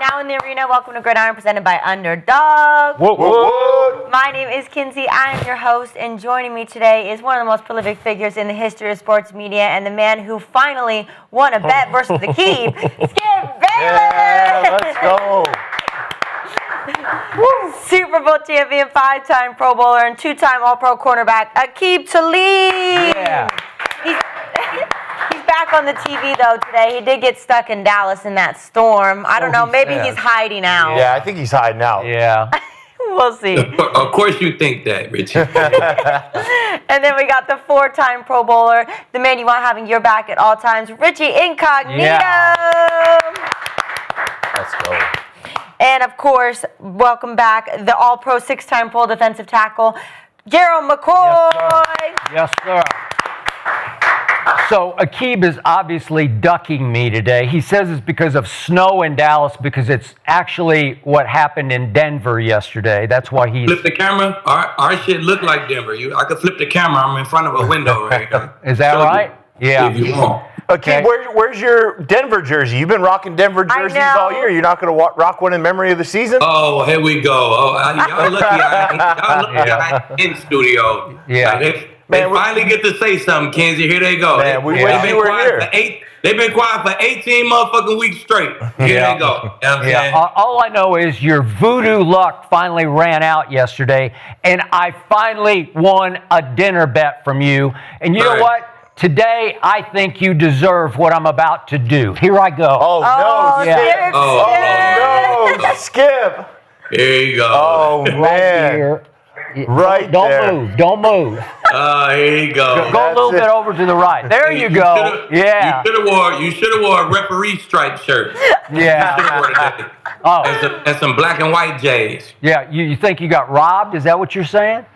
now in the arena. Welcome to Gridiron, presented by Underdog. Whoa, whoa, whoa. My name is Kinsey. I am your host, and joining me today is one of the most prolific figures in the history of sports media, and the man who finally won a bet versus Aqib, Skip Bayless. Yeah, let's go. Super Bowl champion, 5-time Pro Bowler, and 2-time All-Pro cornerback, Aqib Talib. Yeah. He's back on the TV, though, today. He did get stuck in Dallas in that storm. I don't know. Maybe he's hiding out. Yeah, I think he's hiding out. Yeah. We'll see. Of course you think that, Richie. And then we got the 4-time Pro Bowler, the man you want having your back at all times, Richie Incognito. Yeah. Let's go. And, of course, welcome back, the All-Pro 6-time Pro defensive tackle, Gerald McCoy. Yes, sir. So Aqib is obviously ducking me today. He says it's because of snow in Dallas, because it's actually what happened in Denver yesterday. That's why he's... Flip the camera. Our shit look like Denver. I could flip the camera. I'm in front of a window right now. Is that right? Yeah. If you want. Okay, where's your Denver jersey? You've been rocking Denver jerseys all year. You're not going to rock one in memory of the season? Oh, here we go. Oh, y'all lucky I ain't in studio. Yeah. Like, they finally get to say something, Kinsey. Here they go. Man, we wish you were here. They've been quiet for 18 motherfucking weeks straight. Here they go. You know what I'm saying? All I know is your voodoo luck finally ran out yesterday, and I finally won a dinner bet from you. And you know what? Today, I think you deserve what I'm about to do. Here I go. Oh, no, Skip. Oh, no, Skip. Here you go. Oh, man. Right Don't there. move. Don't move. Here you go. Go a little bit over to the right. There you go. Yeah. You should have wore a referee stripe shirt. Yeah. And some black and white J's. Yeah. You think you got robbed? Is that what you're saying?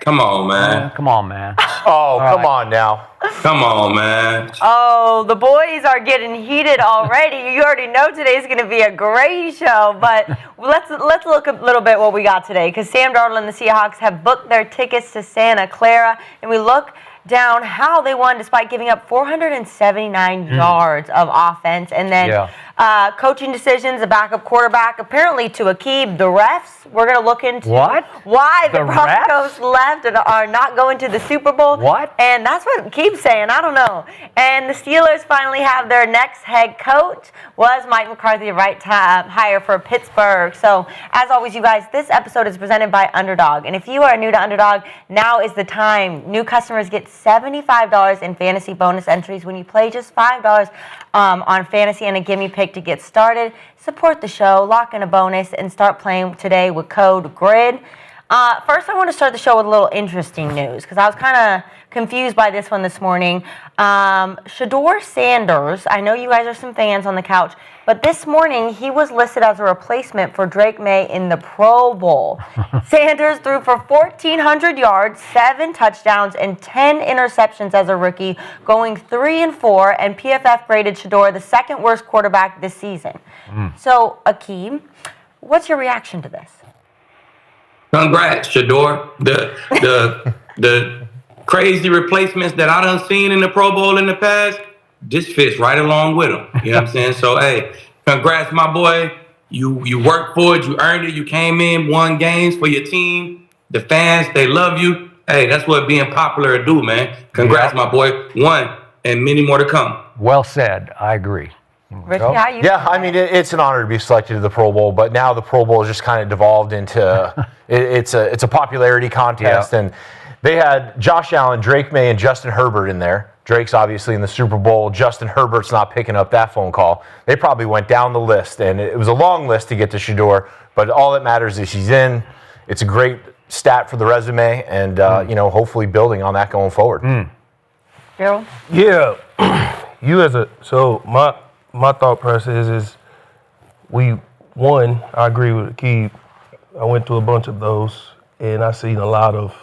Come on, man. Come on, man. Oh, come on now. Come on, man. Oh, the boys are getting heated already. You already know today's going to be a great show, but let's look a little bit what we got today, because Sam Darnold and the Seahawks have booked their tickets to Santa Clara, and we look down how they won despite giving up 479 yards of offense, and then coaching decisions, a backup quarterback, apparently to Aqib, the refs. We're going to look into why the Broncos left and are not going to the Super Bowl. What? And that's what Aqib's saying. I don't know. And the Steelers finally have their next head coach. Was Mike McCarthy the right hire for Pittsburgh? So, as always, you guys, this episode is presented by Underdog. And if you are new to Underdog, now is the time. New customers get $75 in fantasy bonus entries when you play just $5 on fantasy and a gimme pick to get started. Support the show, lock in a bonus, and start playing today with code GRID. First, I want to start the show with a little interesting news, because I was kind of confused by this one this morning. Shedeur Sanders, I know you guys are some fans on the couch, but this morning he was listed as a replacement for Drake May in the Pro Bowl. Sanders threw for 1,400 yards, 7 touchdowns, and 10 interceptions as a rookie, going 3-4, and PFF graded Shedeur the second worst quarterback this season. So, Aqib, what's your reaction to this? Congrats, Shedeur. The crazy replacements that I done seen in the Pro Bowl in the past, this fits right along with them. You know what I'm saying? So, hey, congrats, my boy. You worked for it. You earned it. You came in, won games for your team. The fans, they love you. Hey, that's what being popular do, man. Congrats, my boy. One, and many more to come. Well said. I agree. Richie, how you? Yeah, I mean, it's an honor to be selected to the Pro Bowl, but now the Pro Bowl has just kind of devolved into it's a popularity contest, and they had Josh Allen, Drake May, and Justin Herbert in there. Drake's obviously in the Super Bowl. Justin Herbert's not picking up that phone call. They probably went down the list, and it was a long list to get to Shedeur, but all that matters is he's in. It's a great stat for the resume, and hopefully building on that going forward. Gerald? Yeah, my thought process is we won. I agree with Aqib. I went to a bunch of those, and I seen a lot of.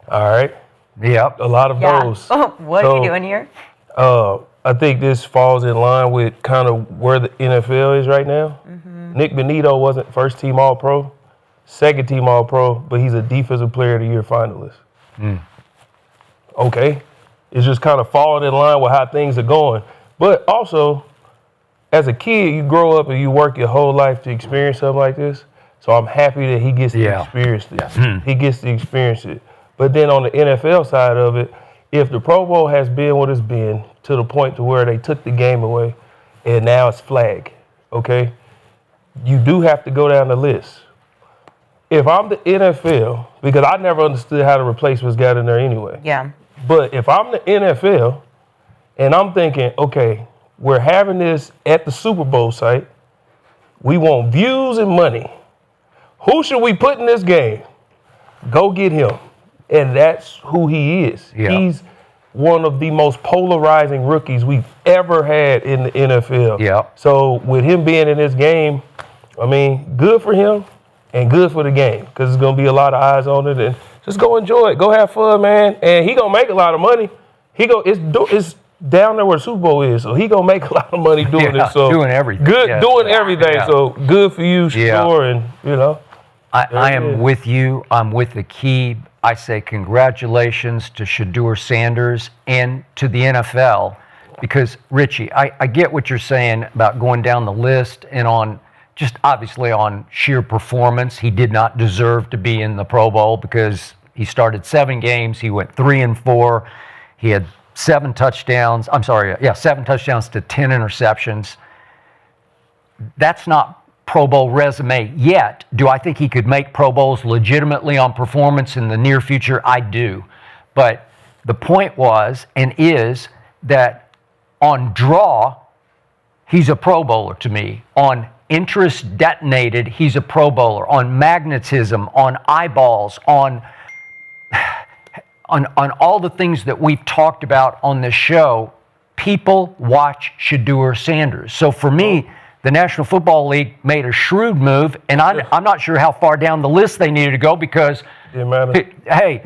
All right. Yep. A lot of those. What are you doing here? I think this falls in line with kind of where the NFL is right now. Nick Benito wasn't first team All-Pro, second team All-Pro, but he's a Defensive Player of the Year finalist. Okay. It's just kind of falling in line with how things are going. But also, as a kid, you grow up and you work your whole life to experience something like this. So I'm happy that he gets to experience it. He gets to experience it. But then on the NFL side of it, if the Pro Bowl has been what it's been to the point to where they took the game away and now it's flag, okay, you do have to go down the list. If I'm the NFL, because I never understood how the replacements got in there anyway. Yeah. But if I'm the NFL and I'm thinking, okay, we're having this at the Super Bowl site, we want views and money. Who should we put in this game? Go get him. And that's who he is. Yeah. He's one of the most polarizing rookies we've ever had in the NFL. Yeah. So with him being in this game, I mean, good for him and good for the game because there's going to be a lot of eyes on it. And just go enjoy it. Go have fun, man. And he going to make a lot of money. It's down there where the Super Bowl is, so he going to make a lot of money doing it. So doing everything. Good, doing everything. Yeah. So good for you, Shedeur, and, you know. I am with you. I'm with Aqib. I say congratulations to Shedeur Sanders and to the NFL because, Richie, I get what you're saying about going down the list and on just obviously on sheer performance. He did not deserve to be in the Pro Bowl because he started 7 games. He went 3-4. He had 7 touchdowns. 7 touchdowns to 10 interceptions. That's not Pro Bowl resume yet. Do I think he could make Pro Bowls legitimately on performance in the near future? I do. But the point was and is that on draw, he's a Pro Bowler to me. On interest detonated, he's a Pro Bowler. On magnetism, on eyeballs, on all the things that we've talked about on this show, people watch Shedeur Sanders. So for me, the National Football League made a shrewd move, and I'm not sure how far down the list they needed to go because, hey,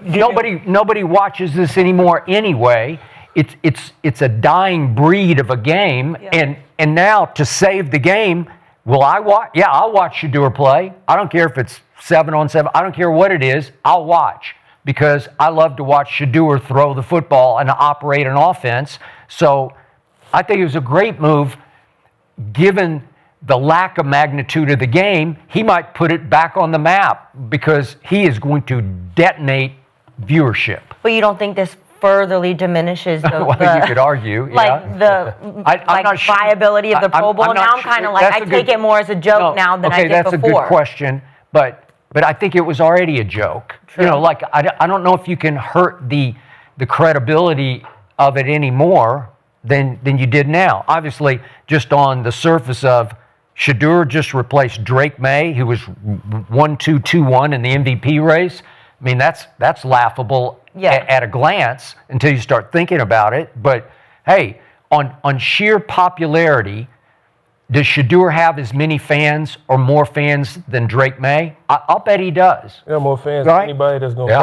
nobody watches this anymore anyway. It's a dying breed of a game, and now to save the game, will I watch? Yeah, I'll watch Shedeur play. I don't care if it's 7-on-7. I don't care what it is. I'll watch because I love to watch Shedeur throw the football and operate an offense. So I think it was a great move. Given the lack of magnitude of the game, he might put it back on the map because he is going to detonate viewership. But you don't think this furtherly diminishes the, you could argue, I'm not sure. Viability of the Pro Bowl? Now I'm kind of like, I take it more as a joke now than I did before. Okay, that's a good question, but I think it was already a joke. True. You know, like I don't know if you can hurt the credibility of it anymore than you did now. Obviously, just on the surface of Shedeur just replaced Drake May, who was 1-2-2-1 in the MVP race. I mean, that's laughable at a glance until you start thinking about it. But hey, on sheer popularity, does Shedeur have as many fans or more fans than Drake May? I'll bet he does. Yeah, more fans than anybody that's going to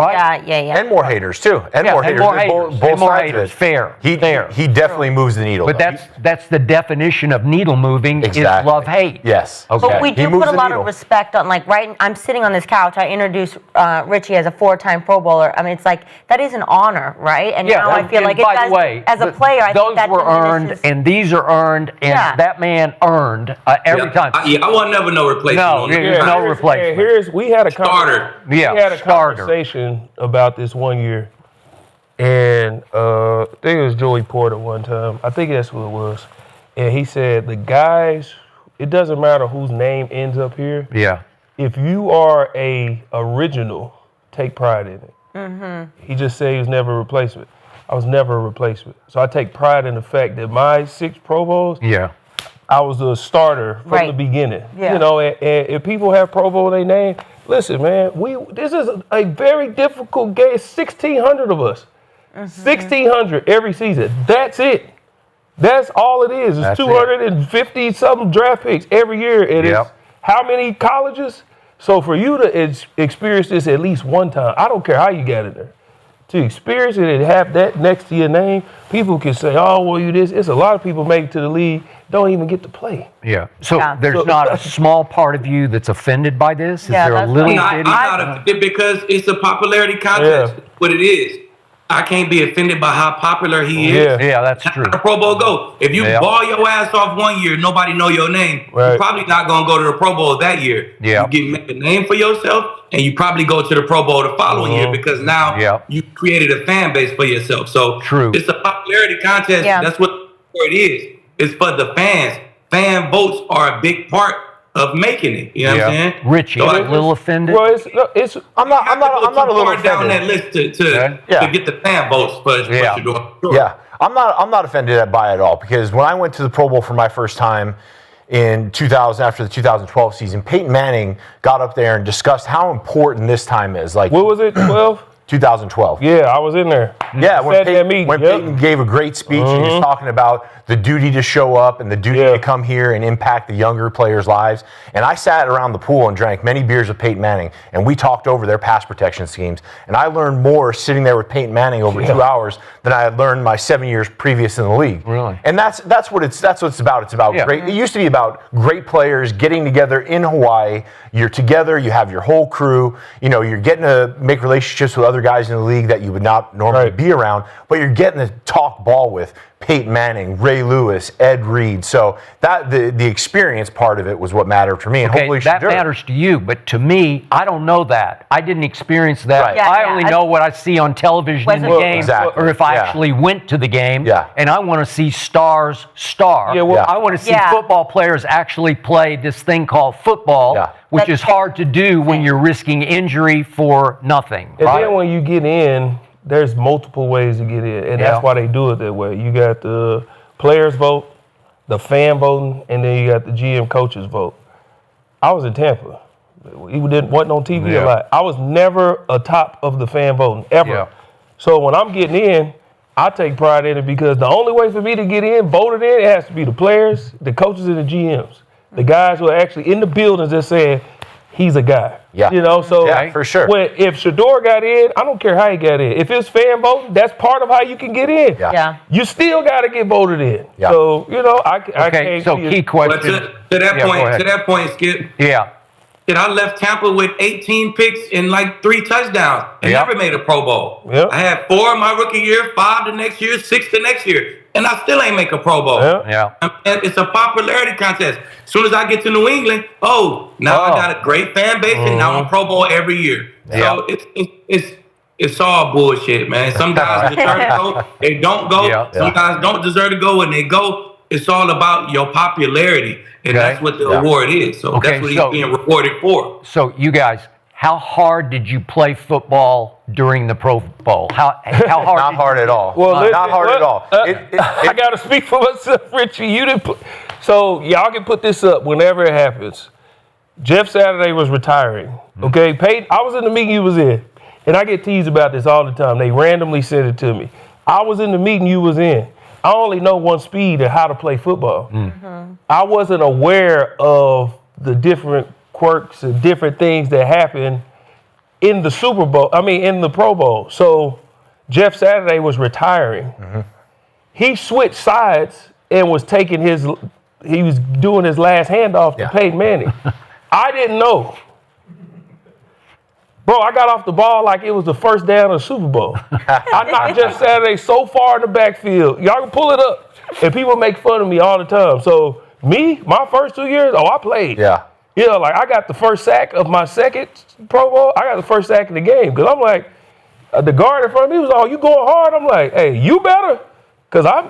Yeah. And more haters, too. And more haters. Both more sides haters. of it. Fair. He definitely moves the needle. But that's the definition of needle moving is love-hate. Yes. Okay. But we do put a lot of respect on, like, I'm sitting on this couch. I introduced Richie as a 4-time Pro Bowler. I mean, it's like, that is an honor, right? And now I feel like it does, as a player, I think that those were earned, and these are earned, and that man earned every time. I want never no replacement. No replacement. We had a conversation about this one year, and I think it was Joey Porter one time. I think that's who it was, and he said the guys. It doesn't matter whose name ends up here. Yeah. If you are a original, take pride in it. Mm-hmm. He just said he was never a replacement. I was never a replacement, so I take pride in the fact that my 6 Pro Bowls. Yeah. I was a starter from the beginning. Yeah. You know, and if people have Pro Bowl in their name, listen, man, this is a very difficult game. 1,600 of us. 1,600 every season. That's it. That's all it is. It's 250-something draft picks every year. And it's how many colleges? So for you to experience this at least one time, I don't care how you got in there. To experience it and have that next to your name, people can say, oh, well, you this. It's a lot of people make it to the league, don't even get to play. Yeah. So there's not a small part of you that's offended by this? Is there a little I'm not offended because it's a popularity contest. What it is. I can't be offended by how popular he is. Yeah, that's true. How the Pro Bowl go? If you ball your ass off one year, nobody know your name. Right. You're probably not gonna go to the Pro Bowl that year. Yeah. You make a name for yourself, and you probably go to the Pro Bowl the following year because now you created a fan base for yourself. So it's a popularity contest. Yeah. That's what it is. It's for the fans. Fan votes are a big part of making it. You know what I'm saying? Richie, So a little offended. Well, it's I'm not a little down offended. that list to get the fan votes for Shedeur. Sure. Yeah, I'm not offended by it at all, because when I went to the Pro Bowl for my first time in 2000, after the 2012 season, Peyton Manning got up there and discussed how important this time is. Like, what was it? 12. 2012. Yeah, I was in there. Yeah, when Peyton, Peyton gave a great speech, he was talking about the duty to show up and the duty to come here and impact the younger players' lives. And I sat around the pool and drank many beers with Peyton Manning, and we talked over their pass protection schemes. And I learned more sitting there with Peyton Manning over 2 hours than I had learned my 7 years previous in the league. Really? And that's what it's about. It's about great. It used to be about great players getting together in Hawaii. You're together. You have your whole crew. You know, you're getting to make relationships with other guys in the league that you would not normally be around, but you're getting to talk ball with Peyton Manning, Ray Lewis, Ed Reed. So that the experience part of it was what mattered for me. And hopefully that matters to you, but to me, I don't know that. I didn't experience that. Right. I only know what I see on television in the game, Exactly. or if I actually went to the game. Yeah. And I want to see stars star. Yeah, well, I want to see football players actually play this thing called football, which is hard to do when you're risking injury for nothing. And then when you get in, there's multiple ways to get in, and that's why they do it that way. You got the players vote, the fan voting, and then you got the GM coaches vote. I was in Tampa. He wasn't on TV a lot. I was never atop of the fan voting, ever. Yeah. So when I'm getting in, I take pride in it, because the only way for me to get in, voted in, it has to be the players, the coaches, and the GMs. The guys who are actually in the buildings that said, he's a guy. Yeah. You know, so for sure. if Shedeur got in, I don't care how he got in. If it's fan voting, that's part of how you can get in. Yeah. You still got to get voted in. Yeah. So, you know, I can't so see key it. But question. to that go point, ahead. Skip. Yeah. I left Tampa with 18 picks and like 3 touchdowns and never made a Pro Bowl. Yep. I had 4 my rookie year, 5 the next year, 6 the next year, and I still ain't make a Pro Bowl. Yeah. And it's a popularity contest. As soon as I get to New England, I got a great fan base, and now I'm Pro Bowl every year. So it's all bullshit, man. Some guys deserve to go, they don't go. Yeah. Some guys don't deserve to go, and they go. It's all about your popularity, and that's what the award is. So that's what he's being rewarded for. So you guys, how hard did you play football during the Pro Bowl? How hard? Not hard at all. Well, not hard at all. I got to speak for myself, Richie. You didn't put, so y'all can put this up whenever it happens. Jeff Saturday was retiring. Okay, Payton, I was in the meeting you was in, and I get teased about this all the time. They randomly sent it to me. I was in the meeting you was in. I only know one speed of how to play football. I wasn't aware of the different quirks and different things that happen in the Super Bowl. I mean, in the Pro Bowl. So Jeff Saturday was retiring. He switched sides and was he was doing his last handoff to Peyton Manning. I didn't know. Bro, I got off the ball like it was the first down of the Super Bowl. I knocked Jeff Saturday so far in the backfield. Y'all can pull it up. And people make fun of me all the time. So me, my first 2 years, I played. Yeah. You know, like I got the first sack of my second Pro Bowl. I got the first sack in the game. Because I'm like, the guard in front of me was you going hard? I'm like, hey, you better. Because I'm.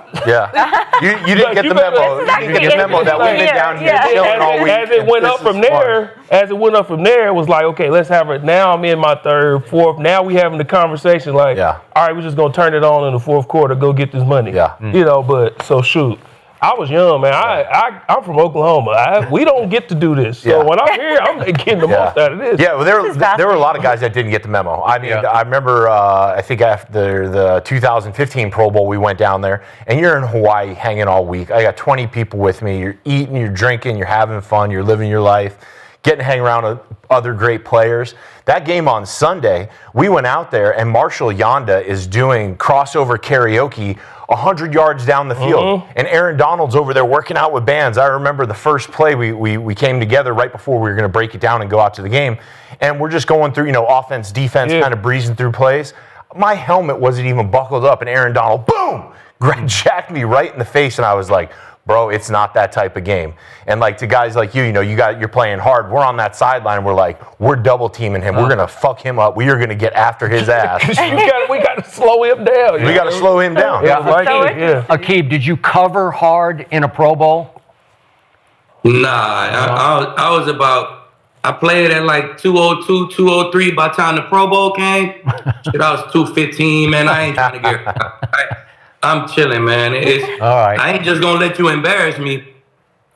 You didn't get the memo. You didn't get the memo that we've been down here chilling all week. As it went up from there, it was like, okay, let's have it. Now I'm in my third, fourth. Now we having the conversation like, all right, we're just going to turn it on in the fourth quarter, go get this money. You know, but so shoot. I was young, man. I'm from Oklahoma. We don't get to do this. So when I'm here, I'm getting the most out of this. Yeah, well, there were a lot of guys that didn't get the memo. I mean, I remember, I think after the 2015 Pro Bowl, we went down there, and you're in Hawaii hanging all week. I got 20 people with me. You're eating, you're drinking, you're having fun, you're living your life, getting to hang around with other great players. That game on Sunday, we went out there, and Marshall Yonda is doing crossover karaoke 100 yards down the field. And Aaron Donald's over there working out with bands. I remember the first play we came together right before we were going to break it down and go out to the game. And we're just going through, offense, defense, kind of breezing through plays. my helmet wasn't even buckled up, and Aaron Donald, boom, jacked me right in the face, and I was like, bro, it's not that type of game. And like to guys like you're playing hard. We're on that sideline, and we're double teaming him. We're gonna fuck him up. We are gonna get after his ass. we got to slow him down. We got to slow him down. Aqib, did you cover hard in a Pro Bowl? Nah, I played at like 202, 203 by the time the Pro Bowl came. Shit, I was 215, man. I ain't trying to get I'm chilling, man. All right. I ain't just gonna let you embarrass me.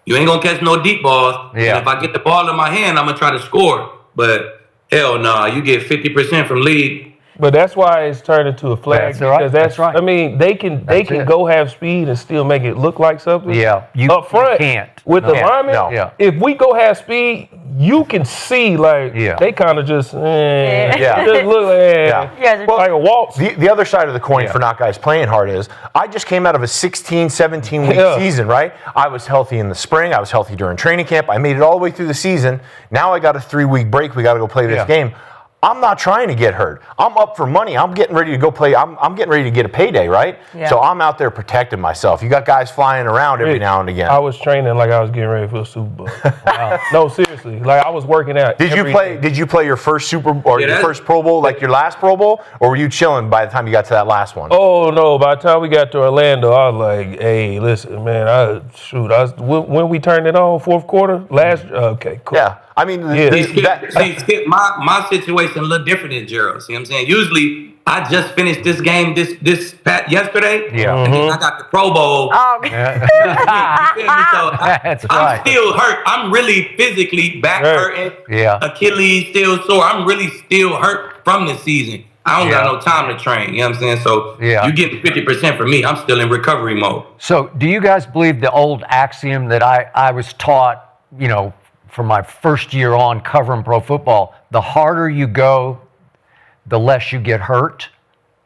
You ain't gonna catch no deep balls. Yeah. And if I get the ball in my hand, I'm gonna try to score. But hell no, you get 50% from league. But that's why it's turned into a flag. That's right. I mean, they can go have speed and still make it look like something. Yeah, up front you can't. with the linemen. No. Yeah. If we go have speed, you can see they kind of just just look like a waltz. The other side of the coin for not guys playing hard is I just came out of a 16, 17-week season, right? I was healthy in the spring. I was healthy during training camp. I made it all the way through the season. Now I got a 3-week break. We got to go play this game. I'm not trying to get hurt. I'm up for money. I'm getting ready to go play. I'm getting ready to get a payday, right? Yeah. So I'm out there protecting myself. You got guys flying around every now and again. I was training like I was getting ready for a Super Bowl. Wow. No, seriously. Like I was working out. Did you play your first your first Pro Bowl, like your last Pro Bowl, or were you chilling by the time you got to that last one? Oh no! By the time we got to Orlando, I was like, "Hey, listen, man. When we turned it on, fourth quarter, okay, cool." Yeah. I mean, Skip, my situation a little different than Gerald. See what I'm saying? Usually, I just finished this game yesterday. Yeah. And then I got the Pro Bowl. Oh, I'm still hurt. I'm really physically back hurting. Yeah. Achilles still sore. I'm really still hurt from this season. I don't got no time to train. You know what I'm saying? So you get 50% from me. I'm still in recovery mode. So do you guys believe the old axiom that I was taught, from my first year on covering pro football, the harder you go, the less you get hurt?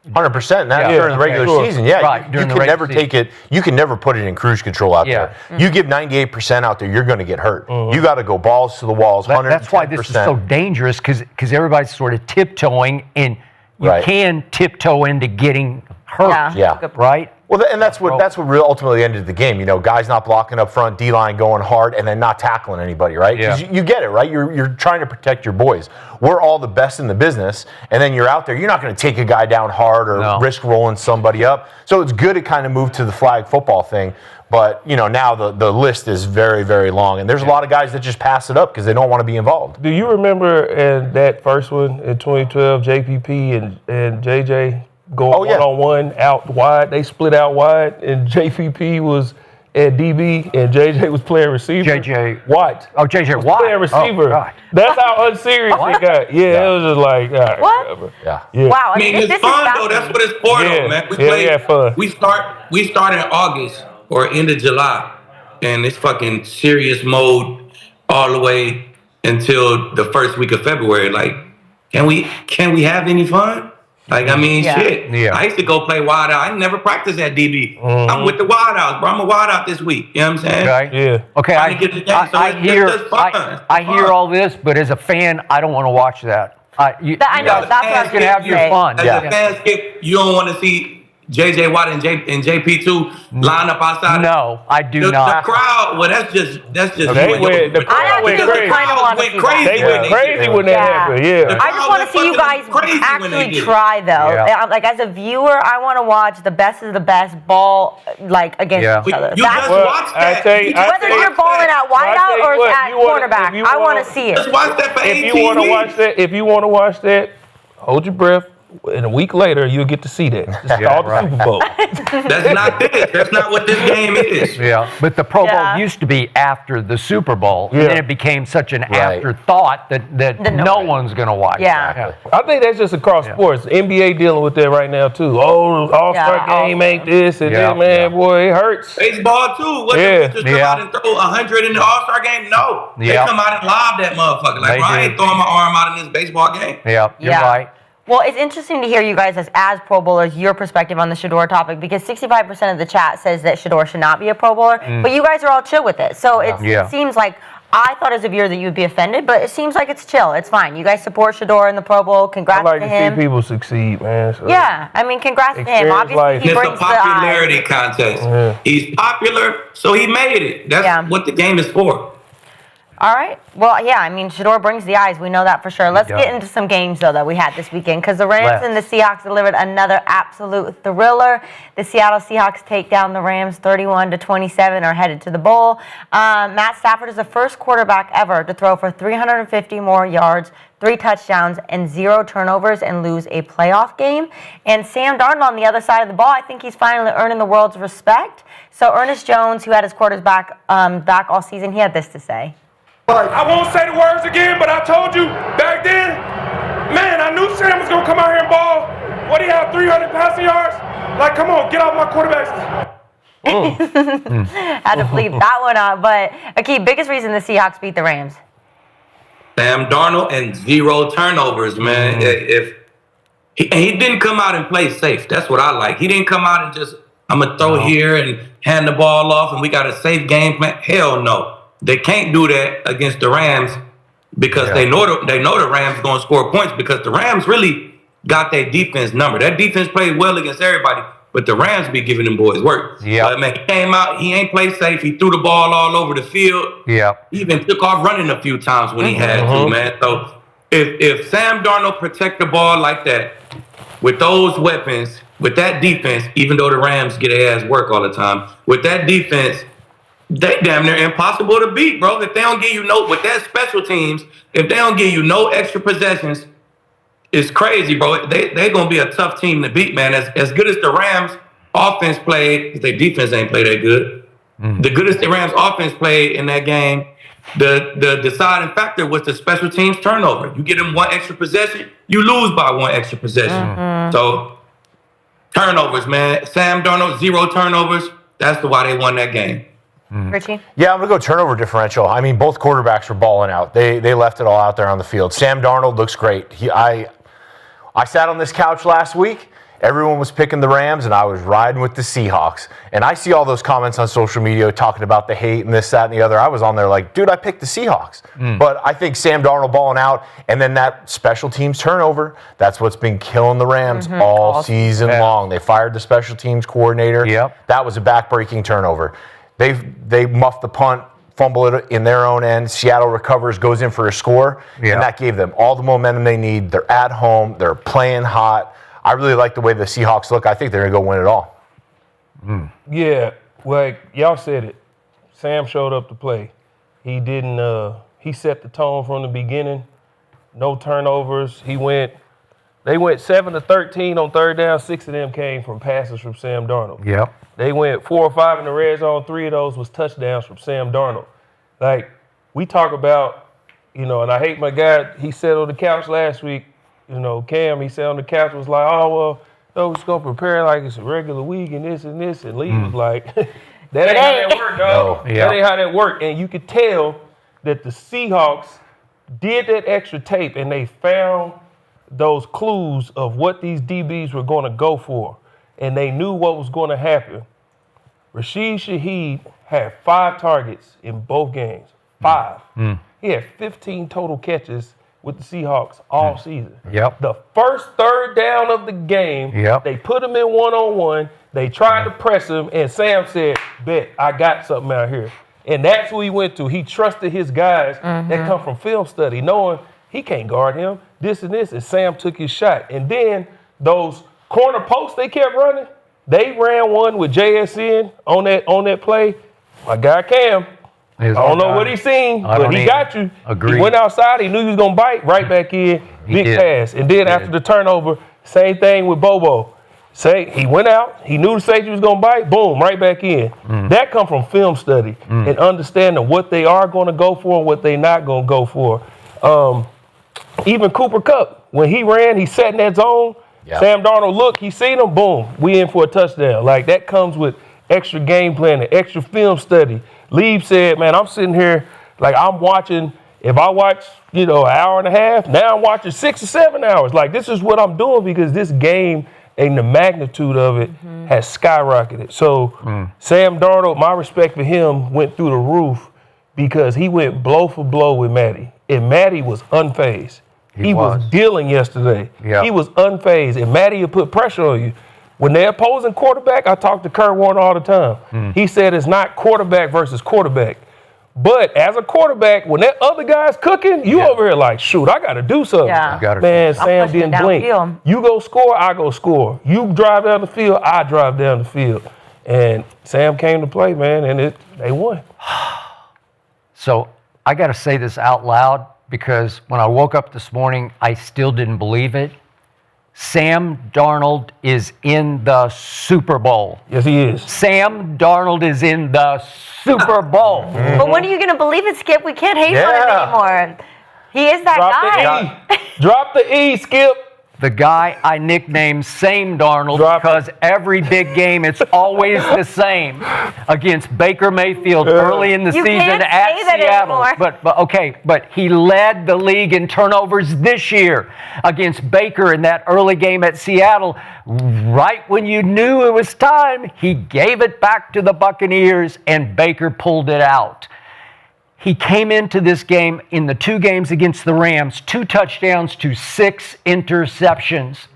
100%. During the regular season. Yeah, right, you can never take it. You can never put it in cruise control out there. You give 98% out there, you're going to get hurt. You got to go balls to the walls. 110%. That's why this is so dangerous because everybody's sort of tiptoeing, and you can tiptoe into getting hurt. Yeah. Right. Well, and that's what ultimately ended the game. Guys not blocking up front, D-line going hard, and then not tackling anybody, right? Because you get it, right? You're trying to protect your boys. We're all the best in the business, and then you're out there. You're not going to take a guy down hard or risk rolling somebody up. So it's good to kind of move to the flag football thing. But, now the list is very, very long. And there's a lot of guys that just pass it up because they don't want to be involved. Do you remember in that first one in 2012, JPP and JJ going one-on-one out wide? They split out wide, and JPP was at DB, and JJ was playing receiver. JJ Watt. Oh, JJ Watt. Playing receiver. Oh, that's how unserious it got. Yeah, it was just like, all right, whatever. Yeah. Wow. I mean, it's fun, though. That's what it's for, though, man. We had fun. We start in August or end of July, and it's fucking serious mode all the way until the first week of February. Like, can we have any fun? Like, I mean, shit. Yeah. I used to go play wide out. I never practiced at DB. I'm with the wide outs, bro. I'm a wide out this week. You know what I'm saying? Okay. Yeah. Okay. I hear all this, but as a fan, I don't want to watch that. I know. That's what I was going to have your fun. As a fan, Skip, you don't want to see JJ Watt and JP2 line up outside. No, I do not. The crowd, well, that's just. The crowd went crazy. They went crazy when that happened. Yeah. I just want to see you guys actually try, though. Yeah. Like as a viewer, I want to watch the best of the best ball against each other. You just watch that. Whether you're balling at wideout or at cornerback, I want to see it. Just watch that for 18 If you want to watch that, hold your breath. And a week later, you'll get to see that. It's called the Super Bowl. That's not this. That's not what this game is. Yeah, but the Pro Bowl used to be after the Super Bowl, and then it became such an afterthought that no one's going to watch. Yeah. I think that's just across sports. NBA dealing with that right now, too. Oh, All-Star game ain't this and that, man, boy, it hurts. Baseball, too. What, just come out and throw 100 in the All-Star game? No. They come out and lob that motherfucker. Like, I ain't throwing my arm out in this baseball game. Yeah, you're right. Well, it's interesting to hear you guys as Pro Bowlers, your perspective on the Shedeur topic, because 65% of the chat says that Shedeur should not be a Pro Bowler, but you guys are all chill with it. So it seems like I thought as a viewer that you'd be offended, but it seems like it's chill. It's fine. You guys support Shedeur in the Pro Bowl. Congrats I like to to him. see people succeed, man. So. Yeah, I mean, congrats to him. Experience Obviously, life. he It's brings a popularity the eyes. contest. Yeah. He's popular, so he made it. That's what the game is for. All right. Well, yeah, I mean, Shedeur brings the eyes. We know that for sure. Let's get into some games, though, that we had this weekend, because the Rams and the Seahawks delivered another absolute thriller. The Seattle Seahawks take down the Rams 31-27, are headed to the bowl. Matt Stafford is the first quarterback ever to throw for 350 more yards, 3 touchdowns, and 0 turnovers and lose a playoff game. And Sam Darnold on the other side of the ball, I think he's finally earning the world's respect. So Ernest Jones, who had his quarterback back all season, he had this to say. I won't say the words again, but I told you back then, man, I knew Sam was going to come out here and ball. What, he have 300 passing yards? Like, come on, get off my quarterbacks. Had to bleep that one out. But, Aqib, biggest reason the Seahawks beat the Rams? Sam Darnold and 0 turnovers, man. If he didn't come out and play safe. That's what I like. He didn't come out and just, I'm going to throw here and hand the ball off and we got a safe game plan. Hell no. They can't do that against the Rams because they know the Rams going to score points because the Rams really got their defense number. That defense played well against everybody, but the Rams be giving them boys work. Yeah. Man, he came out, he ain't played safe. He threw the ball all over the field. Yeah. He even took off running a few times when he had to, man. So if Sam Darnold protect the ball like that, with those weapons, with that defense, even though the Rams get their ass work all the time, with that defense, they damn near impossible to beat, bro. If they don't give you with that special teams, if they don't give you no extra possessions, it's crazy, bro. They're going to be a tough team to beat, man. As good as the Rams offense played, because their defense ain't played that good. The good as the Rams offense played in that game, the deciding factor was the special teams turnover. You get them 1 extra possession, you lose by 1 extra possession. So turnovers, man. Sam Darnold, 0 turnovers. That's why they won that game. Richie? Yeah, I'm going to go turnover differential. I mean, both quarterbacks were balling out. They left it all out there on the field. Sam Darnold looks great. I sat on this couch last week. Everyone was picking the Rams, and I was riding with the Seahawks. And I see all those comments on social media talking about the hate and this, that, and the other. I was on there like, dude, I picked the Seahawks. But I think Sam Darnold balling out, and then that special teams turnover, that's what's been killing the Rams all season long. They fired the special teams coordinator. Yep. That was a back-breaking turnover. They muffed the punt, fumble it in their own end. Seattle recovers, goes in for a score, and that gave them all the momentum they need. They're at home. They're playing hot. I really like the way the Seahawks look. I think they're going to go win it all. Yeah, like y'all said it. Sam showed up to play. He didn't. He set the tone from the beginning. No turnovers. They went 7-13 on third down. 6 of them came from passes from Sam Darnold. Yep. They went 4 or 5 in the red zone. 3 of those was touchdowns from Sam Darnold. Like, we talk about, and I hate my guy, he sat on the couch last week, Cam, he sat on the couch, was like, oh, well, we're just going to prepare like it's a regular week and this. And Lee was like, that ain't how that work, dog. No. Yeah. That ain't how that work. And you could tell that the Seahawks did that extra tape and they found those clues of what these DBs were going to go for. And they knew what was going to happen. Rashid Shaheed had 5 targets in both games. 5. He had 15 total catches with the Seahawks all season. Yep. The first third down of the game, they put him in one-on-one. They tried to press him, and Sam said, bet, I got something out here. And that's who he went to. He trusted his guys that come from film study, knowing he can't guard him, this and this, and Sam took his shot. And then those corner posts they kept running, they ran one with JSN on that play. My guy Cam, I don't know what he seen, but he got you. Agreed. He went outside, he knew he was going to bite, right back in, big pass. And then after the turnover, same thing with Bobo. He went out, he knew the safety was going to bite, boom, right back in. That come from film study and understanding what they are going to go for and what they're not going to go for. Even Cooper Kupp, when he ran, he sat in that zone. Yeah. Sam Darnold looked, he seen him, boom, we in for a touchdown. Like, that comes with extra game planning, extra film study. Lieb said, man, I'm sitting here, like, I'm watching, if I watch, an hour and a half, now I'm watching 6 or 7 hours. Like, this is what I'm doing because this game and the magnitude of it has skyrocketed. So Sam Darnold, my respect for him went through the roof because he went blow for blow with Matty, and Matty was unfazed. He was dealing yesterday. Yeah. He was unfazed, and Matty will put pressure on you. When they're opposing quarterback, I talk to Kurt Warner all the time. He said it's not quarterback versus quarterback. But as a quarterback, when that other guy's cooking, you over here like, shoot, I got to do something. Yeah. Man, Sam didn't blink. downfield. You go score, I go score. You drive down the field, I drive down the field. And Sam came to play, man, and they won. So I got to say this out loud because when I woke up this morning, I still didn't believe it. Sam Darnold is in the Super Bowl. Yes, he is. Sam Darnold is in the Super Bowl. But when are you going to believe it, Skip? We can't hate on him anymore. He is that guy. Drop the E, Skip. The guy I nicknamed Same Darnold Drop because every big game it's always the same against Baker Mayfield early in the You season can't at say that Seattle. anymore. But he led the league in turnovers this year against Baker in that early game at Seattle. Right when you knew it was time, he gave it back to the Buccaneers and Baker pulled it out. He came into this game in the 2 games against the Rams, 2 touchdowns to 6 interceptions.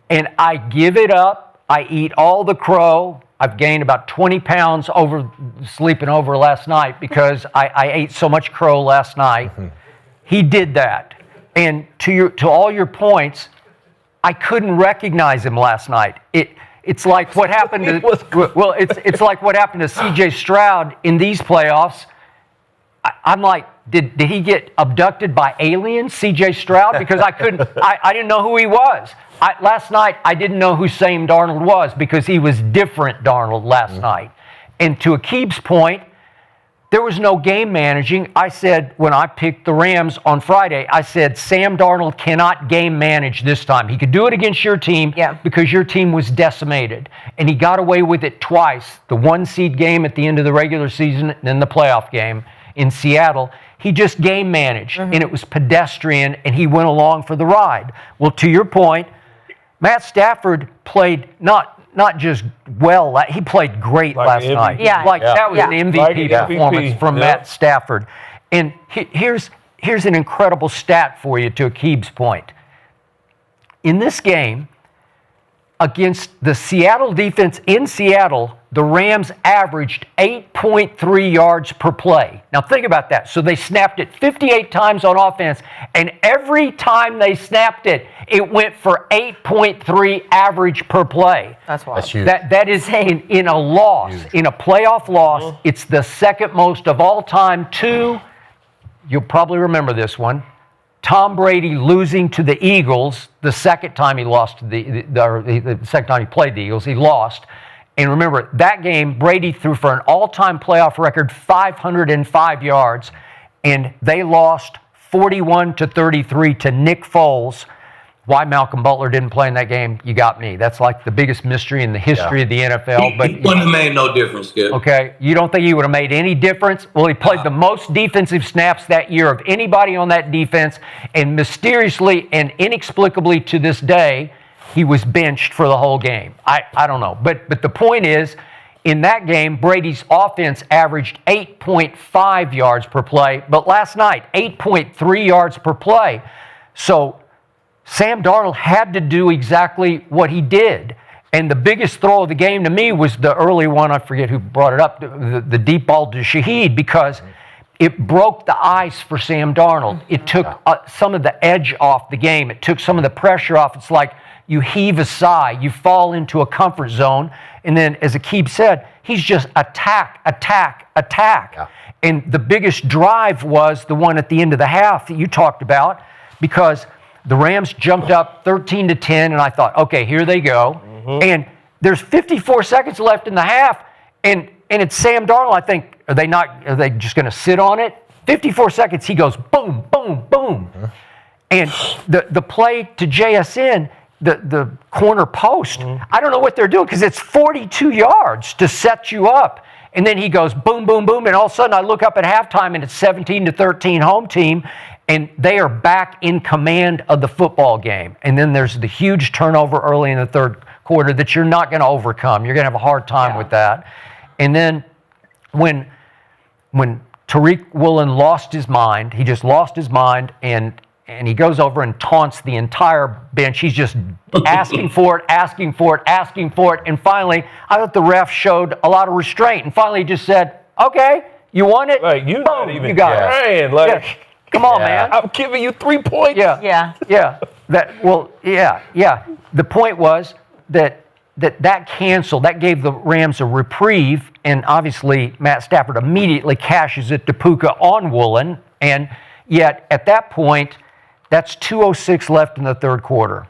And I give it up. I eat all the crow. I've gained about 20 pounds sleeping over last night because I ate so much crow last night. He did that. And to all your points, I couldn't recognize him last night. It's like what happened to it's like what happened to C.J. Stroud in these playoffs. I'm like, did he get abducted by aliens, C.J. Stroud? Because I didn't know who he was. Last night, I didn't know who Sam Darnold was because he was different Darnold last night. And to Aqib's point, there was no game managing. I said, when I picked the Rams on Friday, I said, Sam Darnold cannot game manage this time. He could do it against your team because your team was decimated. And he got away with it twice, the 1-seed game at the end of the regular season and then the playoff game in Seattle. He just game managed, and it was pedestrian, and he went along for the ride. Well, to your point, Matt Stafford played not just well, he played great last night. That was an MVP performance from Matt Stafford. And here's an incredible stat for you to Aqib's point. In this game, against the Seattle defense in Seattle, the Rams averaged 8.3 yards per play. Now think about that. So they snapped it 58 times on offense, and every time they snapped it, it went for 8.3 average per play. That's wild. That's huge. That is in a loss, in a playoff loss, it's the second most of all time to, you'll probably remember this one, Tom Brady losing to the Eagles the second time he lost to the second time he played the Eagles, he lost. And remember, that game, Brady threw for an all-time playoff record 505 yards, and they lost 41-33 to Nick Foles. Why Malcolm Butler didn't play in that game, you got me. That's like the biggest mystery in the history of the NFL. But he wouldn't have made no difference, Skip. Okay, you don't think he would have made any difference? Well, he played the most defensive snaps that year of anybody on that defense, and mysteriously and inexplicably to this day, he was benched for the whole game. I don't know. But the point is, in that game, Brady's offense averaged 8.5 yards per play, but last night, 8.3 yards per play. So Sam Darnold had to do exactly what he did. And the biggest throw of the game to me was the early one, I forget who brought it up, the deep ball to Shaheed, because it broke the ice for Sam Darnold. It took some of the edge off the game. It took some of the pressure off. It's like you heave a sigh, you fall into a comfort zone, and then, as Aqib said, he's just attack. Yeah. And the biggest drive was the one at the end of the half that you talked about, because the Rams jumped up 13-10, and I thought, okay, here they go. And there's 54 seconds left in the half, and it's Sam Darnold. I think, are they just going to sit on it? 54 seconds, he goes boom, boom, boom. And the play to JSN, the corner post, I don't know what they're doing because it's 42 yards to set you up. And then he goes boom, boom, boom, and all of a sudden I look up at halftime and it's 17-13 home team, and they are back in command of the football game. And then there's the huge turnover early in the third quarter that you're not going to overcome. You're going to have a hard time with that. And then when Tariq Woolen lost his mind. He just lost his mind, and he goes over and taunts the entire bench. He's just asking for it, and finally, I thought the ref showed a lot of restraint, and finally just said, "Okay, you want it? Like, you Boom, not even you got trying. it. Like, Yeah. Come on, man. I'm giving you 3 points. Yeah. The point was that canceled. That gave the Rams a reprieve, and obviously Matt Stafford immediately cashes it to Puka on Woolen, and yet at that point, that's 2:06 left in the third quarter.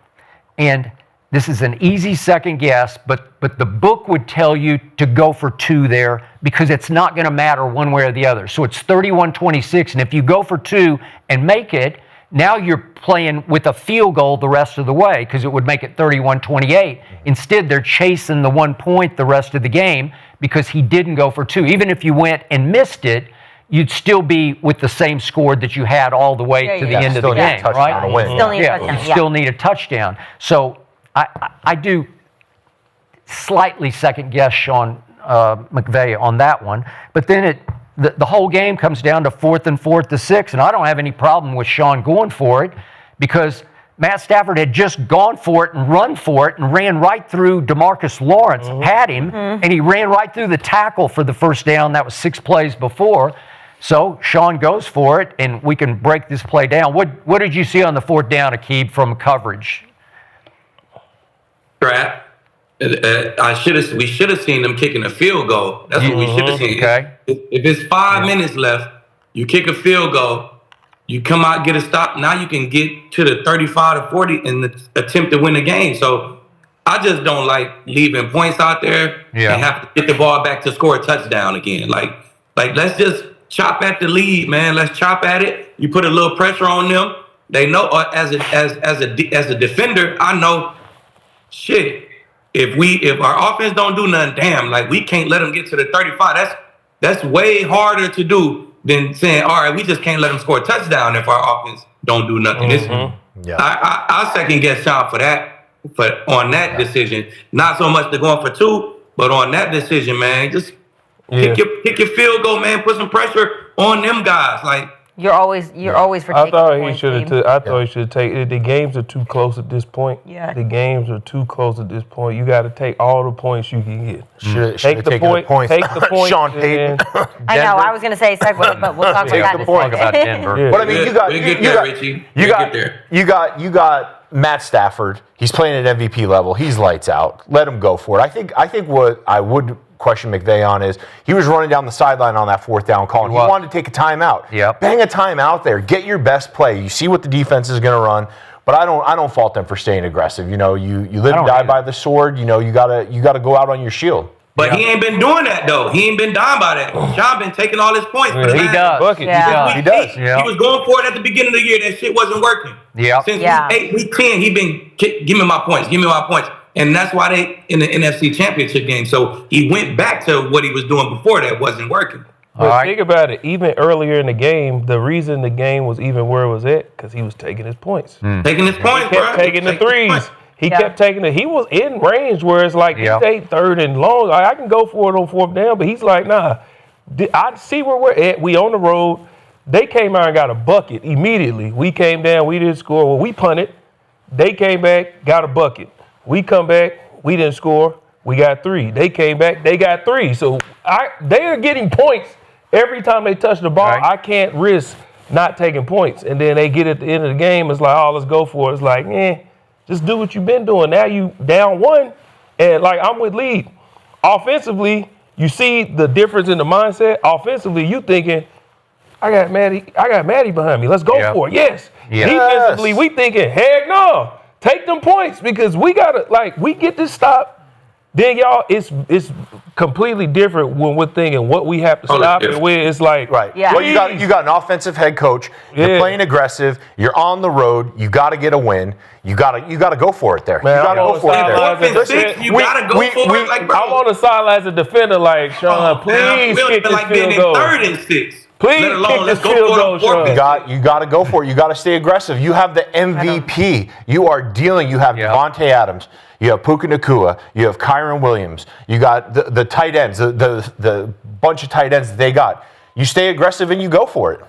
And this is an easy second guess, but the book would tell you to go for 2 there because it's not going to matter one way or the other. So it's 31-26, and if you go for 2 and make it, now you're playing with a field goal the rest of the way because it would make it 31-28. Instead, they're chasing the 1 point the rest of the game because he didn't go for 2. Even if you went and missed it, you'd still be with the same score that you had all the way to the end of the game, right? Still need a touchdown. You still need a touchdown. So I do slightly second guess Sean McVay on that one, but then the whole game comes down to 4th and 6, and I don't have any problem with Sean going for it because Matt Stafford had just gone for it and run for it and ran right through DeMarcus Lawrence, had him, and he ran right through the tackle for the first down. That was 6 plays before. So Sean goes for it, and we can break this play down. What did you see on the 4th down, Aqib, from coverage? Trap. We should have seen them kicking a field goal. That's what we should have seen. Okay. If it's 5 minutes left, you kick a field goal, you come out, get a stop. Now you can get to the 35 to 40 and attempt to win the game. So I just don't like leaving points out there and have to get the ball back to score a touchdown again. Like let's just chop at the lead, man. Let's chop at it. You put a little pressure on them. They know as a defender, I know shit. If our offense don't do nothing, damn, like we can't let them get to the 35. That's way harder to do than saying, all right, we just can't let them score a touchdown if our offense don't do nothing. I second guess Sean for that, but on that decision, not so much to going for 2, but on that decision, man, just kick your field goal, man. Put some pressure on them guys, like. You're always for taking he should have. I thought he should take it. The games are too close at this point. Yeah. The games are too close at this point. You got to take all the points you can get. Take the points. Take the points. Sean Payton. I know. I was going to say segue, but we'll talk about that. Talk about Denver. Yeah. But I mean, you got Matt Stafford. He's playing at MVP level. He's lights out. Let him go for it. I think what I would question McVay on is he was running down the sideline on that 4th down call. He wanted to take a timeout. Yep. Bang a timeout there. Get your best play. You see what the defense is going to run. But I don't fault them for staying aggressive. You know, you live and die by the sword. You know, you gotta go out on your shield. But he ain't been doing that though. He ain't been dying by that. Sean been taking all his points. For the He does. Bucket. Yeah. He does. Yeah. He was going for it at the beginning of the year. That shit wasn't working. Since week 10, he been give me my points. Give me my points. And that's why they in the NFC Championship game. So he went back to what he was doing before that wasn't working. But think about it. Even earlier in the game, the reason the game was even where it was at because he was taking his points. Taking his points, He kept taking the threes. He kept taking it. He was in range where it's like, it's 8 third and long. I can go for it on 4th down, but he's like, nah. I see where we're at. We on the road. They came out and got a bucket immediately. We came down. We didn't score. Well, we punted. They came back, got a bucket. We come back, we didn't score, we got 3. They came back, they got 3. So they are getting points every time they touch the ball. Right. I can't risk not taking points. And then they get at the end of the game, it's like, oh, let's go for it. It's like, just do what you've been doing. Now you down 1, and like I'm with Lee. Offensively, you see the difference in the mindset. Offensively, you thinking, I got Maddie behind me. Let's go for it. Yes. Defensively, we thinking, heck no. Take them points because we gotta we get this stop. Then y'all, it's completely different when we're thinking what we have to stop and where it's like Yeah. Well, you got an offensive head coach. You're playing aggressive. You're on the road. You got to get a win. You got to go for it there. Man, you got to go for it there. You gotta go for it. Like, bro, I'm on the sideline as a defender. Like Sean, please kick this field goal. 3rd and 6. Please kick this field goal, Sean. You got to go for it. You got to stay aggressive. You have the MVP. You are dealing. You have Devontae Adams. You have Puka Nacua. You have Kyron Williams. You got the tight ends, the bunch of tight ends that they got. you stay aggressive and you go for it.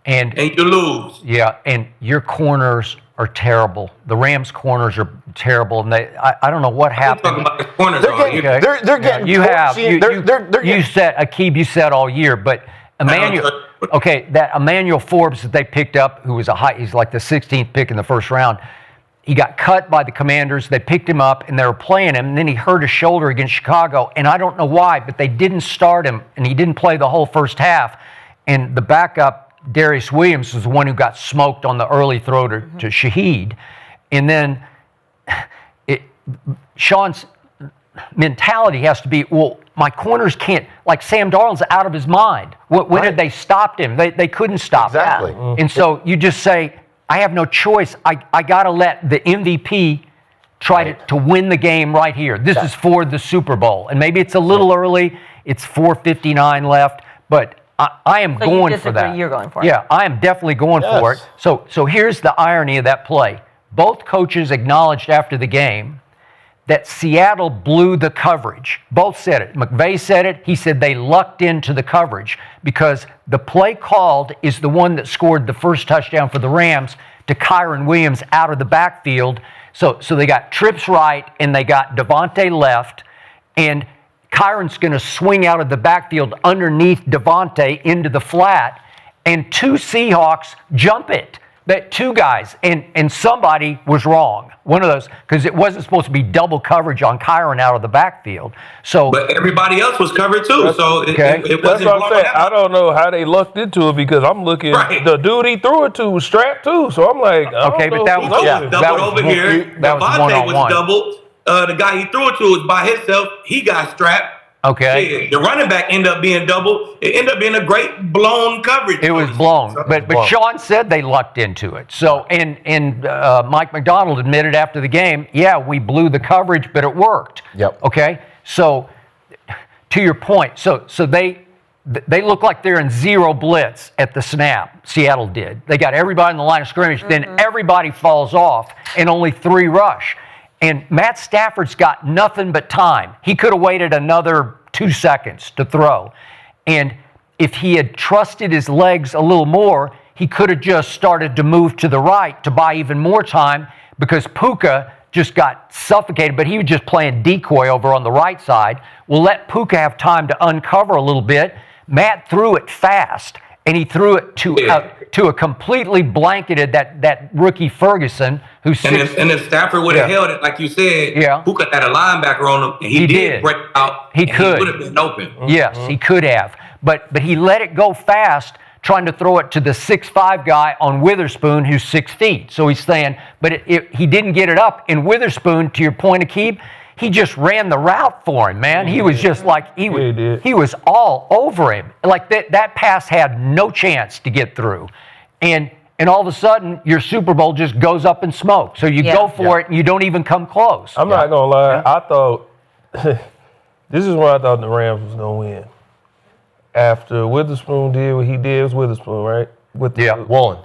And you lose. Yeah, and your corners are terrible. The Rams' corners are terrible, and I don't know what happened. Talking about the corners. They're getting. You have you said Aqib. You said all year, but Emmanuel. Okay, that Emmanuel Forbes that they picked up, who was he's like the 16th pick in the first round. He got cut by the Commanders. They picked him up, and they were playing him. And then he hurt his shoulder against Chicago, and I don't know why, but they didn't start him, and he didn't play the whole first half. And the backup, Darius Williams, was the one who got smoked on the early throw to Shaheed. And then Sean's mentality has to be, well, my corners can't, like Sam Darnold's out of his mind. When did they stop him? They couldn't stop him. Exactly. And so you just say, I have no choice. I got to let the MVP try to win the game right here. This is for the Super Bowl. And maybe it's a little early. It's 4:59 left, but I am going for that. You're going for it. Yeah, I am definitely going for it. So here's the irony of that play. Both coaches acknowledged after the game that Seattle blew the coverage. Both said it. McVay said it. He said they lucked into the coverage because the play called is the one that scored the first touchdown for the Rams to Kyron Williams out of the backfield. So they got trips right and they got Devontae left, and Kyron's going to swing out of the backfield underneath Devontae into the flat, and two Seahawks jump it. That two guys, and somebody was wrong. One of those, because it wasn't supposed to be double coverage on Kyron out of the backfield. So, but everybody else was covered too. So it that's wasn't what I'm saying. blown I out. don't know how they lucked into it because I'm looking. Right. The dude he threw it to was strapped too. So I'm like, okay, but that was Doubled over here. That was Devontae was one-on-one. doubled. The guy he threw it to was by himself. He got strapped. Okay. Yeah, the running back ended up being doubled. It ended up being a great blown coverage. It was blown, but Sean said they lucked into it. So and Mike McDonald admitted after the game, yeah, we blew the coverage, but it worked. Yep. Okay. So to your point, so they look like they're in zero blitz at the snap. Seattle did. They got everybody in the line of scrimmage. Then everybody falls off, and only three rush. And Matt Stafford's got nothing but time. He could have waited another 2 seconds to throw. And if he had trusted his legs a little more, he could have just started to move to the right to buy even more time because Puka just got suffocated, but he was just playing decoy over on the right side. We'll let Puka have time to uncover a little bit. Matt threw it fast, and he threw it to a completely blanketed that rookie Ferguson who's and if Stafford would have held it like you said, Puka had a linebacker on him, and he did break out. He could. He would have been open. Yes, he could have, but he let it go fast, trying to throw it to the 6'5" guy on Witherspoon who's 6 feet. So he's saying, but he didn't get it up. And Witherspoon, to your point, Aqib, he just ran the route for him, man. He was just like, he was all over him. Like that pass had no chance to get through. And all of a sudden, your Super Bowl just goes up in smoke. So you go for it, and you don't even come close. I'm not going to lie. I thought, this is when I thought the Rams was going to win. After Witherspoon did what he did, it was Witherspoon, right? With Woolen.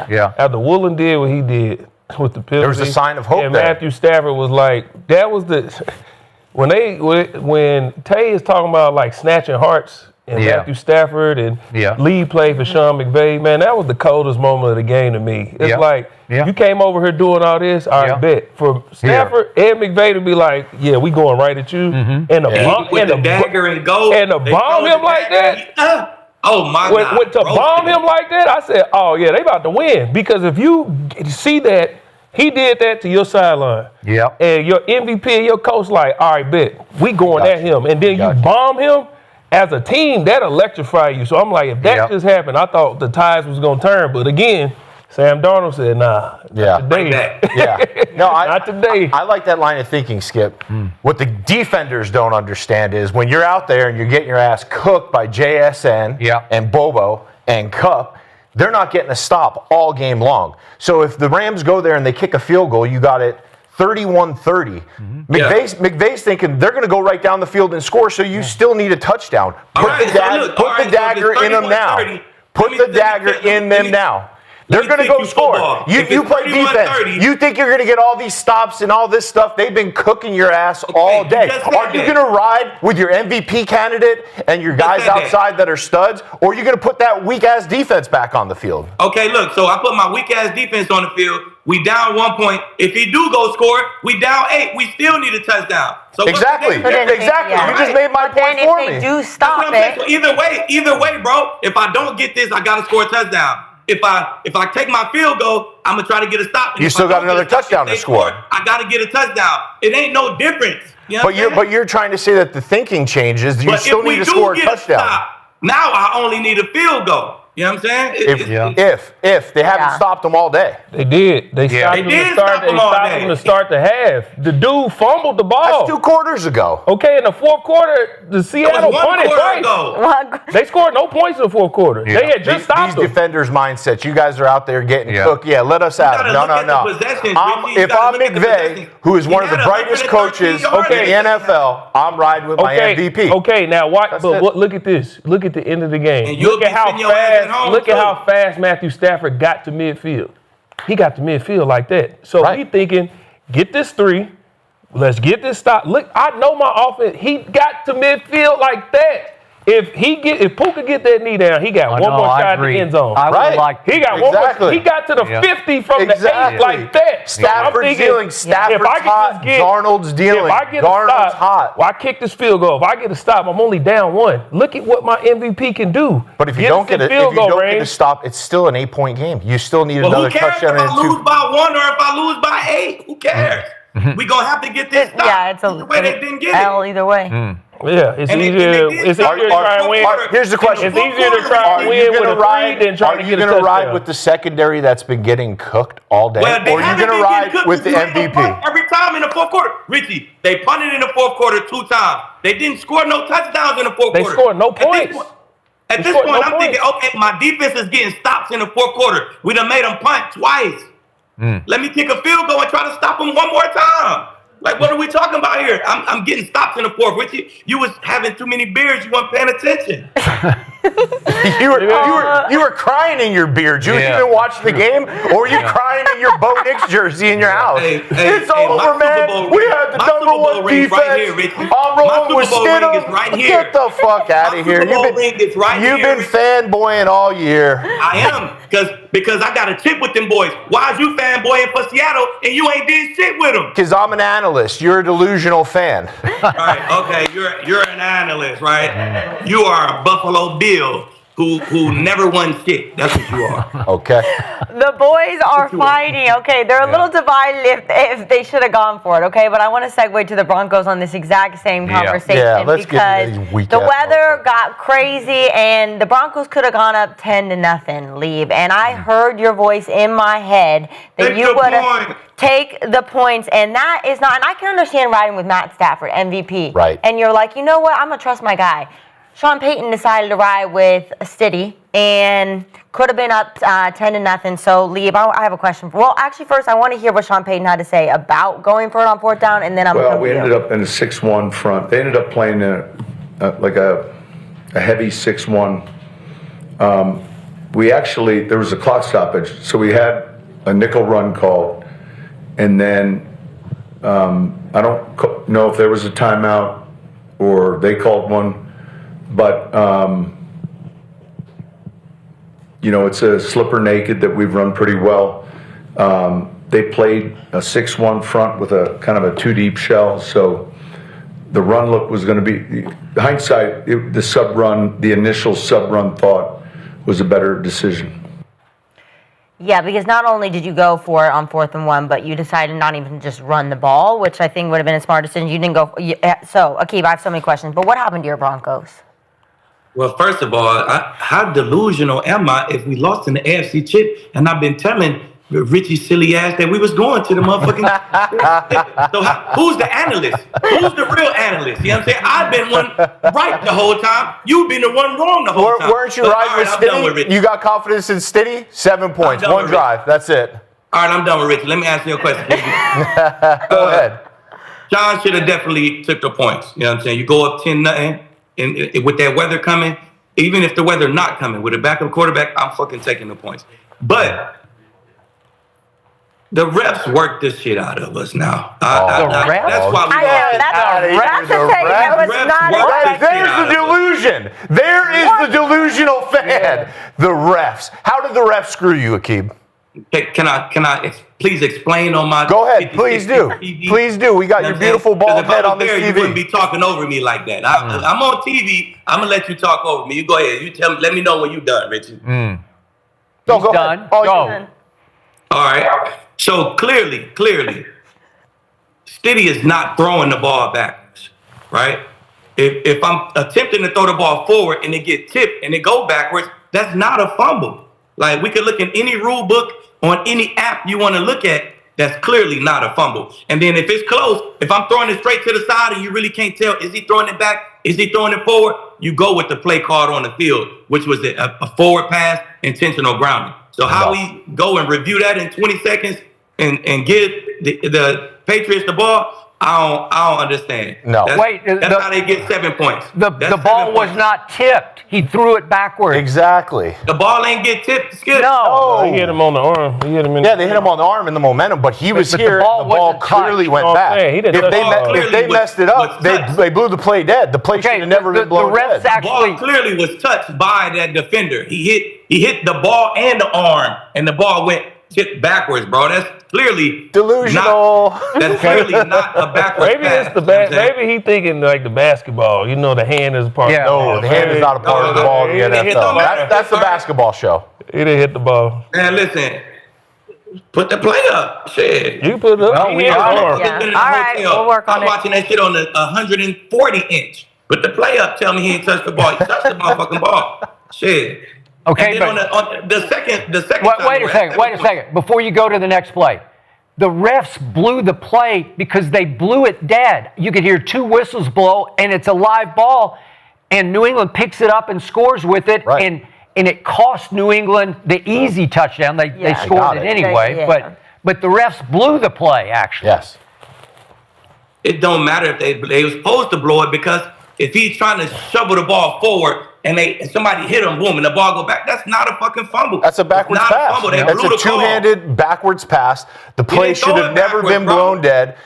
Yeah. After Woolen did what he did with the penalty. There was a sign of hope and there. Matthew Stafford was like, that was the, when Tay is talking about like snatching hearts, and Matthew Stafford and Lee played for Sean McVay, man, that was the coldest moment of the game to me. It's like, you came over here doing all this, I bet. For Stafford and McVay to be like, yeah, we going right at you. And the dagger and go. And to bomb him like that. Oh, my God. To bomb him like that, I said, oh, yeah, they about to win. Because if you see that, he did that to your sideline. And your MVP and your coach like, all right, bet, we going at him. And then you bomb him. As a team, that electrify you. So I'm like, if that just happened, I thought the tides was going to turn. But again, Sam Darnold said, nah, not today. No, not today. I like that line of thinking, Skip. What the defenders don't understand is when you're out there and you're getting your ass cooked by JSN and Bobo and Kupp, they're not getting a stop all game long. So if the Rams go there and they kick a field goal, you got it 31-30. McVay's thinking they're going to go right down the field and score, so you still need a touchdown. Put the dagger in them now. Put the dagger in them now. They're me going to take go you score. football. You If it's play 31-30, defense. You think you're going to get all these stops and all this stuff. They've been cooking your ass all you day. just said Are you that. going to ride with your MVP candidate and your guys said that. outside that are studs, or are you going to put that weak-ass defense back on the field? Okay, look, so I put my weak-ass defense on the field. We down 1 point. If he do go score, we down 8. We still need a touchdown. So what's the Exactly. difference? Exactly. Yeah. You just made my But then point for if me. they do That's stop what I'm saying. it, So either way, bro, if I don't get this, I got to score a touchdown. If I take my field goal, I'm going to try to get a stop. And You if still I got don't get another a stop, touchdown if they to score. I got to get a touchdown. It ain't no difference. You know what I'm saying? But you're trying to say that the thinking changes. You But still if we need to do score a get touchdown. stop, now I only need a field goal. You know what I'm saying? If they haven't Yeah. stopped them all day. They did. They stopped They him did to start. stop They him all stopped day. him to start the half. The dude fumbled the ball. That's 2 quarters ago. Okay, in the fourth quarter, the That Seattle was 1 punted quarter twice. ago. They scored no points in the fourth quarter. They had just stopped These them. defenders' mindsets. You guys are out there getting Yeah. cooked. Yeah, let us have it. gotta No, look no, at the no. possessions, I'm- Richie. You if gotta I'm look at the McVay, possessions. who is He one of the had brightest 113 coaches yards. in the NFL, I'm riding with my MVP. Okay, now watch. That's But it. look at this. Look at the end of the game. And you'll Look at be how sitting your ass at fast. home, Look at too. how fast Matthew Stafford got to midfield. He got to midfield like that. So Right. we thinking, get this 3. Let's get this stop. Look, I know my offense. He got to midfield like that. If Puka get that knee down, he got one more shot in the end zone. I would Right. like. He got Exactly. one more. He got to the Yeah. 50 from Exactly. the 8 like that. So I'm Stafford's thinking, dealing. Stafford's if I can hot. just get, Darnold's dealing. If I get Darnold's a stop, hot. well, I kick this field goal. If I get a stop, I'm only down 1. Look at what my MVP can do. But if you Get don't us get in a, field if you goal don't get a range. stop, it's still an 8-point game. You still need Well, another who cares touchdown if I and lose 2. by 1 or if I lose by 8? Who cares? We gonna have to get this stop. yeah, it's a the way they didn't get L it. either way. Yeah, it's And they- easier. and they did It's stop easier it. to try and win. Here's the question. It's easier to try Are and you win with gonna a 3 ride? than trying Are to you get a gonna ride touchdown. with the secondary that's been getting cooked all day, Well, they or are you haven't gonna been ride getting cooked with the because they MVP? punt every time in the fourth quarter. Richie, they punted in the fourth quarter 2 times. They didn't score no touchdowns in the fourth They quarter. scored no points. At They this scored point, no I'm thinking, okay, my defense is getting stops in the fourth quarter. We done made them punt twice. Let me kick a field goal and try to stop them one more time. Like, what are we talking about here? I'm getting stopped in the fourth. Richie, you was having too many beers. You weren't paying attention. You were crying in your beard. You Yeah. even watch the game, or were you crying in your Bo Nix jersey in your house? Hey, It's hey, my over, Super man. Bowl We ring- had the my number Super Bowl 1 ring's defense. right here, Richie. I'm My rolling with Super Bowl ring Stidham. is right here. Get the fuck out My of here. Super Bowl ring is right You've here, been Richie. fanboying all year. I am, because I got a chip with them boys. Why is you fanboying for Seattle and you ain't did shit with them? Because I'm an analyst. You're a delusional fan. Right, okay, you're an analyst, right? You are a Buffalo Bill who never won shit. That's what you are. Okay. The boys are fighting. Okay, they're a little divided if they should have gone for it. Okay, but I want to segue to the Broncos on this exact same conversation Yeah, let's get because into these weak the ass weather motherfuckers. got crazy and the Broncos could have gone up 10-0, Lieb. And I heard your voice in my head that Take you the would have point. take the points, and that is not. And I can understand riding with Matt Stafford, MVP. Right. And you're like, you know what? I'm gonna trust my guy. Sean Payton decided to ride with Stiddy and could have been up 10-0. So, Lieb, I have a question. Well, actually, first, I want to hear what Sean Payton had to say about going for it on 4th down, and then I'm going to Well, come we to you. ended up in a 6-1 front. They ended up playing like a heavy 6-1. There was a clock stoppage, so we had a nickel run called, and then I don't know if there was a timeout or they called one, but it's a slipper naked that we've run pretty well. They played a 6-1 front with a kind of a 2-deep shell, so the run look was going to be, hindsight, the initial sub-run thought was a better decision. Yeah, because not only did you go for it on 4th and 1, but you decided not even to just run the ball, which I think would have been a smart decision. You didn't go. So, Aqib, I have so many questions, but what happened to your Broncos? Well, first of all, how delusional am I if we lost in the AFC chip and I've been telling Richie silly ass that we was going to the motherfucking. So who's the analyst? Who's the real analyst? You know what I'm saying? I've been one right the whole time. You've been the one wrong the whole time. Weren't you But, riding all with right, I'm done with Stiddy? Richie. You got confidence in Stiddy? 7 points, done 1 with drive. That's it. All right, I'm done with Richie. Let me ask you a question. Go ahead. John should have definitely took the points. You know what I'm saying? You go up 10-0, and with that weather coming, even if the weather not coming, with a backup quarterback, I'm fucking taking the points. But the refs work this shit out of us now. refs? That's why we I know, that's a take. It was not Refs a There's the delusion. There is the delusional fan. The refs. How did the refs screw you, Aqib? Can I please explain on my? Go ahead, please do. TV? Please do. We got your beautiful bald head on this You TV. wouldn't be talking over me like that. I'm on TV. I'm gonna let you talk over me. You go ahead. You tell me. Let me know when you're done, Richie. No, go done. ahead. Oh, Go. you- All right. So clearly, Stiddy is not throwing the ball backwards, right? If I'm attempting to throw the ball forward and it get tipped and it go backwards, that's not a fumble. Like, we could look in any rule book on any app you want to look at, that's clearly not a fumble. And then if it's close, if I'm throwing it straight to the side and you really can't tell, is he throwing it back? Is he throwing it forward? You go with the play called on the field, which was a forward pass, intentional grounding. So how we go and review that in 20 seconds and give the Patriots the ball, I don't understand. No. That's how they get 7 points. The ball was not tipped. He threw it backwards. Exactly. The ball ain't get tipped, Skip. No. He hit him on the arm. He hit him in Yeah, they hit him on the arm and the momentum, but he was but the here. ball And the ball wasn't clearly touched. went Oh, back. yeah, he didn't If touch they, the ball. if they messed it up, they blew the play dead. The play should have never been blown the refs dead. The ball actually. clearly was touched by that defender. He hit the ball and the arm, and the ball went tipped backwards, bro. That's clearly Delusional. That's clearly not a backwards Maybe pass. it's the maybe he thinking like the basketball. You know, the hand is a part. Yeah. No, the hand is not a part of the ball in the He didn't hit the NFL. ball. That's the basketball show. He didn't hit the ball. Man, listen. Put the play up. Shit. You put it up. Well, He we hit the got it. arm. Yeah. In the All right, hotel. we'll work on I'm it. watching that shit on the 140-inch. Put the play up. Tell me he ain't touched the ball. He touched the motherfucking ball. Shit. Okay, And then but on the second wait a second. Before you go to the next play, the refs blew the play because they blew it dead. You could hear 2 whistles blow, and it's a live ball, and New England picks it up and scores with it, Right. and it cost New England the easy touchdown. They Yeah. scored got it it. anyway, Yeah. but the refs blew the play actually. Yes. It don't matter if they were supposed to blow it, because if he's trying to shovel the ball forward and somebody hit him, boom, and the ball go back, that's not a fucking fumble. That's a backwards It's not pass. A fumble. They That's blew a the call. two-handed backwards pass. The play didn't should throw have it never been backwards, bro. blown dead.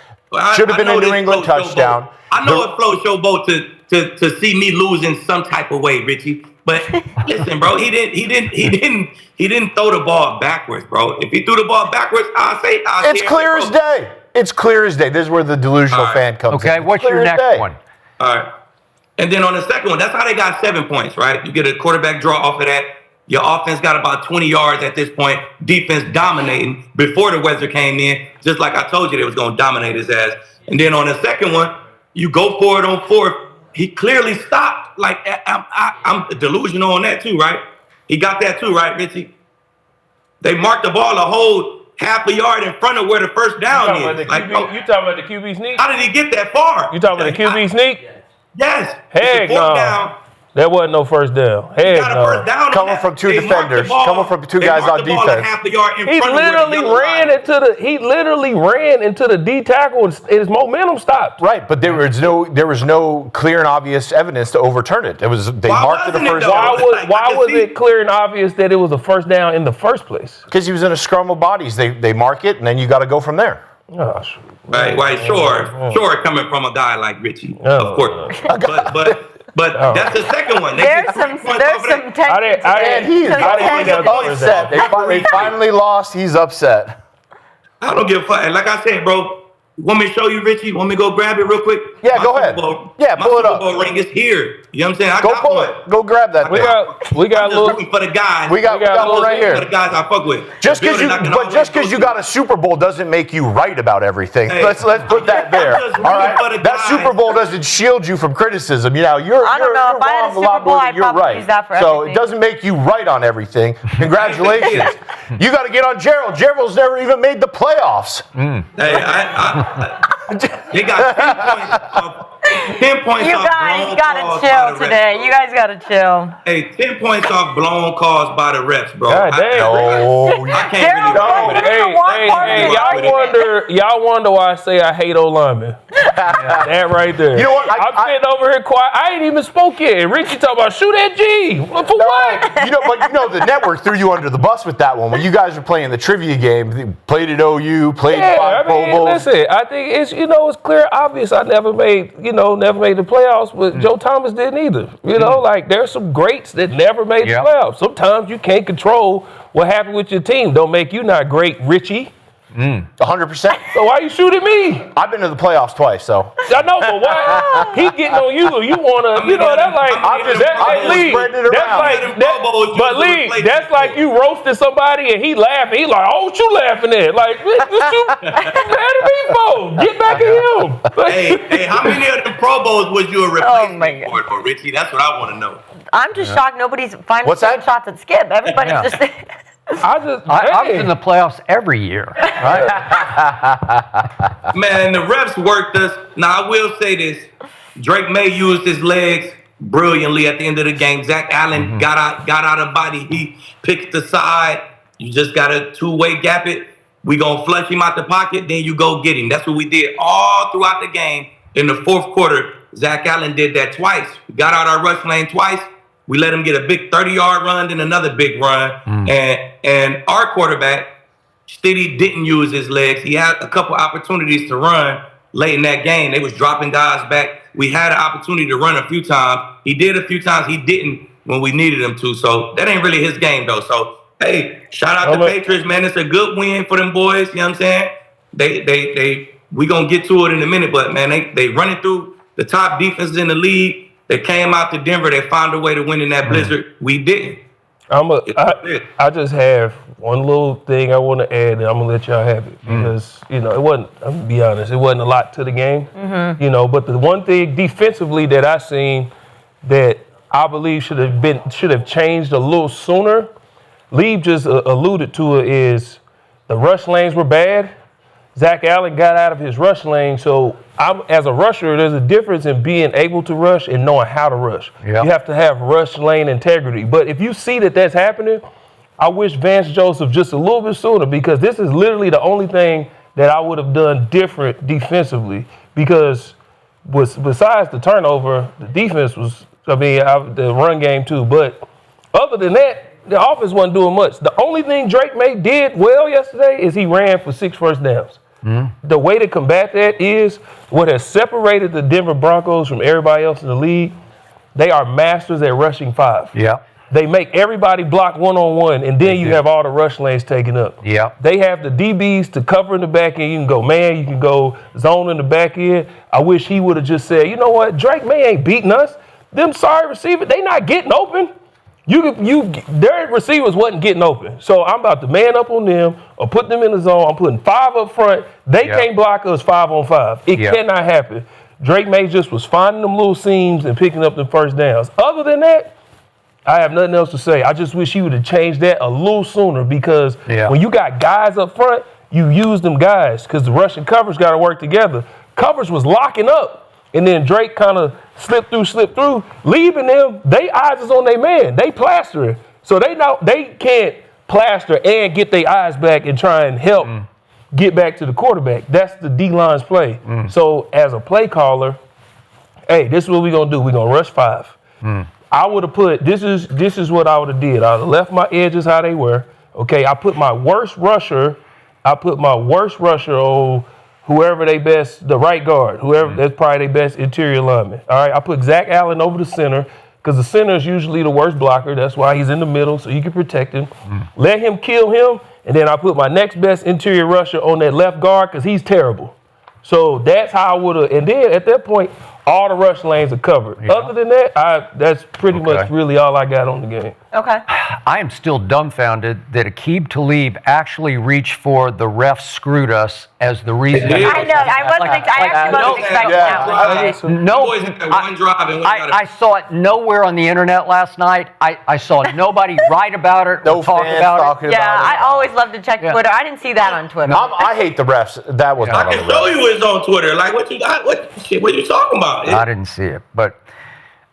Should have been I a know New this England flow show touchdown. boat. I know it flow show boat to see me lose in some type of way, Richie. But listen, bro, he didn't throw the ball backwards, bro. If he threw the ball backwards, I'll say It's clear as day. It's clear as day. This is where the delusional All right. fan comes in. Okay, It's what's clear your as next day. one? All right. And then on the second one, that's how they got 7 points, right? You get a quarterback draw off of that. Your offense got about 20 yards at this point. Defense dominating before the weather came in. Just like I told you, they was going to dominate his ass. And then on the second one, you go for it on 4th. He clearly stopped. Like, I'm delusional on that too, right? He got that too, right, Richie? They marked the ball a whole half a yard in front of where the first down is. You talking about the QB sneak? How did he get that far? You talking about the QB sneak? Yes. Heck It's a 4th no. down. That wasn't no first down. He Heck got a no. first down on Coming that. from 2 They marked defenders. the ball. Coming from 2 They guys marked on the ball a defense. half a yard in He front of where the literally yellow ran line. into the D tackle and his momentum stopped. Right, but there was no clear and obvious evidence to overturn it. They Why marked it a wasn't it first though? down Why was it clear and obvious that it was a first down in the first place? because he was in a scrum of bodies. They mark it, and then you got to go from there. Oh, shoot. Right, sure, coming from a guy like Richie, of course. But that's the second one. They There's get some 3 points off of that. tension to didn't- And he's to the I didn't think that tension. was upset. They finally lost. He's upset. I don't give a fuck. And like I said, bro, want me to show you, Richie? Want me to go grab it real quick? Yeah, My go Super ahead. Bowl- Yeah, pull it My up. Super Bowl ring is here. You know what I'm saying? I Go got pull one. it. Go grab that We thing. got I'm a just little. rooting for the guys. We got one right For the here. guys I fuck with. Just The because building I can always you go got to. a Super Bowl doesn't make you right about everything. Hey, let's put that there. I'm just All rooting for right. the That guys. Super Bowl doesn't shield you from criticism. You know, you're I don't know. you're If I had a wrong a Super lot Bowl, more than I'd you're probably right. use that for so everything. it doesn't make you right on everything. Congratulations. You got to get on Gerald. Gerald's never even made the playoffs. Hey, they got 10 points You off guys blown gotta calls by chill the refs. today. You guys gotta chill. Hey, 10 points off blown calls by the refs, bro. God damn. I can't Gerald, really hey, with it. one part of the Y'all wonder why I say I hate O linemen. That right there. You know what? I'm sitting over here quiet. I ain't even spoke yet. And Richie talking about shoot that G. For what? The network threw you under the bus with that one. When you guys were playing the trivia game, they played at OU, played 5 Pro Bowls. Listen, I think it's it's clear, obvious. I never made the playoffs, but Joe Thomas didn't either. Like there's some greats that never made the playoffs. Sometimes you can't control what happened with your team. Don't make you not great, Richie. 100%. So why you shooting me? I've been to the playoffs twice, so. I know, but why? He getting on you. You wanna, that's like I'm just spreading it around. But Lee, that's like you roasted somebody and he laughing. He like, oh, what you laughing at? Like, what you mad at me for? Get back at him. Hey, how many of them Pro Bowls was you a replacement for, Richie? That's what I want to know. I'm just shocked nobody's finding shots at Skip. Everybody's just. I was in the playoffs every year. Right? Man, the refs worked us. Now, I will say this. Drake May used his legs brilliantly at the end of the game. Zach Allen got out of body. He picked the side. You just got to two-way gap it. We going to flush him out the pocket, then you go get him. That's what we did all throughout the game. In the fourth quarter, Zach Allen did that twice. We got out our rush lane twice. We let him get a big 30-yard run, then another big run. And our quarterback, Stiddy, didn't use his legs. He had a couple opportunities to run late in that game. They was dropping guys back. We had an opportunity to run a few times. He did a few times. He didn't when we needed him to. So that ain't really his game, though. So, hey, shout out to Patriots, man. It's a good win for them boys. You know what I'm saying? We going to get to it in a minute, but, man, they running through the top defenses in the league. They came out to Denver. They found a way to win in that blizzard. We didn't. I just have one little thing I want to add, and I'm gonna let y'all have it because it wasn't. I'm gonna be honest, it wasn't a lot to the game. But the one thing defensively that I seen that I believe should have changed a little sooner. Lieb just alluded to it is the rush lanes were bad. Zach Allen got out of his rush lane, so as a rusher, there's a difference in being able to rush and knowing how to rush. Yep. You have to have rush lane integrity. But if you see that that's happening, I wish Vance Joseph just a little bit sooner because this is literally the only thing that I would have done different defensively because besides the turnover, the defense was, the run game too. But other than that, the offense wasn't doing much. The only thing Drake May did well yesterday is he ran for 6 first downs. The way to combat that is what has separated the Denver Broncos from everybody else in the league. They are masters at rushing 5. Yeah. They make everybody block one-on-one, and then you have all the rush lanes taken up. Yeah. They have the DBs to cover in the back end. You can go man, you can go zone in the back end. I wish he would have just said, you know what, Drake May ain't beating us. Them sorry receivers, they not getting open. Their receivers wasn't getting open. So I'm about to man up on them or put them in the zone. I'm putting 5 up front. They can't block us 5-on-5. It cannot happen. Drake May just was finding them little seams and picking up the first downs. Other than that, I have nothing else to say. I just wish he would have changed that a little sooner because when you got guys up front, you use them guys because the rush and coverage got to work together. Coverage was locking up. And then Drake kind of slipped through, leaving them. They eyes is on their man. They plastering. So they can't plaster and get their eyes back and try and help get back to the quarterback. That's the D-line's play. So as a play caller, hey, this is what we're going to do. We're going to rush 5. I would have put, this is what I would have did. I would have left my edges how they were. Okay, I put my worst rusher on whoever they best, the right guard, whoever that's probably their best interior lineman. All right, I put Zach Allen over the center because the center is usually the worst blocker. That's why he's in the middle, so you can protect him. Let him kill him, and then I put my next best interior rusher on that left guard because he's terrible. So that's how I would have. And then at that point, all the rush lanes are covered. Yeah. Other than that, that's pretty much really all I got on the game. Okay. I am still dumbfounded that Aqib Talib actually reached for the refs screwed us as the reason. I know. I actually wasn't expecting that. I saw it nowhere on the internet last night. I saw nobody write about it or talk about it. Yeah, I always love to check Twitter. I didn't see that on Twitter. I hate the refs. That was not on the refs. I can show you it's on Twitter. Like, what you talking about? I didn't see it. But,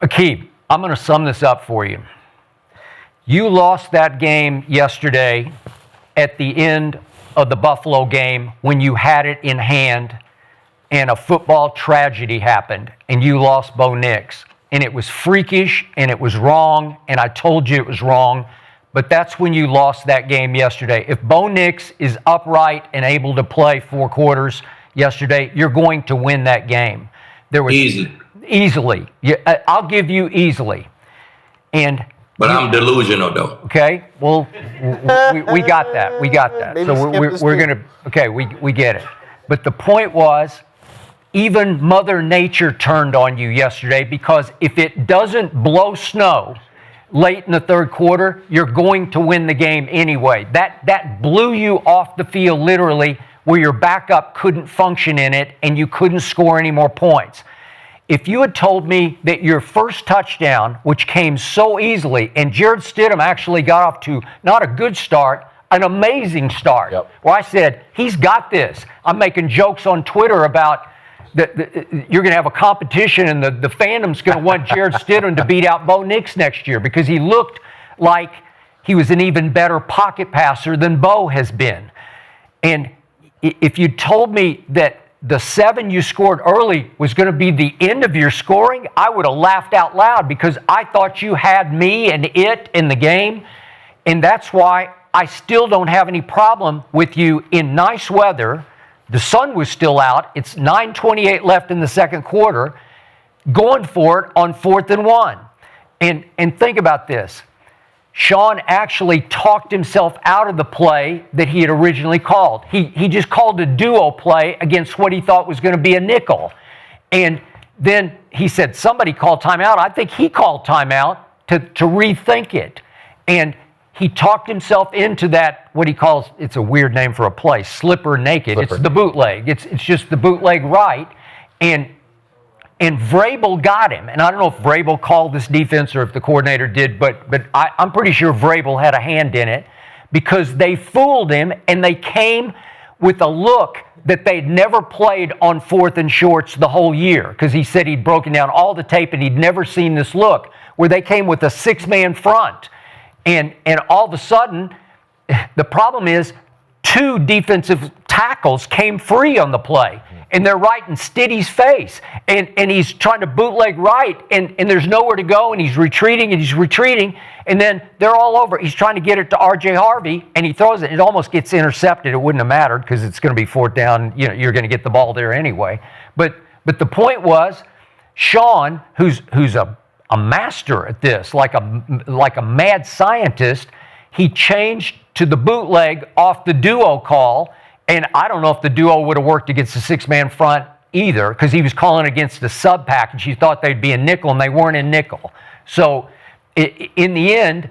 Aqib, I'm going to sum this up for you. You lost that game yesterday at the end of the Buffalo game when you had it in hand and a football tragedy happened, and you lost Bo Nix, and it was freakish, and it was wrong, and I told you it was wrong, but that's when you lost that game yesterday. If Bo Nix is upright and able to play 4 quarters yesterday, you're going to win that game. There was easily. Yeah, I'll give you easily. But I'm delusional, though. Okay, well, we got that. We got that. Maybe So we're going to, okay, we get it. But the point was, even Mother Nature turned on you yesterday, because if it doesn't blow snow late in the 3rd quarter, you're going to win the game anyway. That blew you off the field literally, where your backup couldn't function in it and you couldn't score any more points. If you had told me that your first touchdown, which came so easily, and Jared Stidham actually got off to not a good start, an amazing start, where I said, he's got this. I'm making jokes on Twitter about you're going to have a competition, and the fandom's going to want Jared Stidham to beat out Bo Nix next year, because he looked like he was an even better pocket passer than Bo has been. And if you told me that the 7 you scored early was going to be the end of your scoring, I would have laughed out loud, because I thought you had me and it in the game. And that's why I still don't have any problem with you in nice weather. The sun was still out. It's 9:28 left in the 2nd quarter, going for it on 4th and 1. And think about this. Sean actually talked himself out of the play that he had originally called. He just called a duo play against what he thought was going to be a nickel. And then he said, somebody called timeout. I think he called timeout to rethink it. And he talked himself into that, what he calls, it's a weird name for a play, slipper naked. It's the bootleg. It's just the bootleg right. And Vrabel got him. And I don't know if Vrabel called this defense or if the coordinator did, but I'm pretty sure Vrabel had a hand in it, because they fooled him, and they came with a look that they'd never played on 4th and shorts the whole year, because he said he'd broken down all the tape and he'd never seen this look, where they came with a 6-man front. And all of a sudden, the problem is 2 defensive tackles came free on the play, and they're right in Stiddy's face, and he's trying to bootleg right, and there's nowhere to go, and he's retreating, and then they're all over. He's trying to get it to R.J. Harvey, and he throws it. It almost gets intercepted. It wouldn't have mattered, because it's going to be 4th down. You know, you're going to get the ball there anyway. But the point was, Sean, who's a master at this, like a mad scientist, he changed to the bootleg off the duo call, and I don't know if the duo would have worked against the 6-man front either, because he was calling against the sub package. He thought they'd be in nickel, and they weren't in nickel. So in the end,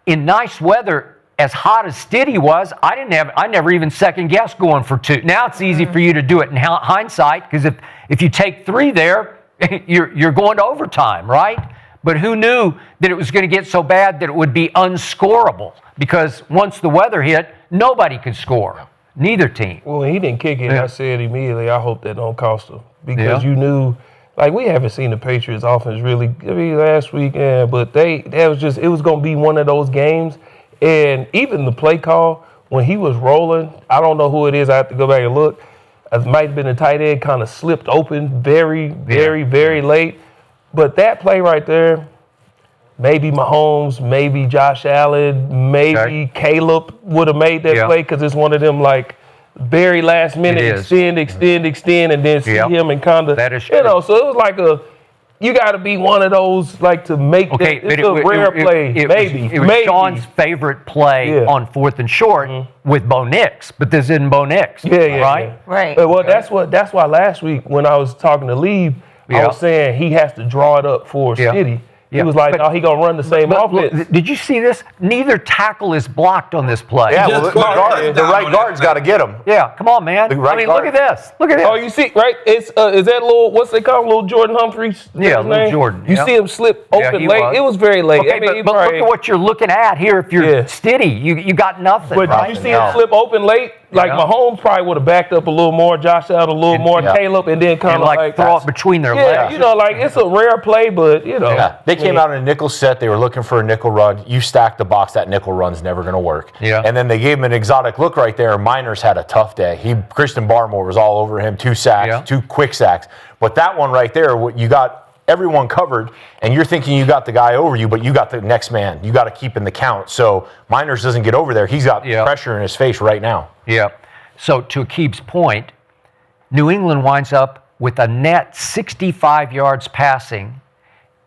in nice weather, as hot as Stiddy was, I never even second guessed going for 2. Now it's easy for you to do it in hindsight, because if you take 3 there, you're going to overtime, right? But who knew that it was going to get so bad that it would be unscorable? Because once the weather hit, nobody could score. Neither team. Well, when he didn't kick it, I said immediately, I hope that don't cost him. Because you knew, like, we haven't seen the Patriots offense really, last week, but it was going to be one of those games. And even the play call, when he was rolling, I don't know who it is, I have to go back and look. It might have been a tight end, kind of slipped open very, very late. But that play right there, maybe Mahomes, maybe Josh Allen, maybe Caleb would have made that play, because it's one of them, like, very last minute, extend, and then see him and kind of, that is true. you know, so it was like you got to be one of those, like, to make that. It's a rare play, maybe. It was Sean's favorite play on 4th and short with Bo Nix, but this isn't Bo Nix, right? Right. Well, that's why last week when I was talking to Lee, I was saying he has to draw it up for City. He was like, he going to run the same offense. Did you see this? Neither tackle is blocked on this play. Yeah, well, the right guard's got to get him. Yeah, come on, man. Look at this. Look at this. Oh, you see, right? It's is that little, what's they call him, little Jordan Humphreys? Yeah, little Jordan. You see him slip open late. It was very late. Okay, but look at what you're looking at here. If you're Stiddy, you got nothing. But did you see him slip open late? Like Mahomes probably would have backed up a little more, Josh Allen a little more, Caleb, and then kind And of like throw it between their legs. you know, like it's a rare play, but you know. Yeah. They came out in a nickel set. They were looking for a nickel run. You stack the box, that nickel run's never going to work. Yeah. And then they gave him an exotic look right there. Miners had a tough day. Christian Barmore was all over him, 2 sacks, 2 quick sacks. But that one right there, you got everyone covered, and you're thinking you got the guy over you, but you got the next man. You got to keep in the count. So Miners doesn't get over there. He's got pressure in his face right now. Yeah. So to Aqib's point, New England winds up with a net 65 yards passing,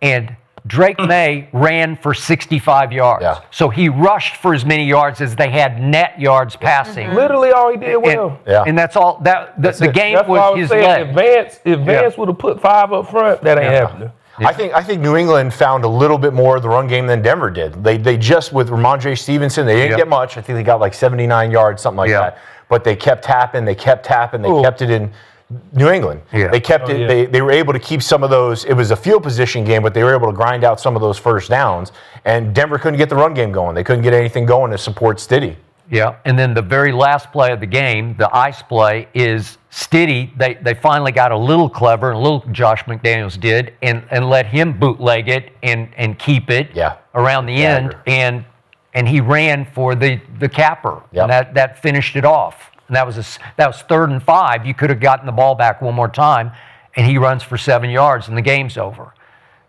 and Drake May ran for 65 yards. Yeah. So he rushed for as many yards as they had net yards passing. Literally all he did well. And that's all. The game That's why I was his saying leg. if Vance would have put 5 up front, that ain't happening. I think New England found a little bit more of the run game than Denver did. They just, with Ramondre Stevenson, they didn't get much. I think they got like 79 yards, something like that. But they kept tapping, they kept it in New England. Yeah. They kept it. They were able to keep some of those. It was a field position game, but they were able to grind out some of those first downs. And Denver couldn't get the run game going. They couldn't get anything going to support Stiddy. Yeah, and then the very last play of the game, the ice play, is Stiddy. They finally got a little clever, and a little Josh McDaniels did, and let him bootleg it and keep it around the end, and he ran for the capper, and that finished it off. And that was 3rd and 5. You could have gotten the ball back one more time, and he runs for 7 yards, and the game's over.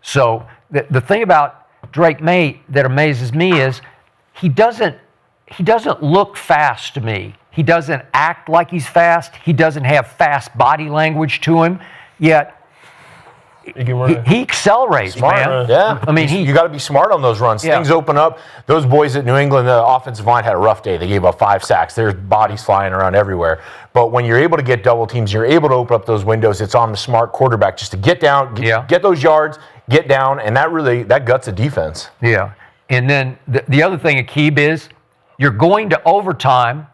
So the thing about Drake May that amazes me is he doesn't look fast to me. He doesn't act like he's fast. He doesn't have fast body language to him. Yet he accelerates, man. Yeah. I mean, you got to be smart on those runs. Things open up. Those boys at New England, the offensive line had a rough day. They gave up 5 sacks. There's bodies flying around everywhere. But when you're able to get double teams, you're able to open up those windows. It's on the smart quarterback just to get down, get those yards, get down, and that guts a defense. Yeah. And then the other thing, Aqib, is you're going to overtime,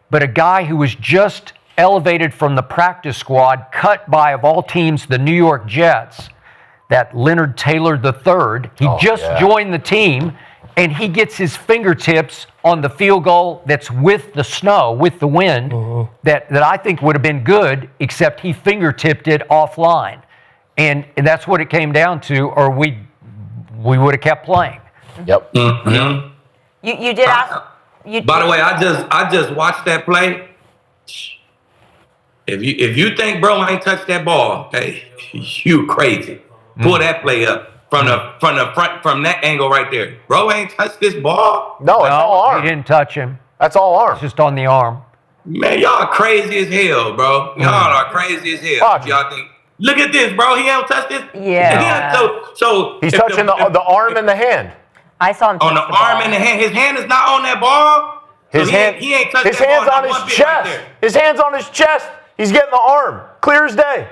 but a guy who was just elevated from the practice squad, cut by, of all teams, the New York Jets, that Leonard Taylor III. He joined the team, and he gets his fingertips on the field goal that's with the snow, with the wind, that I think would have been good, except he fingertipped it offline. And that's what it came down to, or we would have kept playing. Yep. Mm-hmm. You did ask. By the way, I just watched that play. If you think bro ain't touched that ball, hey, you crazy. Pull that play up from that angle right there. Bro ain't touched this ball. No, it's all arm. He didn't touch him. That's all arm. It's just on the arm. Man, y'all crazy as hell, bro. Y'all are crazy as hell. Y'all think, look at this, bro. He ain't touched this. Yeah. So he's touching the arm and the hand. I saw him on the arm and the hand. His hand is not on that ball. His hand. He ain't touched his that hand's ball on his one bit chest. right there. His hand's on his chest. He's getting the arm. Clear as day.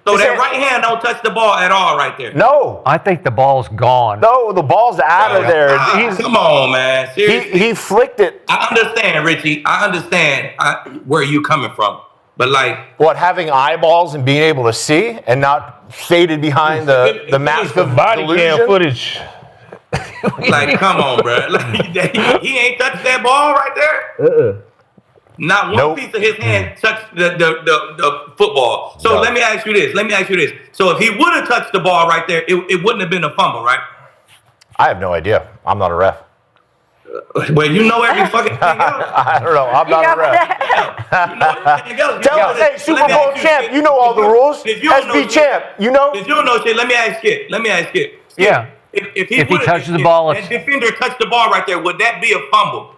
So that right hand don't touch the ball at all right there. No. I think the ball's gone. No, the ball's out of there. Come on, man. Seriously. He flicked it. I understand, Richie. I understand where you coming from. But like, what, having eyeballs and being able to see and not faded behind the mask of body delusion? cam footage. Like, come on, bro. Like, he ain't touched that ball right there. Not one piece of his hand touched the football. So let me ask you this. So if he would have touched the ball right there, it wouldn't have been a fumble, right? I have no idea. I'm not a ref. Well, you know every fucking thing else. I don't know. I'm not a ref. You know everything else. Tell us, hey, Super Bowl champ, you know all the rules. SB champ, you know? If you don't know shit, let me ask you. Yeah. If he touches the ball, that defender touched the ball right there, would that be a fumble?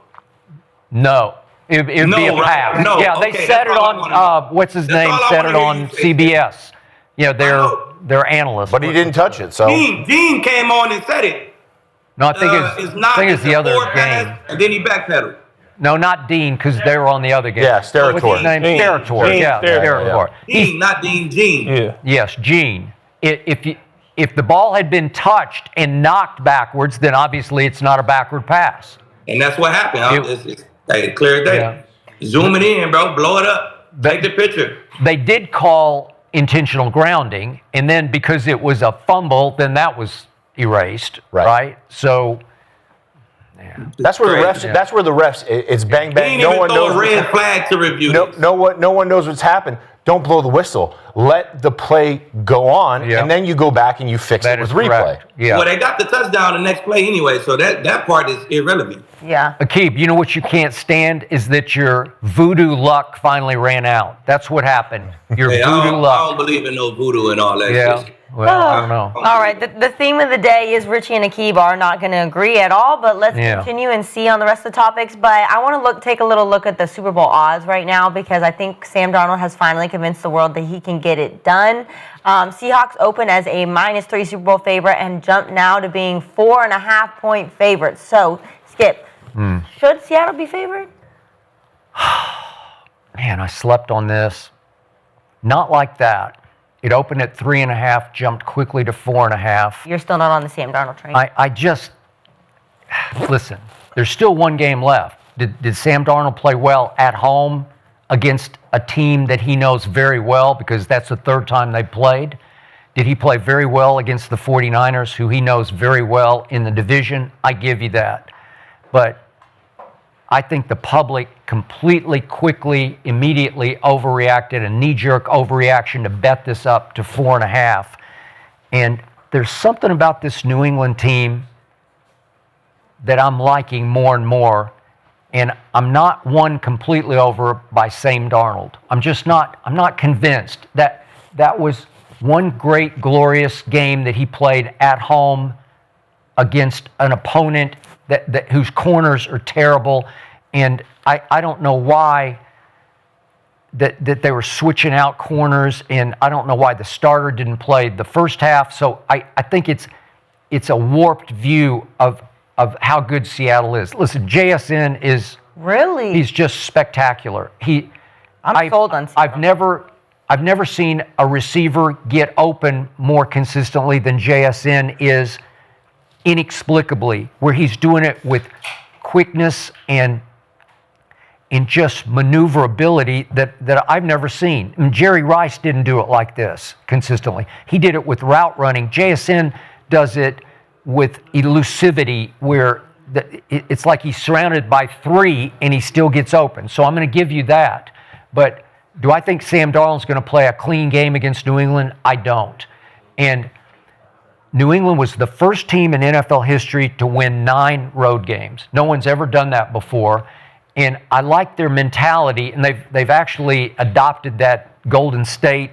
No. It would be a pass. No. Yeah, they said it on, what's his name, said it on CBS. Yeah, their analyst. But he didn't touch it, so. Dean came on and said it. No, I think it's the other game. And then he backpedaled. No, not Dean, because they were on the other game. Yeah, Sterator. What's his name? Sterator. Yeah, Sterator. Dean, not Dean. Gene. Yeah. Yes, Gene. If the ball had been touched and knocked backwards, then obviously it's not a backward pass. And that's what happened. It's clear as day. Yeah. Zoom it in, bro. Blow it up. Take the picture. They did call intentional grounding, and then because it was a fumble, then that was erased, right? So, That's where the refs. Crazy. That's where the refs. It's bang He bang. didn't No even one throw knows. a red flag to review this. No one knows what's happened. Don't blow the whistle. Let the play go on, Yeah. and then you go back and you fix That it with is replay. correct. Yeah. Well, they got the touchdown the next play anyway, so that part is irrelevant. Yeah. Aqib, you know what you can't stand is that your voodoo luck finally ran out. That's what happened. Your Hey, voodoo I don't luck. believe in no voodoo and all that Yeah. shit. Well, I don't know. All right, the theme of the day is Richie and Aqib are not going to agree at all, but let's Yeah. continue and see on the rest of the topics. But I want to take a little look at the Super Bowl odds right now because I think Sam Darnold has finally convinced the world that he can get it done. Seahawks open as a -3 Super Bowl favorite and jump now to being 4.5-point favorites. So, Skip, should Seattle be favored? Man, I slept on this. Not like that. It opened at 3.5, jumped quickly to 4.5. You're still not on the Sam Darnold train. I just listen. There's still one game left. Did Sam Darnold play well at home against a team that he knows very well because that's the third time they played? Did he play very well against the 49ers, who he knows very well in the division? I give you that. But I think the public completely, quickly, immediately overreacted, a knee-jerk overreaction to bet this up to 4.5. And there's something about this New England team that I'm liking more and more. And I'm not won completely over by Sam Darnold. I'm not convinced that was one great, glorious game that he played at home against an opponent that whose corners are terrible. And I don't know why that they were switching out corners, and I don't know why the starter didn't play the first half. So I think it's a warped view of how good Seattle is. Listen, JSN is Really? he's just spectacular. I'm sold on Seattle. I've never seen a receiver get open more consistently than JSN is, inexplicably, where he's doing it with quickness and just maneuverability that I've never seen. And Jerry Rice didn't do it like this consistently. He did it with route running. JSN does it with elusivity, where it's like he's surrounded by three and he still gets open. So I'm going to give you that. But do I think Sam Darnold's going to play a clean game against New England? I don't. And New England was the first team in NFL history to win 9 road games. No one's ever done that before. And I like their mentality, and they've actually adopted that Golden State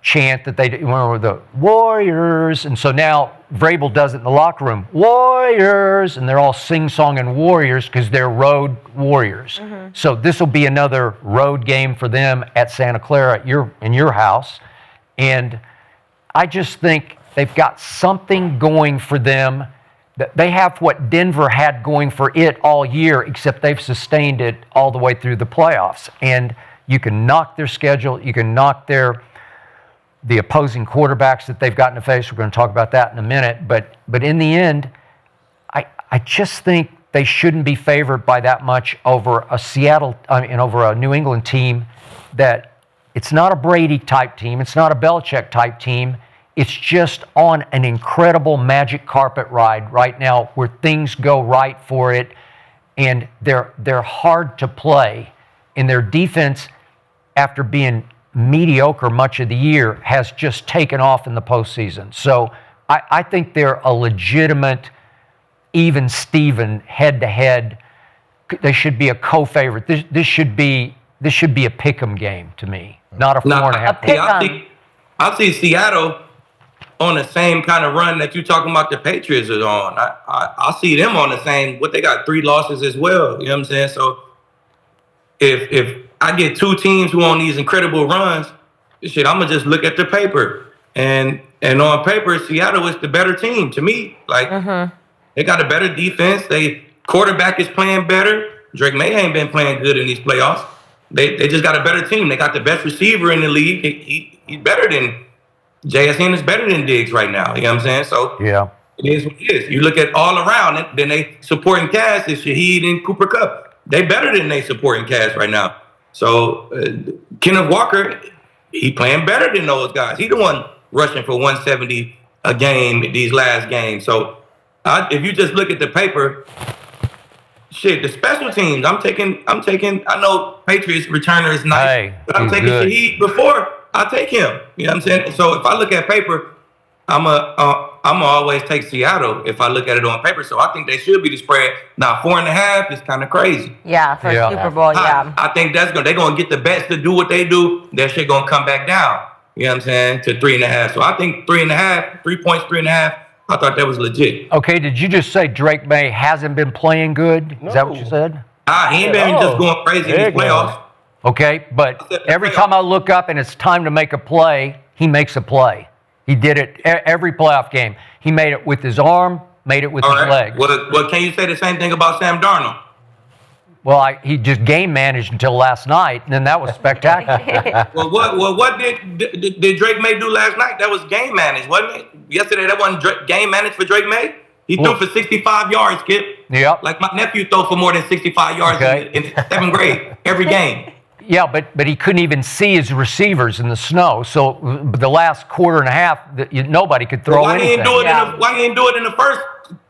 chant that they remember, the Warriors. And so now Vrabel does it in the locker room, Warriors, and they're all sing-songing Warriors because they're road warriors. Mm-hmm. So this will be another road game for them at Santa Clara in your house. And I just think they've got something going for them. They have what Denver had going for it all year, except they've sustained it all the way through the playoffs. And you can knock their schedule, you can knock the opposing quarterbacks that they've got in the face. We're going to talk about that in a minute. But in the end, I just think they shouldn't be favored by that much over over a New England team that it's not a Brady type team, it's not a Belichick type team. It's just on an incredible magic carpet ride right now where things go right for it, and they're hard to play. And their defense, after being mediocre much of the year, has just taken off in the postseason. So I think they're a legitimate, even Steven head-to-head. They should be a co-favorite. This should be a pick'em game to me, not a 4.5. pick-em. I see Seattle on the same kind of run that you're talking about the Patriots is on. I see them on the same, what they got, 3 losses as well. You know what I'm saying? So if I get 2 teams who on these incredible runs, shit, I'm going to just look at the paper. And on paper, Seattle is the better team to me. Like, they got a better defense. They quarterback is playing better. Drake May ain't been playing good in these playoffs. They just got a better team. They got the best receiver in the league. He's better than JSN is better than Diggs right now. You know what I'm saying? So Yeah. it is what it is. You look at all around it, then they supporting cast is Shaheed and Cooper Kupp. They better than they supporting cast right now. So Kenneth Walker, he playing better than those guys. He the one rushing for 170 a game these last games. So if you just look at the paper, Shit, the special teams. I'm taking. I know Patriots returner is nice, Hey, but I'm he's taking good. Shahid before I take him. You know what I'm saying? So if I look at paper, I'm always take Seattle if I look at it on paper. So I think they should be the spread. Now 4.5 is kind of crazy. Yeah, for Yeah. Super Bowl, yeah. I think they're gonna get the bets to do what they do. That shit gonna come back down. You know what I'm saying? To 3.5. So I think 3.5, 3 points, 3.5. I thought that was legit. Okay, did you just say Drake May hasn't been playing good? Is that what you said? He ain't been just going crazy in the playoffs. Okay, but every time I look up and it's time to make a play, he makes a play. He did it every playoff game. He made it with his arm, made it with his leg. Well, can you say the same thing about Sam Darnold? Well, he just game managed until last night, and then that was spectacular. What did Drake May do last night? That was game managed, wasn't it? Yesterday, that wasn't game managed for Drake May. He threw for 65 yards, Skip. Yep. Like my nephew threw for more than 65 yards in 7th grade every game. Yeah, but he couldn't even see his receivers in the snow. So the last quarter and a half, nobody could throw Why anything. Why he didn't do it in the first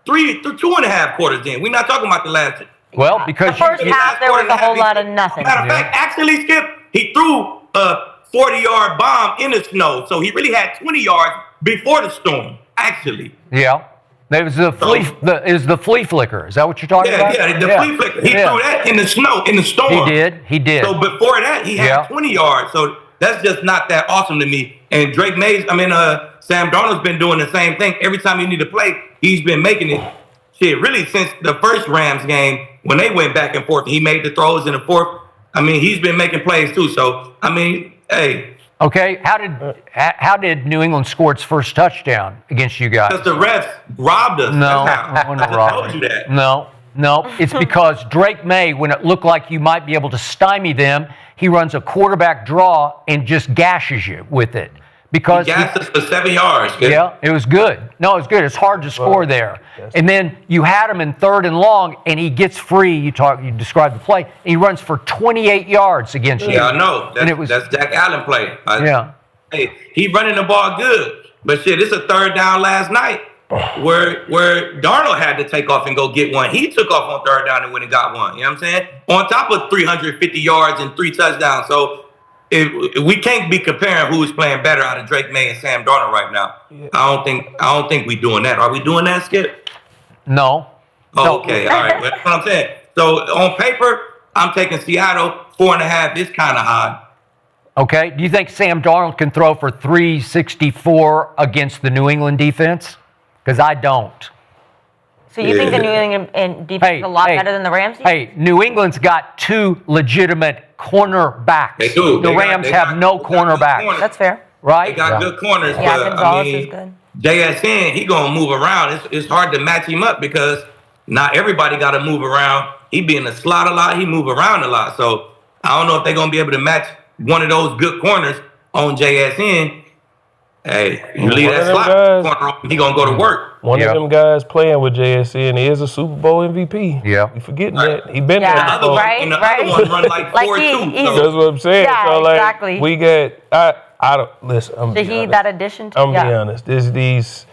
2.5 quarters? Then we're not talking about the last. Well, because The first half, there was a whole lot of nothing. Matter of fact, actually, Skip, he threw a 40-yard bomb in the snow, so he really had 20 yards before the storm. Actually. Yeah. It was the flea flicker. Is that what you're talking about? Yeah, the flea flicker. He threw that in the snow, in the storm. He did. So before that, he had 20 yards. So that's just not that awesome to me. And Sam Darnold's been doing the same thing. Every time he need to play, he's been making it. Shit, really since the first Rams game when they went back and forth, he made the throws in the fourth. I mean, he's been making plays too. So I mean, hey. Okay, how did New England score its first touchdown against you guys? Because the refs robbed us. No, I told you that. No, it's because Drake May, when it looked like you might be able to stymie them, he runs a quarterback draw and just gashes you with it. Because he gassed us for 7 yards. Yeah, it was good. No, it was good. It's hard to score there. And then you had him in 3rd and long, and he gets free. You described the play, and he runs for 28 yards against you. Yeah, I know. That's Jack Allen play. Hey, he running the ball good. But shit, it's a 3rd down last night where Darnold had to take off and go get one. He took off on 3rd down and went and got one. You know what I'm saying? On top of 350 yards and 3 touchdowns. So we can't be comparing who's playing better out of Drake May and Sam Darnold right now. Yeah. I don't think we doing that. Are we doing that, Skip? No. Oh, okay, all right. That's what I'm saying. So on paper, I'm taking Seattle. 4.5 is kind of high. Okay. Do you think Sam Darnold can throw for 364 against the New England defense? Because I don't. So you think the New England defense is a lot better than the Rams defense? Hey, New England's got 2 legitimate cornerbacks. They do. The Rams have no cornerbacks. That's fair. Right? They got good corners. Yeah, but, Gonzalez is good. JSN, he going to move around. It's hard to match him up because not everybody got to move around. He be in the slot a lot. He move around a lot. So I don't know if they're going to be able to match one of those good corners on JSN. Hey, you leave that slot corner open, he going to go to work. One of them guys playing with JSN is a Super Bowl MVP. Yeah. You forgetting that. He been there. The other one run like 4-2. That's what I'm saying. Yeah, so, like, exactly. we got, I don't, listen, I'm Did he that addition to? I'm be honest. These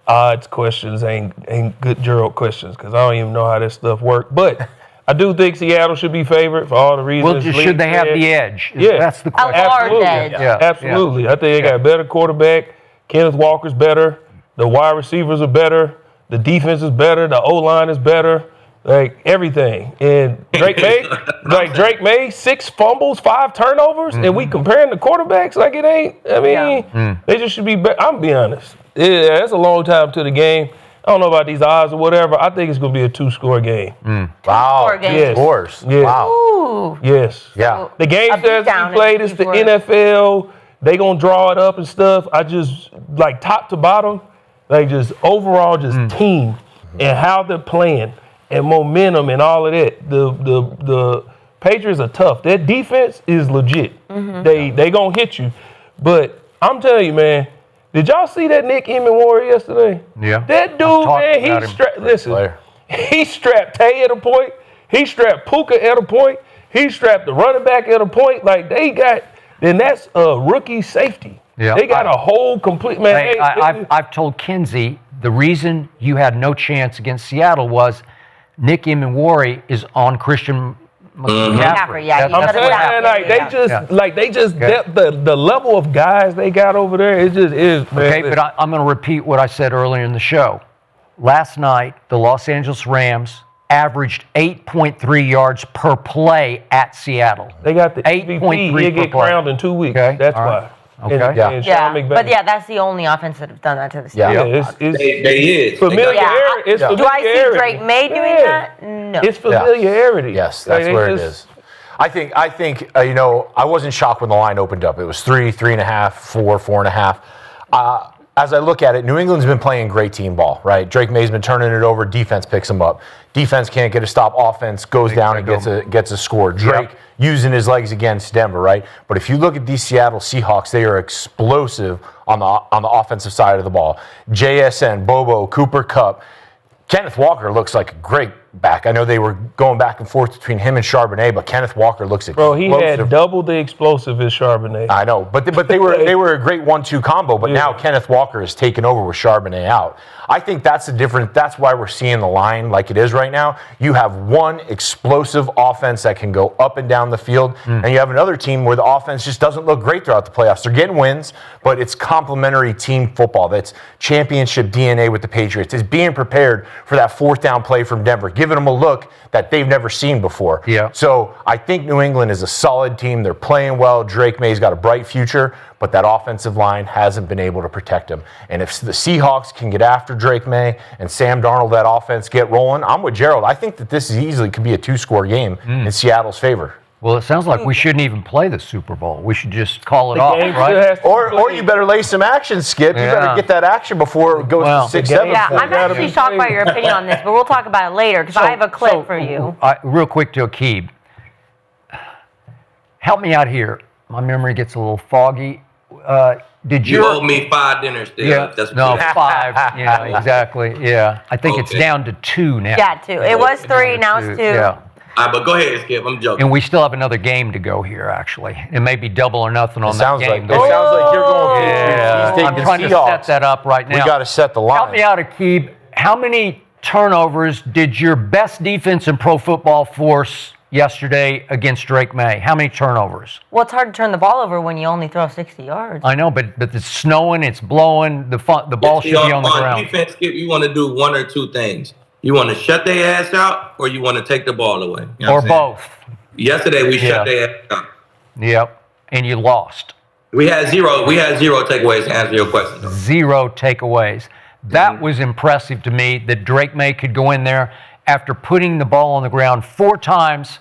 odds questions ain't good Gerald questions because I don't even know how this stuff works. But I do think Seattle should be favored for all the reasons. Well, should they have the edge? Yeah. That's the question. Absolutely. Edge. Yeah. Absolutely. I think they got a better quarterback. Kenneth Walker's better. The wide receivers are better. The defense is better. The O-line is better. Like, everything. And Drake May, 6 fumbles, 5 turnovers, and we comparing the quarterbacks like it ain't. I mean, they just should be better. I'm be honest. Yeah, that's a long time to the game. I don't know about these odds or whatever. I think it's going to be a 2-score game. Wow. Two-score game. Yes. Scores. Yes. Wow. Ooh. Yes. Yeah. The game A says beatdown we played. It's the before. NFL. They going to draw it up and stuff. I just, like, top to bottom, like, just overall, just team and how they're playing and momentum and all of that. The Patriots are tough. Their defense is legit. They going to hit you. But I'm telling you, man, did y'all see that Nick Emmenwar yesterday? Yeah. That dude, man, he strapped Tay at a point. He strapped Puka at a point. He strapped the running back at a point. Like, then that's a rookie safety. Yeah. They got a whole complete, man. I've told Kinsey the reason you had no chance against Seattle was Nick Imawari is on Christian McCaffrey. Yeah, That's you what gotta happened. They just the level of guys they got over there. It just is. Man. Okay, but I'm going to repeat what I said earlier in the show. Last night, the Los Angeles Rams averaged 8.3 yards per play at Seattle. They got the 8.3 MVP. He'll get per play. crowned in 2 weeks. Okay, That's all why. right. Okay. And Sean McVay. But that's the only offense that have done that to the Seahawks. Yeah. it's They is. familiarity. It's Do I see familiarity. Drake May doing that? No. It's familiarity. Yes, that's where it is. I think I wasn't shocked when the line opened up. It was 3, 3.5, 4, 4.5. As I look at it, New England's been playing great team ball, right? Drake May's been turning it over. Defense picks him up. Defense can't get a stop. Offense goes down and gets a score. Drake using his legs against Denver, right? But if you look at these Seattle Seahawks, they are explosive on the offensive side of the ball. JSN, Bobo, Cooper Kupp. Kenneth Walker looks like a great back. I know they were going back and forth between him and Charbonnet, but Kenneth Walker looks explosive. Bro, he had double the explosive as Charbonnet. I know, but they were a great 1-2 combo. But now Kenneth Walker is taken over with Charbonnet out. I think that's That's why we're seeing the line like it is right now. You have one explosive offense that can go up and down the field, and you have another team where the offense just doesn't look great throughout the playoffs. They're getting wins, but it's complementary team football. That's championship DNA with the Patriots. It's being prepared for that fourth down play from Denver, giving them a look that they've never seen before. Yeah. So I think New England is a solid team. They're playing well. Drake May's got a bright future, but that offensive line hasn't been able to protect him. And if the Seahawks can get after Drake May and Sam Darnold, that offense get rolling, I'm with Gerald. I think that this easily could be a 2-score game in Seattle's favor. Well, it sounds like we shouldn't even play the Super Bowl. We should just call it off, right? Or you better lay some action, Skip. You better get that action before it goes to 6-7. Yeah, I'm actually shocked by your opinion on this, but we'll talk about it later because I have a clip for you. Real quick to Aqib. Help me out here. My memory gets a little foggy. You owe me 5 dinners still. Yeah, That's 5. Yeah, exactly. Yeah, I think it's down to 2 now. Yeah, 2. It was 3, now it's 2. Yeah. But go ahead, Skip. I'm joking. And we still have another game to go here, actually. It may be double or nothing on that game. It sounds like you're going Patriots. I'm trying to set that up right now. We got to set the line. Help me out, Aqib. How many turnovers did your best defense in pro football force yesterday against Drake May? How many turnovers? Well, it's hard to turn the ball over when you only throw 60 yards. I know, but it's snowing, it's blowing, the ball should be on the ground. On defense, Skip, you want to do one or two things. You want to shut their ass out, or you want to take the ball away. You know or both. Yesterday, we shut their ass out. Yep, and you lost. We had zero takeaways to answer your question. 0 takeaways. That was impressive to me that Drake May could go in there after putting the ball on the ground 4 times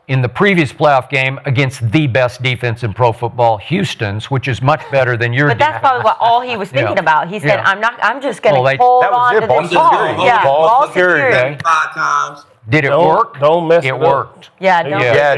in the previous playoff game against the best defense in pro football, Houston's, which is much better than your But that's probably what all he was thinking about. He said, I'm just going to hold on to this ball. Yeah, ball security. 5 times. Did it work? Don't mess it worked. Yeah,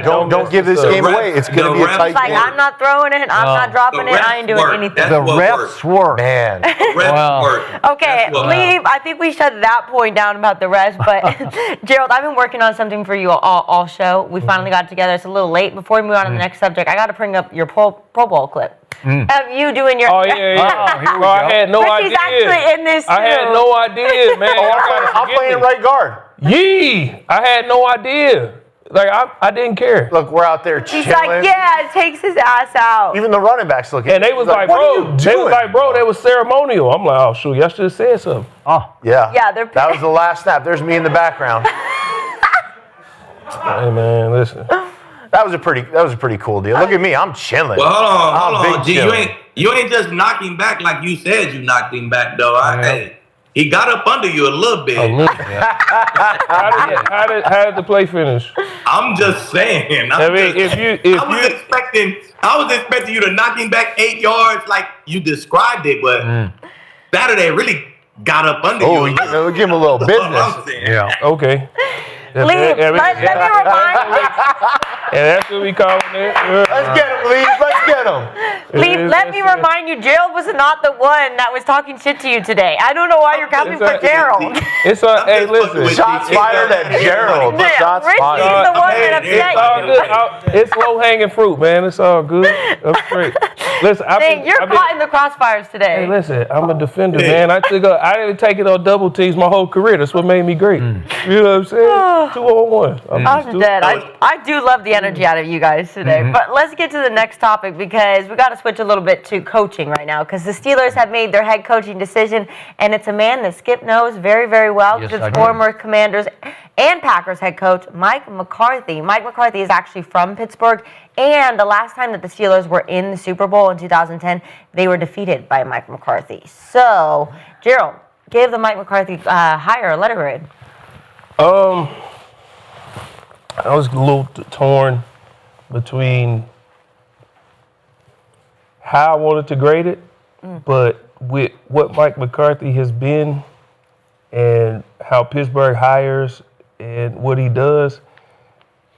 don't give this game away. It's going to be a tight game. game. I'm not throwing it. I'm not dropping it. I ain't doing anything. The refs work. Man. The refs work. Okay, leave. I think we shut that point down about the refs. But Gerald, I've been working on something for you all show. We finally got together. It's a little late. Before we move on to the next subject, I got to bring up your Pro Bowl clip. Of you doing your. Oh, yeah. Here we go. I had no Richie's idea. actually in this too. I had no idea, man. I'm playing right guard. Yee! I had no idea. Like, I didn't care. Look, we're out there chilling. He's like, yeah, it takes his ass out. Even the running backs look at And they was like, bro, that was ceremonial. I'm like, oh, shoot, y'all should have said something. Oh. Yeah. Yeah, that was the last snap. There's me in the background. Hey, man, listen. That was a pretty cool deal. Look at me, I'm chilling. Well, hold on. G, chilling. you ain't just knocking back like you said you knocked him back, though. Hey, he got up under you a little bit. How did the play finish? I'm just saying. I was expecting you to knock him back 8 yards like you described it, but Saturday really got up under you. Give him a little business. Okay. Leave. Let me remind you. And that's what we call it. Let's get him, Lee. Let's get him. Lee, let me remind you, Gerald was not the one that was talking shit to you today. I don't know why you're coming for Gerald. It's hey, listen. Shots fired at Gerald. Shots Richie's fired. the one that It's all upset good. It's low hanging fruit, man. It's all good. I'm straight. Listen, you. You're caught in the crossfires today. Hey, listen, I'm a defender, man. I didn't take it on double teams my whole career. That's what made me great. You know what I'm saying? 2-on-1. I'm dead. I do love the energy out of you guys today. But let's get to the next topic because we got to switch a little bit to coaching right now because the Steelers have made their head coaching decision, and it's a man that Skip knows very, very well because it's former Commanders and Packers head coach Mike McCarthy. Mike McCarthy is actually from Pittsburgh, and the last time that the Steelers were in the Super Bowl in 2010, they were defeated by Mike McCarthy. So, Gerald, give the Mike McCarthy hire a letter grade. I was a little torn between how I wanted to grade it, but with what Mike McCarthy has been and how Pittsburgh hires and what he does,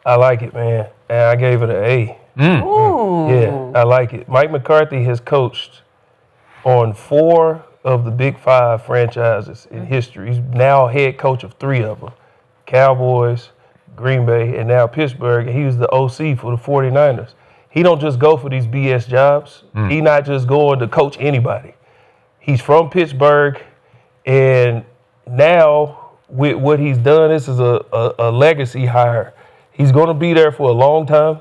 I like it, man. And I gave it an A. Ooh. Yeah, I like it. Mike McCarthy has coached on 4 of the Big 5 franchises in history. He's now head coach of 3 of them. Cowboys, Green Bay, and now Pittsburgh. And he was the OC for the 49ers. He don't just go for these BS jobs. He not just going to coach anybody. He's from Pittsburgh, and now with what he's done, this is a legacy hire. He's going to be there for a long time.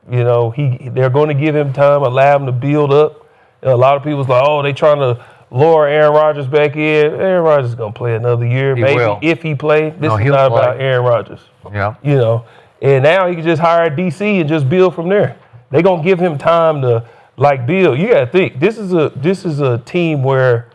You know, they're going to give him time, allow him to build up. And a lot of people's like, oh, they trying to lure Aaron Rodgers back in. Aaron Rodgers is going to play another year, if he plays. This is not about Aaron Rodgers. Yeah. You know, and now he can just hire a DC and just build from there. They're going to give him time to, build. You got to think, this is a team where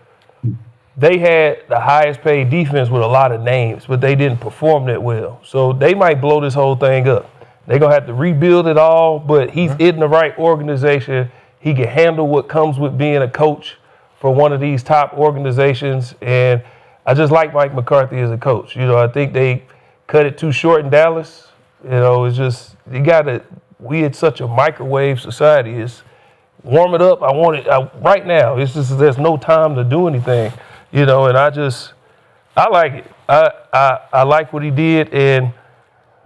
they had the highest paid defense with a lot of names, but they didn't perform that well. So they might blow this whole thing up. They're going to have to rebuild it all, but he's in the right organization. He can handle what comes with being a coach for one of these top organizations. And I just like Mike McCarthy as a coach. You know, I think they cut it too short in Dallas. You know, it's just, we had such a microwave society. It's warm it up. I want it right now. It's just, there's no time to do anything, you know, and I like it. I like what he did. And,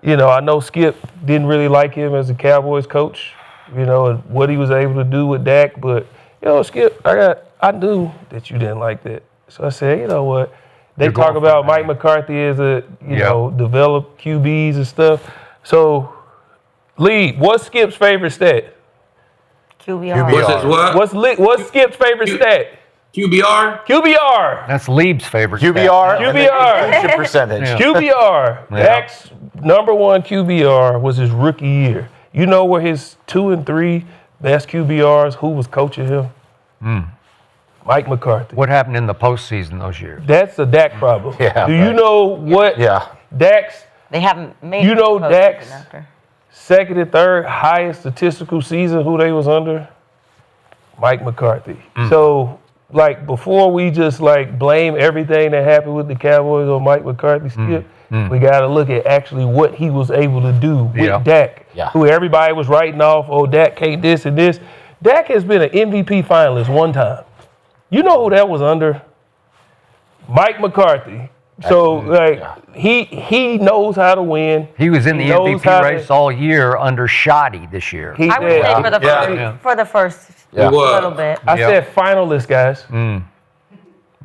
you know, I know Skip didn't really like him as a Cowboys coach, you know, and what he was able to do with Dak. But, you know, Skip, I knew that you didn't like that. So I said, you know what? They talk about Mike McCarthy as develop QBs and stuff. So, Lee, what's Skip's favorite stat? QBR. What's Skip's favorite stat? QBR? QBR. That's Lieb's favorite. QBR. QBR. Completion percentage. Yeah. QBR. Dak's number 1 QBR was his rookie year. You know where his 2 and 3 best QBRs, who was coaching him? Mike McCarthy. What happened in the postseason those years? That's a Dak problem. Yeah, Do you know what Dak's, They haven't made you know, the postseason Dak's after. second and third highest statistical season, who they was under? Mike McCarthy. So, before we just, blame everything that happened with the Cowboys on Mike McCarthy, Skip, we got to look at actually what he was able to do with Dak, who everybody was writing off, oh, Dak can't this and this. Dak has been an MVP finalist one time. You know who that was under? Mike McCarthy. So, he knows how to win. He was in the MVP race all year under Shoddy this year. I would say for the first little bit. I said finalists, guys.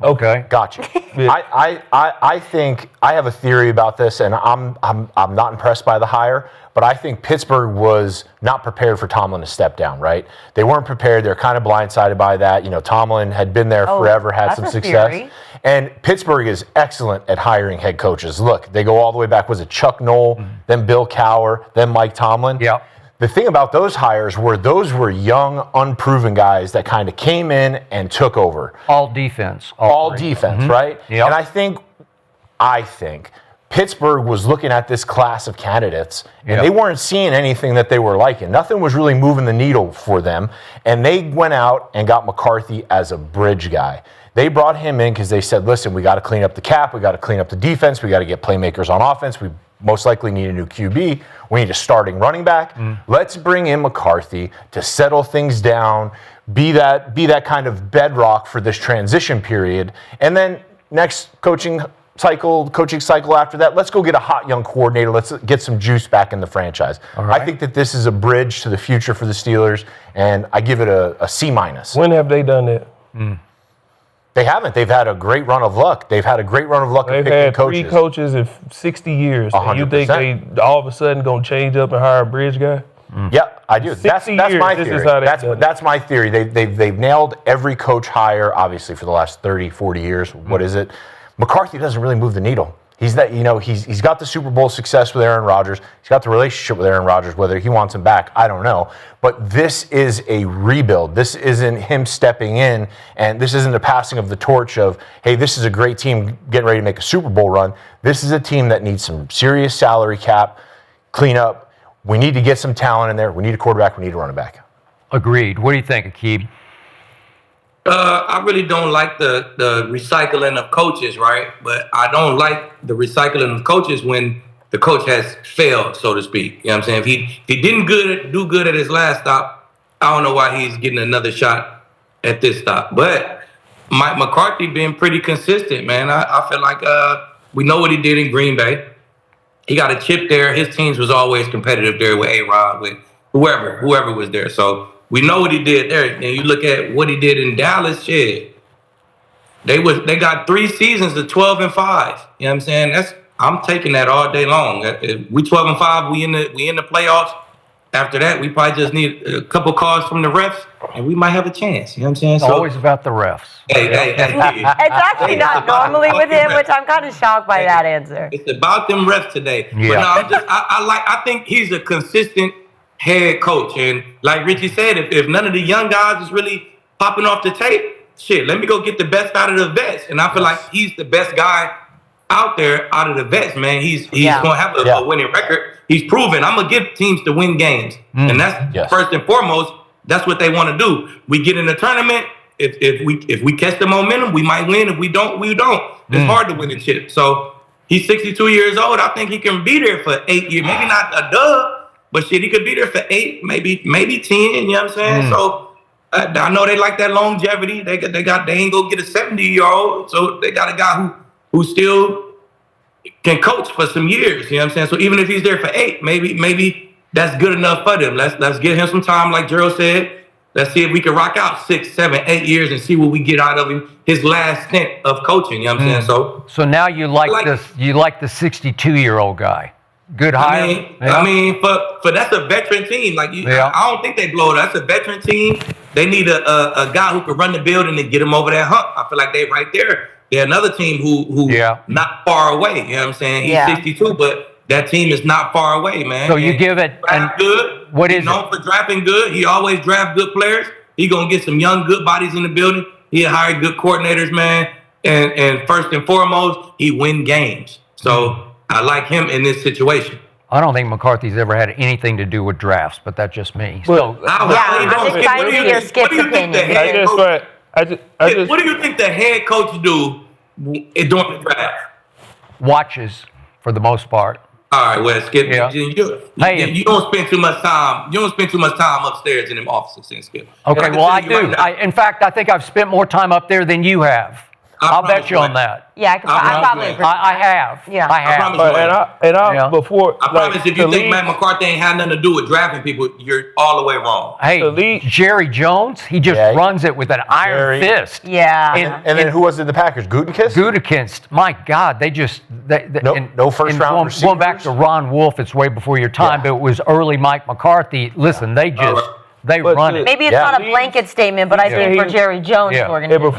Okay. Gotcha. I think I have a theory about this, and I'm not impressed by the hire, but I think Pittsburgh was not prepared for Tomlin to step down, right? They weren't prepared. They're kind of blindsided by that. You know, Tomlin had been there forever, had some success. Theory. And Pittsburgh is excellent at hiring head coaches. Look, they go all the way back. Was it Chuck Noll, then Bill Cowher, then Mike Tomlin? Yeah. The thing about those hires were those were young, unproven guys that kind of came in and took over. All defense. All defense, right? Yep. And I think Pittsburgh was looking at this class of candidates, and they weren't seeing anything that they were liking. Nothing was really moving the needle for them, and they went out and got McCarthy as a bridge guy. They brought him in because they said, listen, we got to clean up the cap, we got to clean up the defense, we got to get playmakers on offense, we most likely need a new QB. We need a starting running back. Let's bring in McCarthy to settle things down, be that kind of bedrock for this transition period. And then next coaching cycle after that, let's go get a hot young coordinator. Let's get some juice back in the franchise. right. I think that this is a bridge to the future for the Steelers, and I give it a C-. When have they done that? They haven't. They've had a great run of luck. They've had a great run of luck They've at picking had coaches. 3 coaches in 60 years. And you think 100%. they all of a sudden going to change up and hire a bridge guy? Yeah, I do. That's 60 my years, this theory. is how they've done it. That's my theory. They've nailed every coach hire, obviously, for the last 30, 40 years. What is it? McCarthy doesn't really move the needle. He's got the Super Bowl success with Aaron Rodgers. He's got the relationship with Aaron Rodgers. Whether he wants him back, I don't know. But this is a rebuild. This isn't him stepping in, and this isn't a passing of the torch of, hey, this is a great team getting ready to make a Super Bowl run. This is a team that needs some serious salary cap cleanup. We need to get some talent in there. We need a quarterback. We need a running back. Agreed. What do you think, Aqib? I really don't like the recycling of coaches, right? But I don't like the recycling of coaches when the coach has failed, so to speak. You know what I'm saying? If he didn't do good at his last stop, I don't know why he's getting another shot at this stop. But Mike McCarthy been pretty consistent, man. I feel like we know what he did in Green Bay. He got a chip there. His teams was always competitive there with A-Rod, with whoever was there. So we know what he did there. And you look at what he did in Dallas, shit. They got 3 seasons of 12-5. You know what I'm saying? I'm taking that all day long. If we 12-5, we in the playoffs. After that, we probably just need a couple calls from the refs, and we might have a chance. You know what I'm saying? It's always about the refs. Hey. It's actually not normally with him, which I'm kind of shocked by that answer. It's about them refs today. Yeah. But no, I think he's a consistent head coach. And like Richie said, if none of the young guys is really popping off the tape, shit, let me go get the best out of the vets. And I feel like he's the best guy out there out of the vets, man. He's going to have a winning record. He's proven. I'm going to give teams to win games. And that's first and foremost, that's what they want to do. We get in the tournament. If we catch the momentum, we might win. If we don't, we don't. It's hard to win a chip. So he's 62 years old. I think he can be there for 8 years. Maybe not a dub, but shit, he could be there for 8, maybe 10. You know what I'm saying? So I know they like that longevity. They ain't gonna get a 70-year-old. So they got a guy who still can coach for some years. You know what I'm saying? So even if he's there for 8, maybe that's good enough for them. Let's give him some time, like Gerald said. Let's see if we can rock out 6, 7, 8 years and see what we get out of him. His last stint of coaching. You know what I'm saying? So now you like this? You like the 62-year-old guy? Good hire. I mean, for that's a veteran team. Like I don't think they blow it. That's a veteran team. They need a guy who can run the building and get them over that hump. I feel like they right there. They're another team who not far away. You know what I'm saying? He's 62, but that team is not far away, man. So you give it good. What is He's known for drafting good. He always draft good players. He gonna get some young good bodies in the building. He hire good coordinators, man. And first and foremost, he win games. So I like him in this situation. I don't think McCarthy's ever had anything to do with drafts, but that's just me. Well, I'm excited to hear Skip's opinion. What do you think the head coach do during the draft? Watches for the most part. All right, well, Skip, Yeah. you don't spend too much time. You don't spend too much time upstairs in them offices, Skip. Okay, well, I do. In fact, I think I've spent more time up there than you have. I'll bet you on that. Yeah, I probably agree. I have. Yeah. I have. Before, I promise if you think Matt McCarthy ain't had nothing to do with drafting people, you're all the way wrong. Hey, Jerry Jones, he just runs it with an iron fist. Yeah. And then who was it? The Packers? Gutekunst. My God, they just no first round receivers. Going back to Ron Wolf, it's way before your time, but it was early Mike McCarthy. Listen, they just. They run it. Maybe it's not a blanket statement, but I think for Jerry Jones' organization.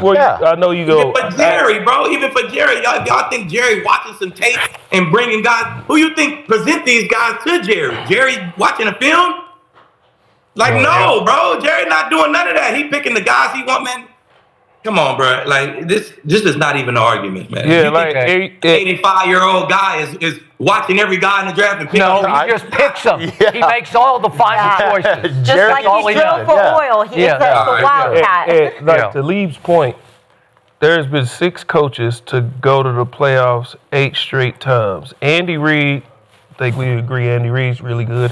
I know you go. Even for Jerry, bro. Even for Jerry, y'all think Jerry watching some tape and bringing guys? Who you think present these guys to Jerry? Jerry watching a film? Like bro. Jerry not doing none of that. He picking the guys he want, man. Come on, bro. Like this is not even an argument, man. Yeah, like 85-year-old guy is watching every guy in the draft and picking. No, he just picks them. Yeah. He makes all the final choices. Just like he drilled for oil. He's the wildcat. Like Talib's point, there's been 6 coaches to go to the playoffs 8 straight times. Andy Reid think we agree Andy Reid's really good.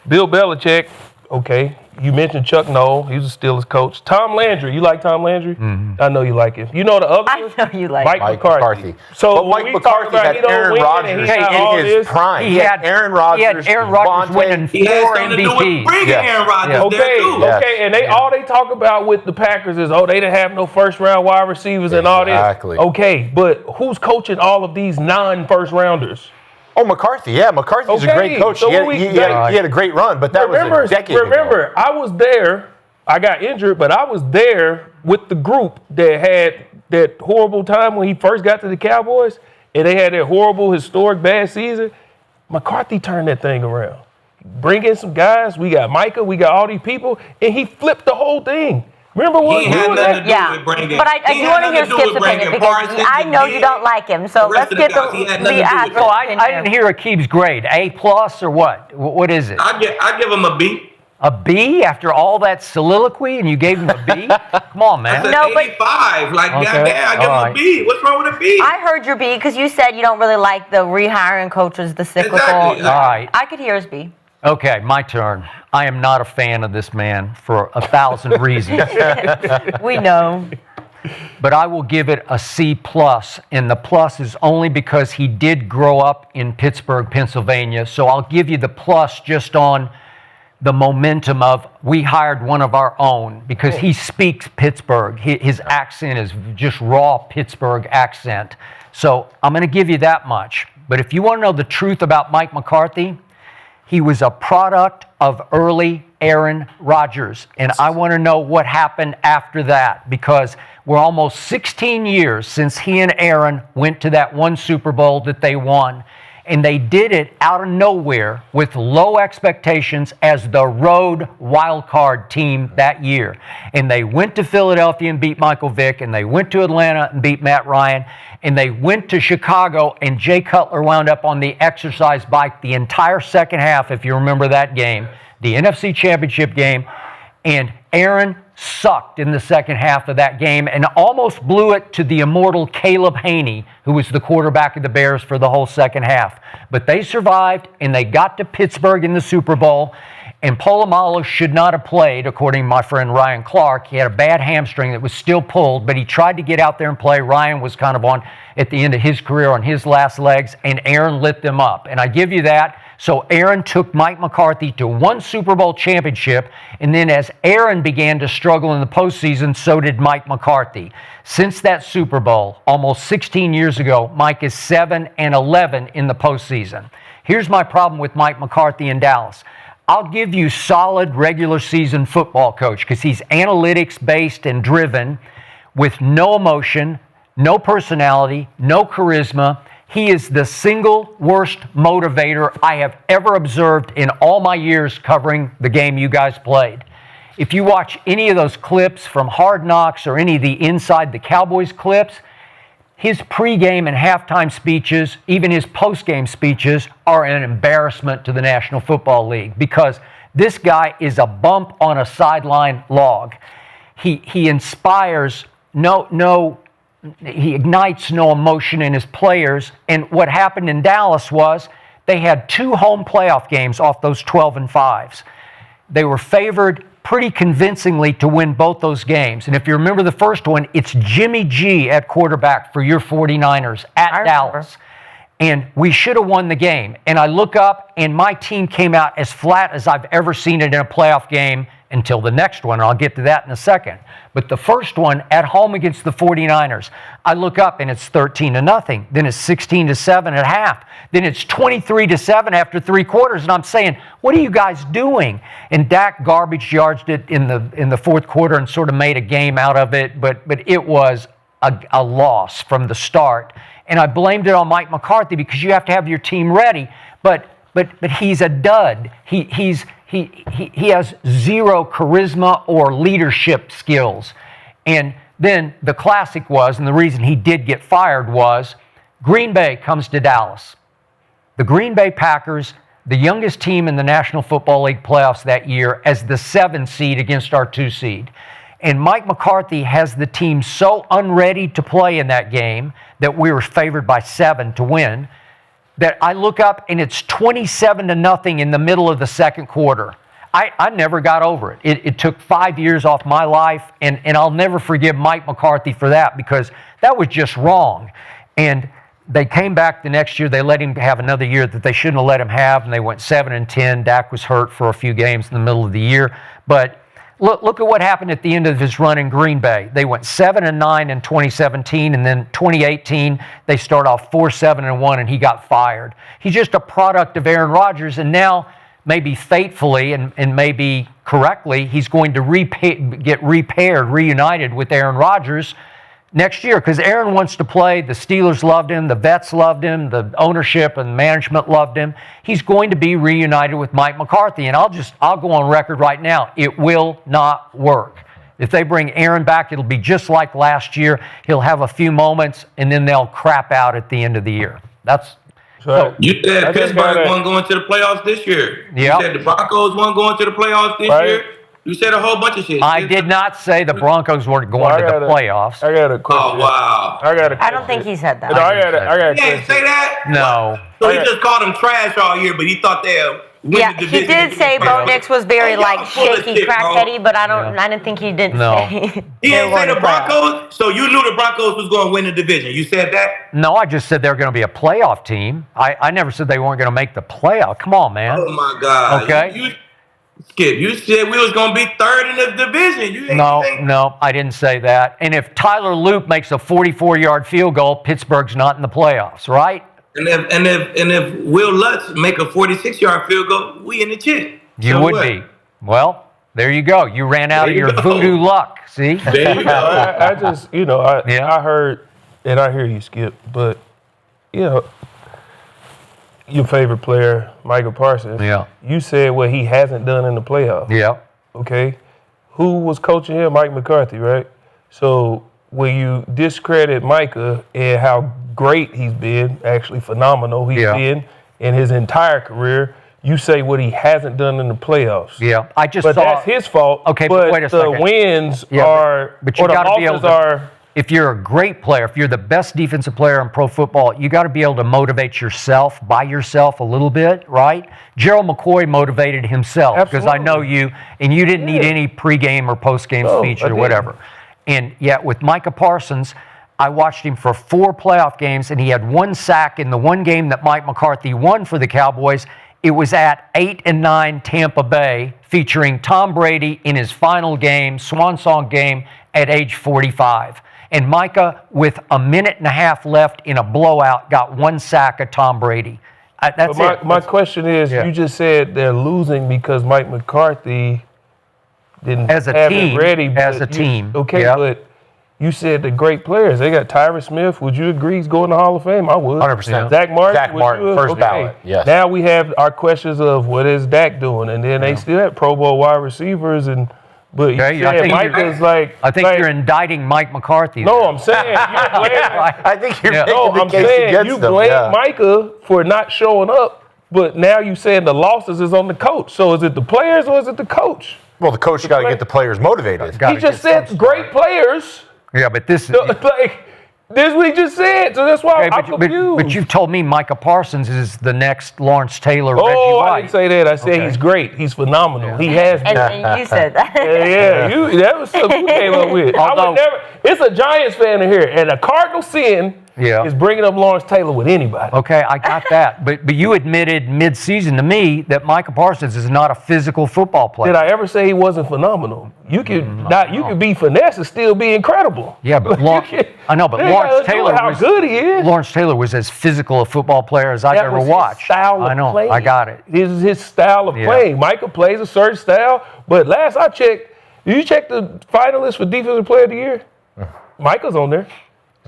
Bill Belichick, okay. You mentioned Chuck Noll. He was a Steelers coach. Tom Landry. You like Tom Landry? Mm-hmm. I know you like him. You know the other I one? know you like Mike McCarthy. So but when Mike we talk McCarthy about had he don't Aaron win Rodgers and in he got all his this, prime. He had Aaron Rodgers. He had Aaron Rodgers Devontae. winning He had 4 something to do with MVPs. bringing Yes. Aaron Rodgers Yeah. there too. Yes. Okay, and all they talk about with the Packers is, they didn't have no first-round wide receivers and all this. Exactly. Okay, but who's coaching all of these non-first-rounders? Oh, McCarthy. Yeah, McCarthy's a Okay, great coach. so he, had, when he, we- had, he had a great run, but that was a decade ago. Remember, I was there. I got injured, but I was there with the group that had that horrible time when he first got to the Cowboys, and they had that horrible, historic, bad season. McCarthy turned that thing around. Bring in some guys. We got Micah. We got all these people, and he flipped the whole thing. Remember what He had nothing to do Yeah, with bringing. but I he do had want to nothing hear do Skip's with bringing opinion because Parsons I and know you Gibbs. don't like him. So The rest let's of get the guys, he had nothing to do with average. it. So I didn't hear Aqib's grade. A+ or what? What is it? I give him a B. A B after all that soliloquy, and you gave him a B? Come on, man. That's an No, but- 85. Like, Okay, goddamn, I give him all a right. B. What's wrong with a B? I heard your B because you said you don't really like the rehiring coaches, the cyclical. Exactly. All right. I could hear his B. Okay, my turn. I am not a fan of this man for 1,000 reasons, We know. but I will give it a C+, and the plus is only because he did grow up in Pittsburgh, Pennsylvania, so I'll give you the plus just on the momentum of we hired one of our own because he speaks Pittsburgh. His accent is just raw Pittsburgh accent. So I'm going to give you that much. But if you want to know the truth about Mike McCarthy, he was a product of early Aaron Rodgers. And I want to know what happened after that because we're almost 16 years since he and Aaron went to that one Super Bowl that they won. And they did it out of nowhere with low expectations as the road wild card team that year. And they went to Philadelphia and beat Michael Vick, and they went to Atlanta and beat Matt Ryan, and they went to Chicago, and Jay Cutler wound up on the exercise bike the entire second half, if you remember that game, the NFC Championship game. And Aaron sucked in the second half of that game and almost blew it to the immortal Caleb Haney, who was the quarterback of the Bears for the whole second half. But they survived, and they got to Pittsburgh in the Super Bowl, and Polamalu should not have played, according to my friend Ryan Clark. He had a bad hamstring that was still pulled, but he tried to get out there and play. Ryan was kind of at the end of his career on his last legs, and Aaron lit them up. And I give you that. So Aaron took Mike McCarthy to one Super Bowl championship, and then as Aaron began to struggle in the postseason, so did Mike McCarthy. Since that Super Bowl, almost 16 years ago, Mike is 7-11 in the postseason. Here's my problem with Mike McCarthy in Dallas. I'll give you solid regular season football coach because he's analytics-based and driven with no emotion, no personality, no charisma. He is the single worst motivator I have ever observed in all my years covering the game you guys played. If you watch any of those clips from Hard Knocks or any of the Inside the Cowboys clips, his pregame and halftime speeches, even his postgame speeches, are an embarrassment to the National Football League because this guy is a bump on a sideline log. He inspires he ignites no emotion in his players. And what happened in Dallas was they had 2 home playoff games off those 12-5s. They were favored pretty convincingly to win both those games. And if you remember the first one, it's Jimmy G at quarterback for your 49ers at Dallas. And we should have won the game. And I look up, and my team came out as flat as I've ever seen it in a playoff game until the next one, and I'll get to that in a second. But the first one, at home against the 49ers, I look up, and it's 13-0. Then it's 16-7 at half. Then it's 23-7 after 3 quarters, and I'm saying, what are you guys doing? And Dak garbage yarded it in the fourth quarter and sort of made a game out of it, but it was a loss from the start. And I blamed it on Mike McCarthy because you have to have your team ready. But he's a dud. He has zero charisma or leadership skills. And then the classic was, and the reason he did get fired was, Green Bay comes to Dallas. The Green Bay Packers, the youngest team in the National Football League playoffs that year, as the 7 seed against our 2 seed. And Mike McCarthy has the team so unready to play in that game that we were favored by 7 to win, that I look up and it's 27-0 in the middle of the second quarter. I never got over it. It took 5 years off my life, and I'll never forgive Mike McCarthy for that because that was just wrong. And they came back the next year. They let him have another year that they shouldn't have let him have, and they went 7-10. Dak was hurt for a few games in the middle of the year. But look at what happened at the end of his run in Green Bay. They went 7-9 in 2017, and then 2018 they start off 4-7-1, and he got fired. He's just a product of Aaron Rodgers, and now maybe fatefully and maybe correctly, he's going to reunited with Aaron Rodgers next year because Aaron wants to play. The Steelers loved him. The vets loved him. The ownership and management loved him. He's going to be reunited with Mike McCarthy. And I'll go on record right now. It will not work. If they bring Aaron back, it'll be just like last year. He'll have a few moments, and then they'll crap out at the end of the year. So, You said Pittsburgh wasn't going to the playoffs this year. Yep. You said the Broncos weren't going to the playoffs this year. You said a whole bunch of shit. I did not say the Broncos weren't going to the playoffs. I got a question. Oh, wow. I got a question. I don't think he said that. No, I got a He didn't say that? No. So he just called them trash all year, but he thought they'd win Yeah, the he division. did say Bo Nix was very Hey, y'all full of shaky, shit, bro. crackheady, but I didn't think he didn't No. say. He they didn't were say going the to playoffs. Broncos, so you knew the Broncos was going to win the division. You said that? No, I just said they're going to be a playoff team. I never said they weren't going to make the playoff. Come on, man. Oh, my God. Okay. Skip, you said we was going to be third in the division. You ain't think- No, I didn't say that. And if Tyler Loop makes a 44-yard field goal, Pittsburgh's not in the playoffs, right? And if Will Lutz make a 46-yard field goal, we in the chip. You So would what? be. Well, there you go. You ran out There of you your go. voodoo luck. See? There you go. I just, Yeah. I heard, and I hear you, Skip, but, your favorite player, Micah Parsons. Yeah. You said what he hasn't done in the playoffs. Yeah. Okay. Who was coaching him? Mike McCarthy, right? So when you discredit Micah and how great he's been, actually phenomenal he's been in his entire career, you say what he hasn't done in the playoffs. Yeah. I just But saw. that's his fault. Okay, but wait a the second. wins Yeah, are, but you or the gotta be able losses to- are. If you're a great player, if you're the best defensive player in pro football, you got to be able to motivate yourself by yourself a little bit, right? Gerald McCoy motivated himself because I know you, and you didn't need any pregame or postgame speech I or didn't. whatever. And yet with Micah Parsons, I watched him for 4 playoff games, and he had 1 sack in the one game that Mike McCarthy won for the Cowboys. It was at 8-9 Tampa Bay, featuring Tom Brady in his final game, swan song game, at age 45. And Micah, with a minute and a half left in a blowout, got 1 sack of Tom Brady. That's it. My question is, you just said they're losing because Mike McCarthy didn't As a have team, it ready. as but a team, Okay, yeah. but you said the great players. They got Tyron Smith. Would you agree he's going to Hall of Fame? I would. 100%. Zach Martin. Zach would Martin, you? first ballot, yes. Now we have our questions of what is Dak doing, and then they still have Pro Bowl wide receivers, but you Okay, I said think Micah's like. I think you're indicting Mike McCarthy. No, I'm saying you're blaming. I think you're Yeah. making No, the I'm case saying against you them. blame Yeah. Micah for not showing up, but now you saying the losses is on the coach. So is it the players or is it the coach? Well, the coach got to get the players motivated. Gotta He just get some said great players. Yeah, but this is. Like, this is what he just said. So that's why Okay, I'm confused. but you've told me Micah Parsons is the next Lawrence Taylor, Reggie Oh, White. I didn't say that. I said he's great. He's phenomenal. He has been. And you said that. That was something you came up with. I Although- would never. It's a Giants fan in here, and a Cardinal sin is bringing up Lawrence Taylor with anybody. Okay, I got that. But you admitted mid-season to me that Micah Parsons is not a physical football player. Did I ever say he wasn't phenomenal? You could you could be finesse and still be incredible. Yeah, but I know, but They Lawrence gotta do Taylor how was good he is. Lawrence Taylor was as physical a football player as I've That ever was watched. His style of I know, play. I got it. This is his style of Yeah. playing. Michael plays a certain style, but last I checked, did you check the finalists for Defensive Player of the Year? Michael's on there,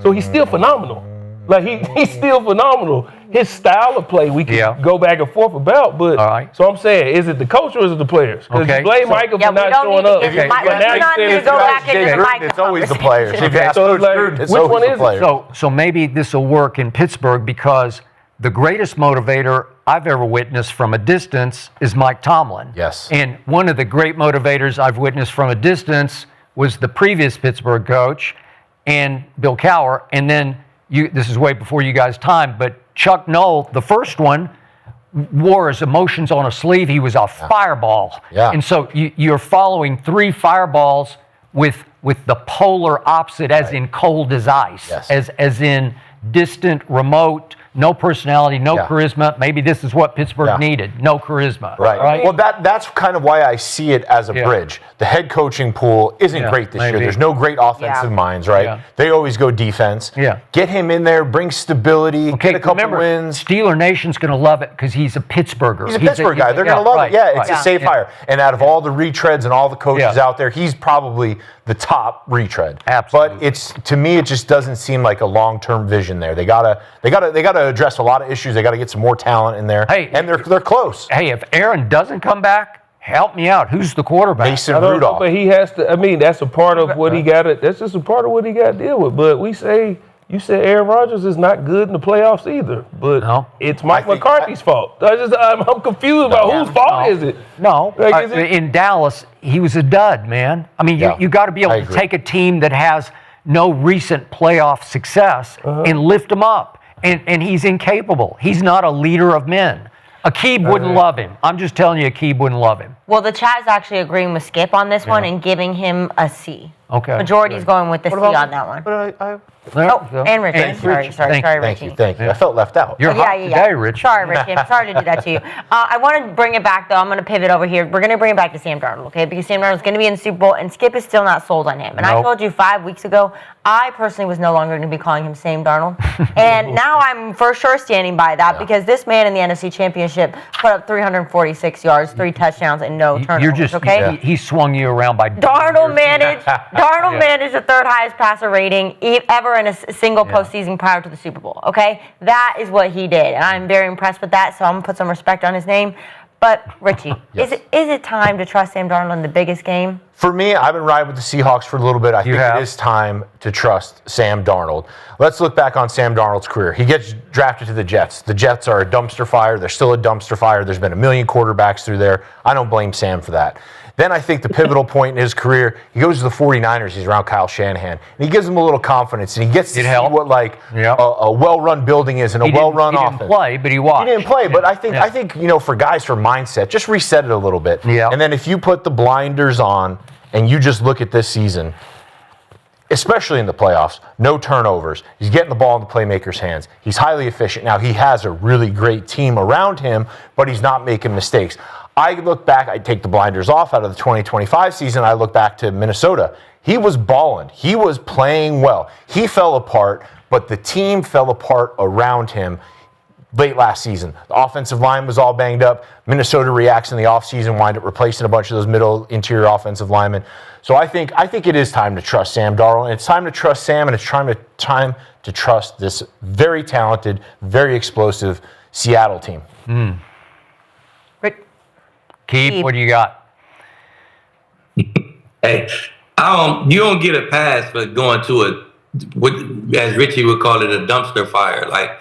so he's still phenomenal. Like he's still phenomenal. His style of play, we can go back and forth about. But All right. so I'm saying, is it the coach or is it the players? Because Okay. you blame Michael Yeah, for we not don't showing need to up. get Okay. Mike. But now We you don't said need to it's go about back into Jay the Gruden, Mike it's always the conversation. players. If you ask So Coach it's like, Gruden, it's which always one the is it? players. So maybe this will work in Pittsburgh because the greatest motivator I've ever witnessed from a distance is Mike Tomlin. Yes. And one of the great motivators I've witnessed from a distance was the previous Pittsburgh coach and Bill Cowher. And then this is way before you guys' time, but Chuck Noll, the first one, wore his emotions on a sleeve. He was a fireball. Yeah. And so you're following 3 fireballs with the polar opposite, as in cold as ice, as in distant, remote, no personality, no charisma. Maybe this is what Pittsburgh needed. No charisma. Right. Well, that's kind of why I see it as a bridge. The head coaching pool isn't great this year. There's no great offensive minds, right? Yeah. They always go defense. Yeah. Get him in there, bring stability, get a couple remember, wins. Steeler Nation's going to love it because he's a Pittsburgher. He's a Pittsburgh guy. They're going to love it. Yeah, it's a safe hire. And out of all the retreads and all the coaches out there, he's probably the top retread. Absolutely. But to me, it just doesn't seem like a long-term vision there. They gotta address a lot of issues. They got to get some more talent in there. Hey, and they're close. Hey, if Aaron doesn't come back, help me out. Who's the quarterback? Mason Rudolph. But he has to. I mean, that's a part of what he got. That's just a part of what he got to deal with. But you said Aaron Rodgers is not good in the playoffs either. But it's Mike McCarthy's fault. I'm confused about whose fault is it? No, in Dallas, he was a dud, man. I mean, you got to be able to take a team that has no recent playoff success and lift them up. And he's incapable. He's not a leader of men. Aqib wouldn't love him. I'm just telling you, Aqib wouldn't love him. Well, the chat is actually agreeing with Skip on this one and giving him a C. Okay. Majority's going with the C on that one. And Richie. Sorry, Richie. Thank you. I felt left out. You're hot today, Richie. Sorry, Richie. I'm sorry to do that to you. I want to bring it back, though. I'm going to pivot over here. We're going to bring it back to Sam Darnold, okay? Because Sam Darnold's going to be in the Super Bowl, and Skip is still not sold on him. And I told you 5 weeks ago, I personally was no longer going to be calling him Sam Darnold. And now I'm for sure standing by that because this man in the NFC Championship put up 346 yards, 3 touchdowns, and no turnovers, okay? He swung you around by Darnold managed the 3rd highest passer rating ever in a single postseason prior to the Super Bowl, okay? That is what he did, and I'm very impressed with that, so I'm going to put some respect on his name. But, Richie, is it time to trust Sam Darnold in the biggest game? For me, I've been riding with the Seahawks for a little bit. I think it is time to trust Sam Darnold. Let's look back on Sam Darnold's career. He gets drafted to the Jets. The Jets are a dumpster fire. They're still a dumpster fire. There's been a million quarterbacks through there. I don't blame Sam for that. Then I think the pivotal point in his career, he goes to the 49ers. He's around Kyle Shanahan. And he gives him a little confidence, and he gets to see what a well-run building is and a well-run offense. He didn't play, but he watched. He didn't play, but I think for guys for mindset, just reset it a little bit. Yeah. And then if you put the blinders on and you just look at this season, especially in the playoffs, no turnovers. He's getting the ball in the playmaker's hands. He's highly efficient. Now, he has a really great team around him, but he's not making mistakes. I look back, I take the blinders off out of the 2025 season. I look back to Minnesota. He was balling. He was playing well. He fell apart, but the team fell apart around him late last season. The offensive line was all banged up. Minnesota reacts in the offseason, wind up replacing a bunch of those middle interior offensive linemen. So I think it is time to trust Sam Darnold. And it's time to trust Sam, and it's time to trust this very talented, very explosive Seattle team. Keith, what do you got? Hey, you don't get a pass for going to as Richie would call it, a dumpster fire. Like,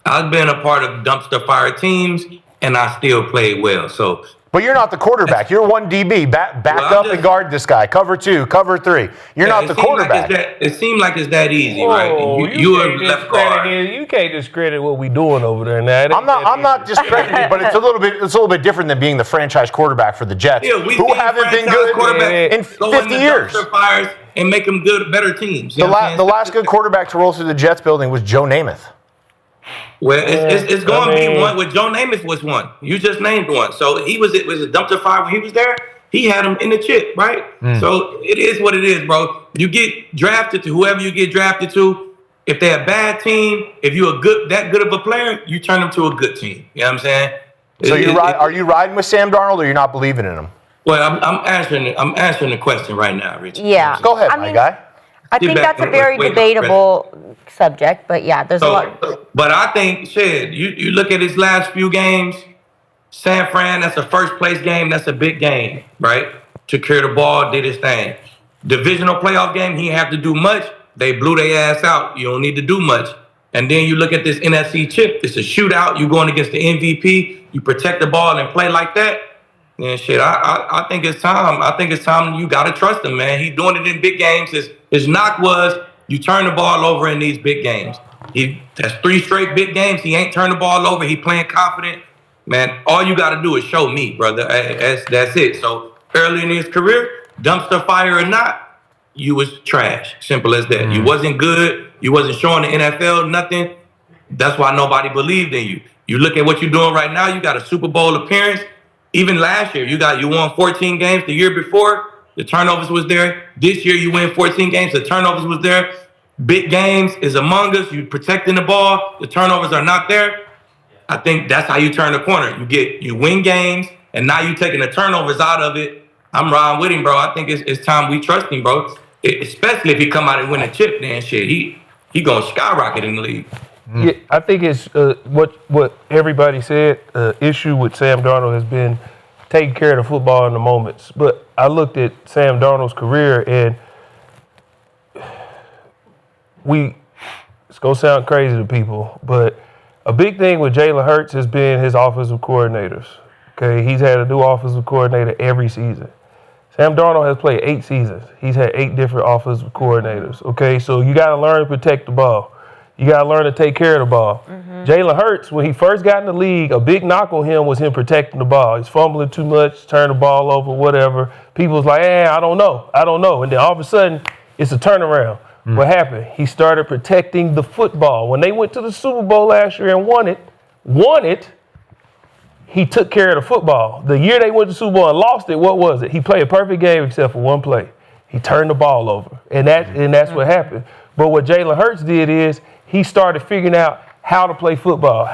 I've been a part of dumpster fire teams, and I still played well. So, but you're not the quarterback. You're one DB. Back up and guard this guy. Cover 2, cover 3. You're not the quarterback. It seemed like it's that easy, right? You are left guard. You can't discredit what we doing over there now. I'm not discrediting it, but it's a little bit different than being the franchise quarterback for the Jets, who haven't been good in 50 years. Fires and make them good, better teams. The last good quarterback to roll through the Jets building was Joe Namath. Well, it's going to be one. With Joe Namath was one. You just named one. So it was a dumpster fire when he was there. He had him in the chip, right? So it is what it is, bro. You get drafted to whoever you get drafted to. If they're a bad team, if you're that good of a player, you turn them to a good team. You know what I'm saying? So are you riding with Sam Darnold, or you're not believing in him? Well, I'm answering the question right now, Richie. Yeah. Go ahead, my guy. I think that's a very debatable subject, but yeah, there's a lot. But I think, Shed, you look at his last few games, San Fran, that's a first place game. That's a big game, right? Took care of the ball, did his thing. Divisional playoff game, he didn't have to do much. They blew their ass out. You don't need to do much. And then you look at this NFC chip, it's a shootout. You're going against the MVP. You protect the ball and play like that. And shit, I think it's time. I think it's time you got to trust him, man. He's doing it in big games. His knock was you turn the ball over in these big games. That's 3 straight big games. He ain't turned the ball over. He playing confident. Man, all you got to do is show me, brother. That's it. So early in his career, dumpster fire or not, you was trash. Simple as that. You wasn't good. You wasn't showing the NFL nothing. That's why nobody believed in you. You look at what you're doing right now. You got a Super Bowl appearance. Even last year, you won 14 games. The year before, the turnovers was there. This year, you win 14 games. The turnovers was there. Big games is among us. You protecting the ball. The turnovers are not there. I think that's how you turn the corner. You win games, and now you taking the turnovers out of it. I'm riding with him, bro. I think it's time we trust him, bro. Especially if he come out and win a chip, then shit, he gonna skyrocket in the league. Yeah, I think it's what everybody said. Issue with Sam Darnold has been taking care of the football in the moments. But I looked at Sam Darnold's career, and it's gonna sound crazy to people, but a big thing with Jalen Hurts has been his offensive coordinators. Okay, he's had a new offensive coordinator every season. Sam Darnold has played 8 seasons. He's had 8 different offensive coordinators. Okay, so you got to learn to protect the ball. You got to learn to take care of the ball. Jalen Hurts, when he first got in the league, a big knock on him was him protecting the ball. He's fumbling too much, turn the ball over, whatever. People was like, I don't know. And then all of a sudden, it's a turnaround. What happened? He started protecting the football. When they went to the Super Bowl last year and won it, he took care of the football. The year they went to the Super Bowl and lost it, what was it? He played a perfect game except for one play. He turned the ball over. And that's what happened. But what Jalen Hurts did is he started figuring out how to play football,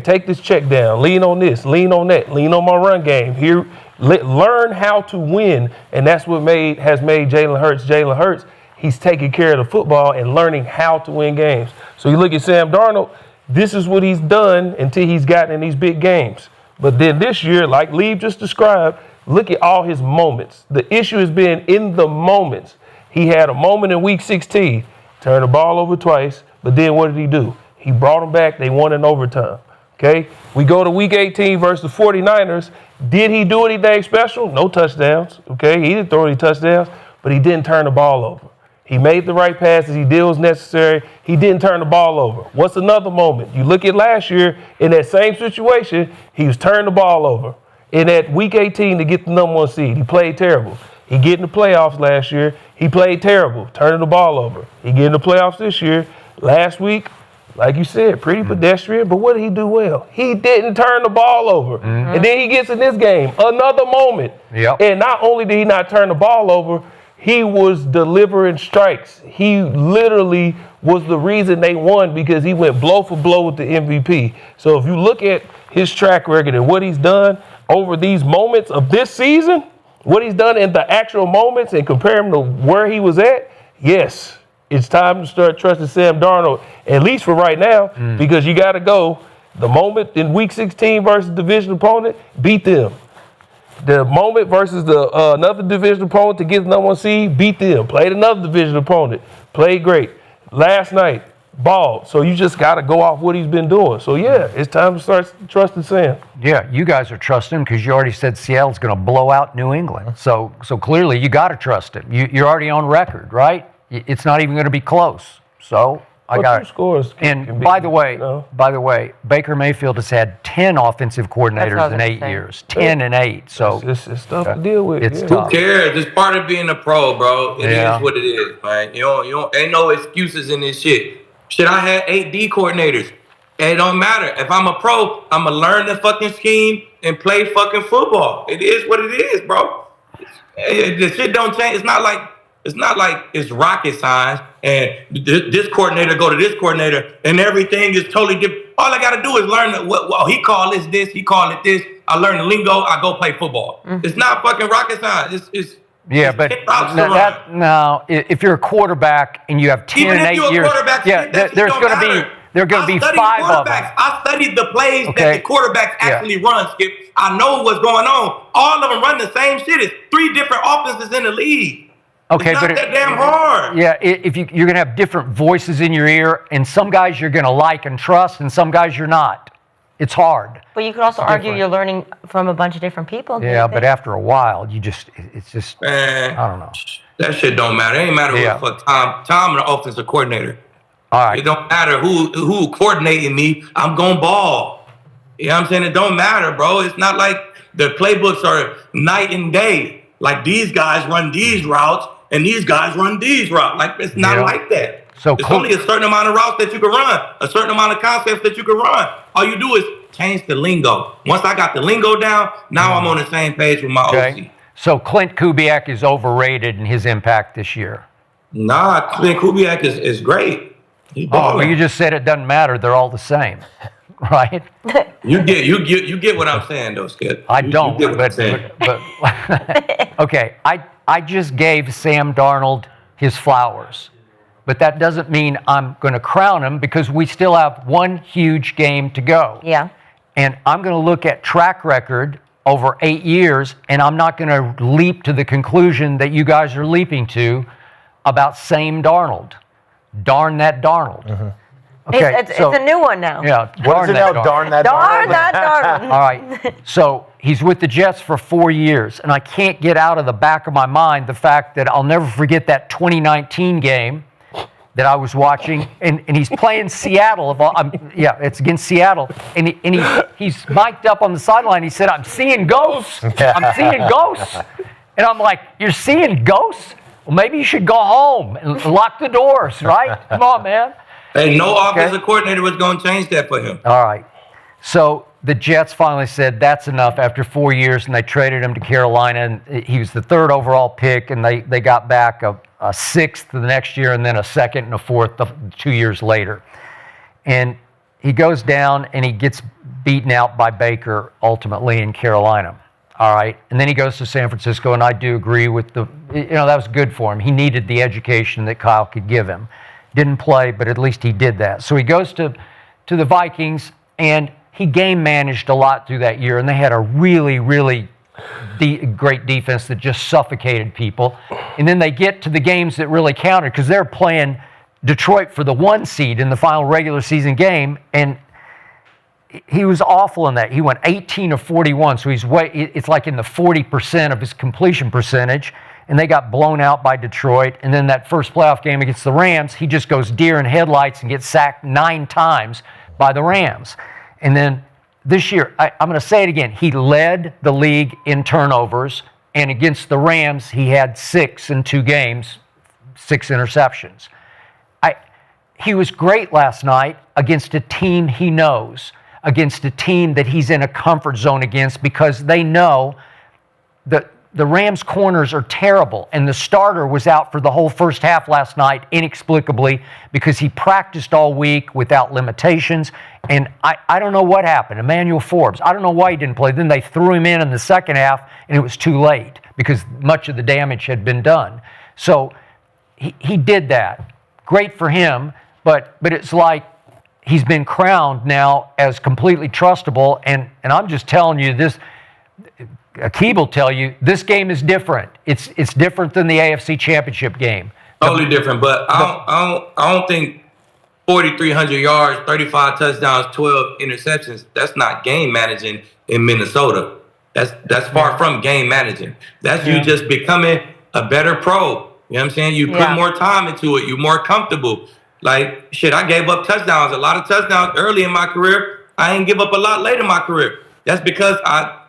take this check down, lean on this, lean on that, lean on my run game. Here, learn how to win. And that's what has made Jalen Hurts. He's taking care of the football and learning how to win games. So you look at Sam Darnold, this is what he's done until he's gotten in these big games. But then this year, like Lee just described, look at all his moments. The issue has been in the moments. He had a moment in week 16, turned the ball over twice, but then what did he do? He brought them back. They won in overtime. Okay? We go to week 18 versus the 49ers. Did he do anything special? No touchdowns. Okay? He didn't throw any touchdowns, but he didn't turn the ball over. He made the right passes. He did what was necessary. He didn't turn the ball over. What's another moment? You look at last year, in that same situation, he was turning the ball over. In that week 18 to get the number 1 seed, he played terrible. He get in the playoffs last year. He played terrible, turning the ball over. He get in the playoffs this year. Last week, like you said, pretty pedestrian, but what did he do well? He didn't turn the ball over. And then he gets in this game, another moment. Yep. And not only did he not turn the ball over, he was delivering strikes. He literally was the reason they won because he went blow for blow with the MVP. So if you look at his track record and what he's done over these moments of this season, what he's done in the actual moments and compare him to where he was at, yes, it's time to start trusting Sam Darnold, at least for right now, because you got to go the moment in week 16 versus division opponent, beat them. The moment versus the another division opponent to get the number 1 seed, beat them. Played another division opponent, played great. Last night, balled. So you just got to go off what he's been doing. So yeah, it's time to start trusting Sam. Yeah, you guys are trusting him because you already said Seattle's going to blow out New England. So clearly you got to trust him. You're already on record, right? It's not even going to be close. So I got 2 scores. And by the way, Baker Mayfield has had 10 offensive coordinators in 8 years. 10 and 8. So it's tough to deal with. It's yeah. tough. Who cares? It's part of being a pro, bro. It is what it is, man. You don't ain't no excuses in this shit. Shit, I had 8 D coordinators. It don't matter. If I'm a pro, I'm gonna learn the fucking scheme and play fucking football. It is what it is, bro. The shit don't change. It's not like it's rocket science and this coordinator go to this coordinator and everything is totally different. All I gotta do is learn what he call this, he call it this. I learn the lingo, I go play football. It's not fucking rocket science. It's but if you're a quarterback and you have 10 and 8 years, there are going to be 5 of them. I studied the plays that the quarterbacks actually run, Skip. I know what's going on. All of them run the same shit. It's 3 different offenses in the league. Okay, it's not that damn hard. Yeah, if you're going to have different voices in your ear, and some guys you're going to like and trust, and some guys you're not. It's hard. But you could also argue you're learning from a bunch of different people. Yeah, but after a while, it's just, I don't know. That shit don't matter. It ain't matter Yeah. who the fuck Tom, the offensive coordinator. All right. It don't matter who coordinating me. I'm going ball. You know what I'm saying? It don't matter, bro. It's not like the playbooks are night and day. Like these guys run these routes and these guys run these routes. Like it's not like that. So it's only a certain amount of routes that you can run, a certain amount of concepts that you can run. All you do is change the lingo. Once I got the lingo down, now I'm on the same page with my OC. So Clint Kubiak is overrated in his impact this year. Nah, Clint Kubiak is great. He Oh, well, you just said it doesn't matter. They're all the same, right? You get what I'm saying, though, Skip. I don't. You get what I'm saying. But okay, I just gave Sam Darnold his flowers, but that doesn't mean I'm going to crown him because we still have one huge game to go. Yeah. And I'm going to look at track record over 8 years, and I'm not going to leap to the conclusion that you guys are leaping to about same Darnold. Darn that Darnold. Okay, It's a new one now. Yeah. What is it now? Darn that Darn Darnold? that Darnold. All right. So he's with the Jets for 4 years, and I can't get out of the back of my mind the fact that I'll never forget that 2019 game that I was watching, and he's playing Seattle. It's against Seattle, and he's mic'd up on the sideline. He said, "I'm seeing ghosts. I'm seeing ghosts," and I'm like, "You're seeing ghosts? Well, maybe you should go home and lock the doors, right? Come on, man." Hey, no offensive coordinator was going to change that for him. All right. So the Jets finally said that's enough after 4 years, and they traded him to Carolina. And he was the 3rd overall pick, and they got back a 6th the next year, and then a 2nd and a 4th 2 years later. And he goes down, and he gets beaten out by Baker ultimately in Carolina. All right. And then he goes to San Francisco, and I do agree with that was good for him. He needed the education that Kyle could give him. Didn't play, but at least he did that. So he goes to the Vikings, and he game managed a lot through that year, and they had a really, really great defense that just suffocated people. And then they get to the games that really counted because they're playing Detroit for the 1 seed in the final regular season game, and he was awful in that. He went 18 of 41, so it's like in the 40% of his completion percentage, and they got blown out by Detroit. And then that first playoff game against the Rams, he just goes deer in headlights and gets sacked 9 times by the Rams. And then this year, I'm going to say it again, he led the league in turnovers, and against the Rams, he had 6 in 2 games, 6 interceptions. He was great last night against a team he knows, against a team that he's in a comfort zone against because they know that the Rams' corners are terrible, and the starter was out for the whole first half last night inexplicably because he practiced all week without limitations, and I don't know what happened. Emmanuel Forbes, I don't know why he didn't play. Then they threw him in the second half, and it was too late because much of the damage had been done. So he did that. Great for him, but it's like he's been crowned now as completely trustable, and I'm just telling you this. Aqib will tell you this game is different. It's different than the AFC Championship game. Totally different, but I don't think 4,300 yards, 35 touchdowns, 12 interceptions. That's not game managing in Minnesota. That's far from game managing. That's you just becoming a better pro. You know what I'm saying? You put more time into it. You're more comfortable. Like, shit, I gave up touchdowns, a lot of touchdowns early in my career. I ain't give up a lot late in my career. That's because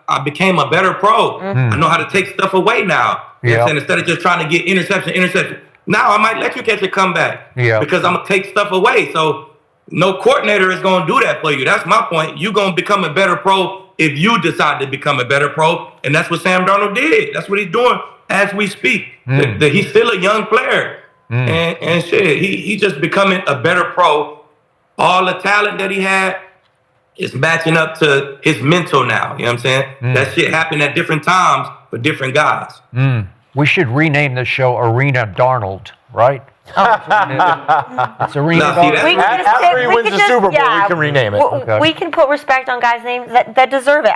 I became a better pro. I know how to take stuff away now. You know what I'm saying? Instead of just trying to get interception. Now I might let you catch a comeback because I'm going to take stuff away. So no coordinator is going to do that for you. That's my point. You're going to become a better pro if you decide to become a better pro. And that's what Sam Darnold did. That's what he's doing as we speak. He's still a young player. And shit, he just becoming a better pro. All the talent that he had is matching up to his mental now. You know what I'm saying? That shit happened at different times for different guys. We should rename this show Arena Darnold, right? It's Arena Darnold. After he wins the Super Bowl, we can rename it. We can put respect on guys' names that deserve it.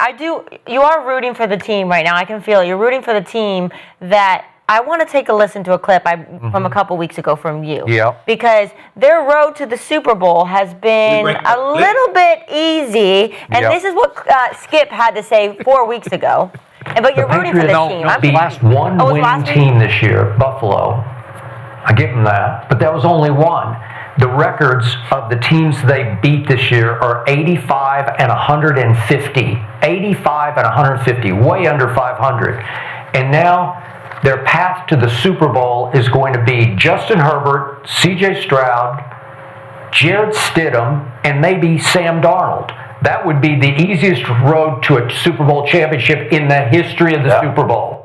You are rooting for the team right now. I can feel it. You're rooting for the team that I want to take a listen to a clip from a couple weeks ago from you. Because their road to the Super Bowl has been a little bit easy. And this is what Skip had to say 4 weeks ago. But you're rooting for this team. No, the last one Oh, it was winning last week? team this year, Buffalo. I give them that, but that was only one. The records of the teams they beat this year are 85 and 150. 85 and 150, way under 500. And now their path to the Super Bowl is going to be Justin Herbert, C.J. Stroud, Jared Stidham, and maybe Sam Darnold. That would be the easiest road to a Super Bowl championship in the history of the Super Bowl.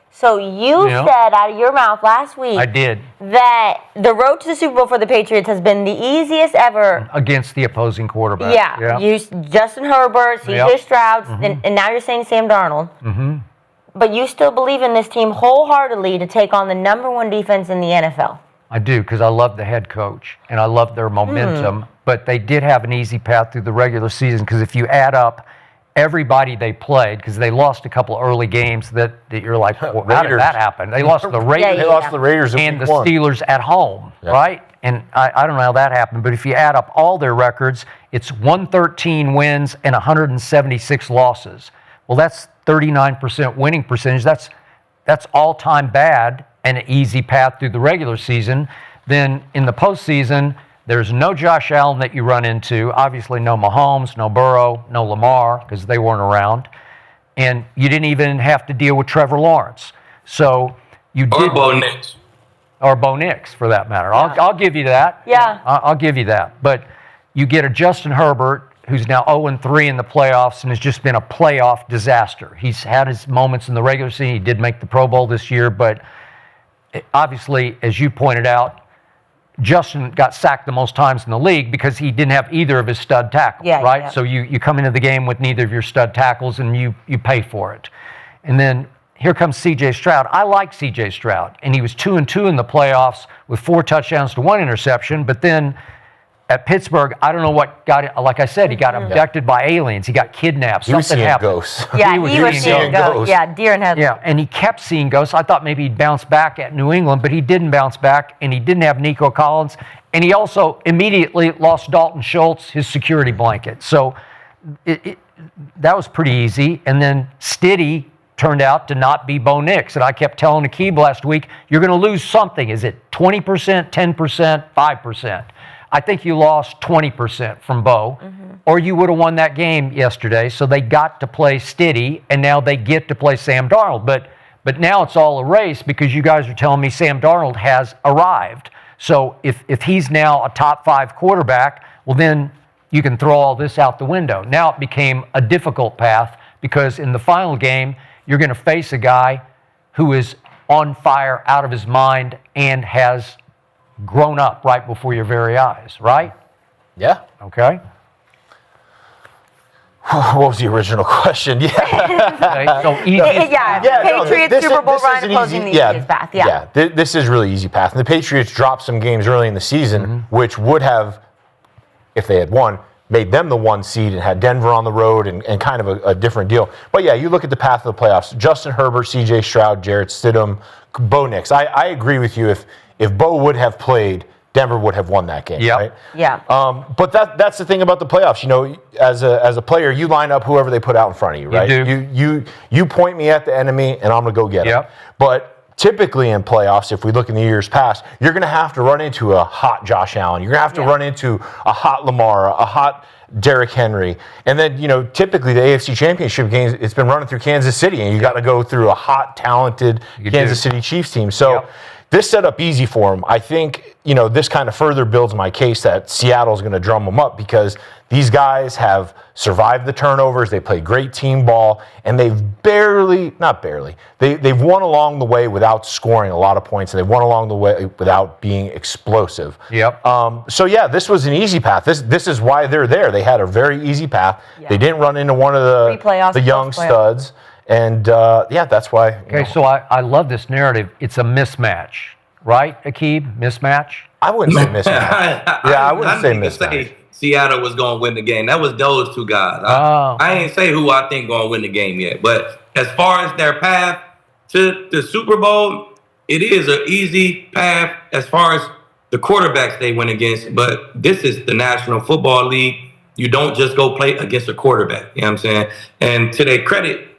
So you Yeah. said out of your mouth last week I did. that the road to the Super Bowl for the Patriots has been the easiest ever. Against the opposing quarterback. Yeah, Justin Herbert, C.J. Yep. Stroud, and now you're saying Sam Darnold. Mm-hmm. But you still believe in this team wholeheartedly to take on the number one defense in the NFL. I do, because I love the head coach, and I love their momentum. But they did have an easy path through the regular season, because if you add up everybody they played, because they lost a couple early games that you're like, well, how did Raiders. that happen? They lost the Raiders They lost the Raiders in and week the one. Steelers at home, right? And I don't know how that happened, but if you add up all their records, it's 113 wins and 176 losses. Well, that's 39% winning percentage. That's all-time bad and an easy path through the regular season. Then in the postseason, there's no Josh Allen that you run into. Obviously, no Mahomes, no Burrow, no Lamar, because they weren't around. And you didn't even have to deal with Trevor Lawrence. So you Or did. Bo Nix. Or Bo Nix, for that matter. I'll give you that. Yeah. I'll give you that. But you get a Justin Herbert, who's now 0-3 in the playoffs and has just been a playoff disaster. He's had his moments in the regular season. He did make the Pro Bowl this year, but obviously, as you pointed out, Justin got sacked the most times in the league because he didn't have either of his stud tackles, right? Yeah. So you come into the game with neither of your stud tackles, and you pay for it. And then here comes C.J. Stroud. I like C.J. Stroud, and he was 2-2 in the playoffs with 4 touchdowns to 1 interception. But then at Pittsburgh, I don't know what got it. Like I said, he got abducted by aliens. He got kidnapped. He was Something seeing happened. ghosts. Yeah, He was he was seeing seeing ghosts. ghosts. Yeah, deer in headlights. Yeah, and he kept seeing ghosts. I thought maybe he'd bounce back at New England, but he didn't bounce back, and he didn't have Nico Collins, and he also immediately lost Dalton Schultz, his security blanket. So that was pretty easy. And then Stiddy turned out to not be Bo Nix, and I kept telling Aqib last week, you're going to lose something. Is it 20%, 10%, 5%? I think you lost 20% from Bo, or you would have won that game yesterday. So they got to play Stiddy, and now they get to play Sam Darnold. But now it's all a race because you guys are telling me Sam Darnold has arrived. So if he's now a top 5 quarterback, well, then you can throw all this out the window. Now it became a difficult path because in the final game, you're going to face a guy who is on fire, out of his mind, and has grown up right before your very eyes, right? Yeah. Okay. What was the original question? Yeah. Okay, so easy. Patriots Super Bowl run is an opposing the easy easiest path. Yeah. This is really easy path. And the Patriots dropped some games early in the season, which would have, if they had won, made them the 1 seed and had Denver on the road and kind of a different deal. But yeah, you look at the path of the playoffs. Justin Herbert, C.J. Stroud, Jarrett Stidham, Bo Nix. I agree with you. If Bo would have played, Denver would have won that game, right? Yeah. But that's the thing about the playoffs. You know, as a player, you line up whoever they put out in front of you, right? You do. You point me at the enemy, and I'm going to go get Yep. him. But typically in playoffs, if we look in the years past, you're going to have to run into a hot Josh Allen. You're going to have to run into a hot Lamar, a hot Derrick Henry. And then, you know, typically the AFC Championship games, it's been running through Kansas City, and you got to go through a hot, talented Kansas City Chiefs team. So this set up easy for them. I think, you know, this kind of further builds my case that Seattle's going to drum them up because these guys have survived the turnovers. They play great team ball, and they've they've won along the way without scoring a lot of points, and they've won along the way without being explosive. Yep. So yeah, this was an easy path. This is why they're there. They had a very easy path. Yeah. They didn't run into one of the young studs. And that's why. Okay, so I love this narrative. It's a mismatch, right, Aqib? Mismatch? I wouldn't say mismatch. I wouldn't say mismatch. Say Seattle was going to win the game. That was those 2 guys. I ain't say who I think going to win the game yet. But as far as their path to the Super Bowl, it is an easy path as far as the quarterbacks they went against. But this is the National Football League. You don't just go play against a quarterback. You know what I'm saying? And to their credit,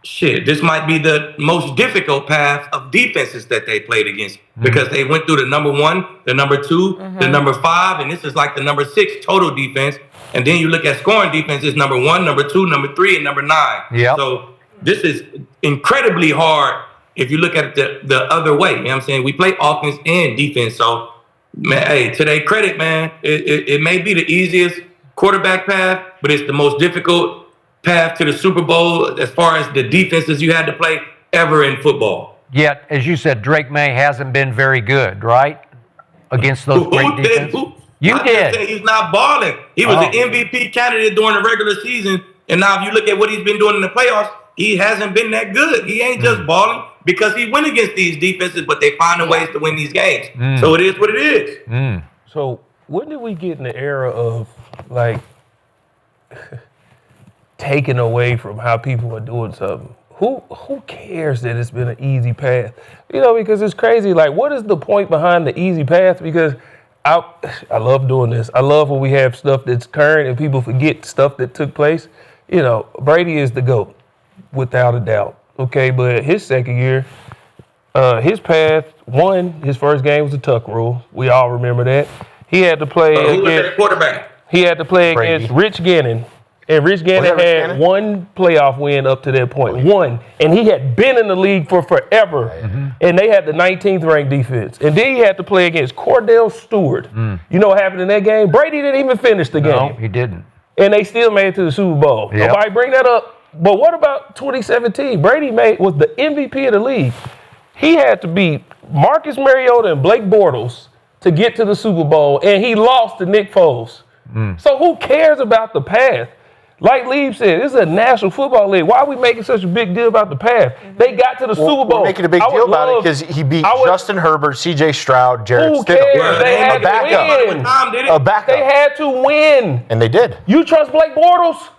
this might be the most difficult path of defenses that they played against because they went through the number 1, the number 2, the number 5, and this is like the number 6 total defense. And then you look at scoring defense, it's number 1, number 2, number 3, and number 9. Yep. So this is incredibly hard if you look at it the other way. You know what I'm saying? We play offense and defense. So, man, hey, to their credit, man, it may be the easiest quarterback path, but it's the most difficult path to the Super Bowl as far as the defenses you had to play ever in football. Yet, as you said, Drake May hasn't been very good, right? Against those great defenses. You did. He's not balling. He was an MVP candidate during the regular season, and now if you look at what he's been doing in the playoffs, he hasn't been that good. He ain't just balling because he went against these defenses, but they finding ways to win these games. So it is what it is. So when did we get in the era of, like, taken away from how people are doing something? Who cares that it's been an easy path? You know, because it's crazy. Like, what is the point behind the easy path? Because I love doing this. I love when we have stuff that's current and people forget stuff that took place. You know, Brady is the GOAT, without a doubt. Okay, but his second year, his path, his first game was a tuck rule. We all remember that. He had to play Who was their quarterback? He had to play Brady. against Rich Gannon. And Rich Gannon Rich had Gannon? one playoff win up to that point. One. And he had been in the league for forever. And they had the 19th ranked defense. And then he had to play against Cordell Stewart. You know what happened in that game? Brady didn't even finish the game. No, he didn't. And they still made it to the Super Bowl. Yep. Nobody bring that up. But what about 2017? Brady was the MVP of the league. He had to beat Marcus Mariota and Blake Bortles to get to the Super Bowl, and he lost to Nick Foles. So who cares about the path? Like Lieb said, this is a National Football League. Why are we making such a big deal about the path? They got to the Super Bowl. We're making a big deal about it because he beat Justin Herbert, C.J. Stroud, Jared Who Stidham. cares? They had A backup. to win. A backup. They had to win. And they did. You trust Blake Bortles?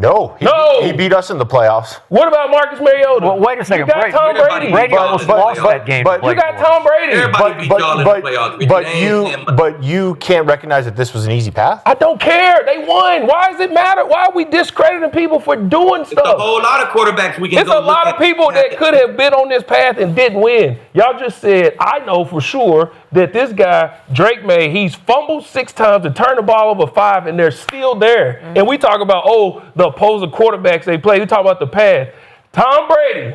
No. He beat us in the playoffs. What about Marcus Mariota? Well, wait a second. You got Tom Brady. Brady almost lost that game. to but Blake You got Bortles. Tom Brady. Everybody beat y'all in the playoffs. But you can't recognize that this was an easy path? I don't care. They won. Why does it matter? Why are we discrediting people for doing It's a stuff? whole lot of quarterbacks we can It's go a lot look of at. people that could have been on this path and didn't win. Y'all just said, I know for sure that this guy, Drake May, he's fumbled 6 times and turned the ball over 5, and they're still there. And we talk about, the opposing quarterbacks they play. We talk about the path. Tom Brady,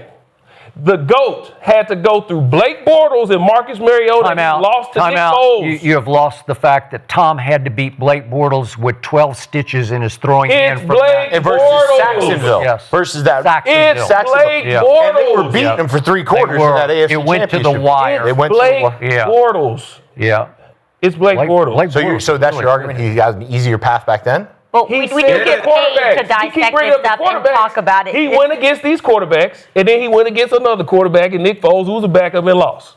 the GOAT, had to go through Blake Bortles and Marcus Mariota and lost to Nick Foles. You have lost the fact that Tom had to beat Blake Bortles with 12 stitches in his throwing hand. It's Blake And versus Bortles. Saxonville. Yes. Versus that. It's Blake Yeah. Bortles. And they were beating him for 3 quarters in that AFC It went to the Championship. wire. They went to Blake the Yeah. Bortles. Yeah. It's Blake Bortles. So that's your argument? He had an easier path back then? Well, He we said do get paid to quarterbacks. You keep dissect bringing this up the stuff and quarterbacks. talk about it. He went against these quarterbacks, and then he went against another quarterback, and Nick Foles, who was a backup, and lost.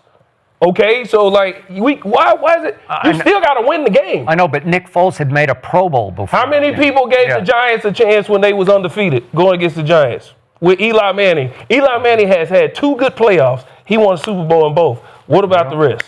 Okay, so why is it? You still got to win the game. I know, but Nick Foles had made a Pro Bowl before. How many people gave the Giants a chance when they was undefeated going against the Giants with Eli Manning? Eli Manning has had 2 good playoffs. He won a Super Bowl in both. What about the rest?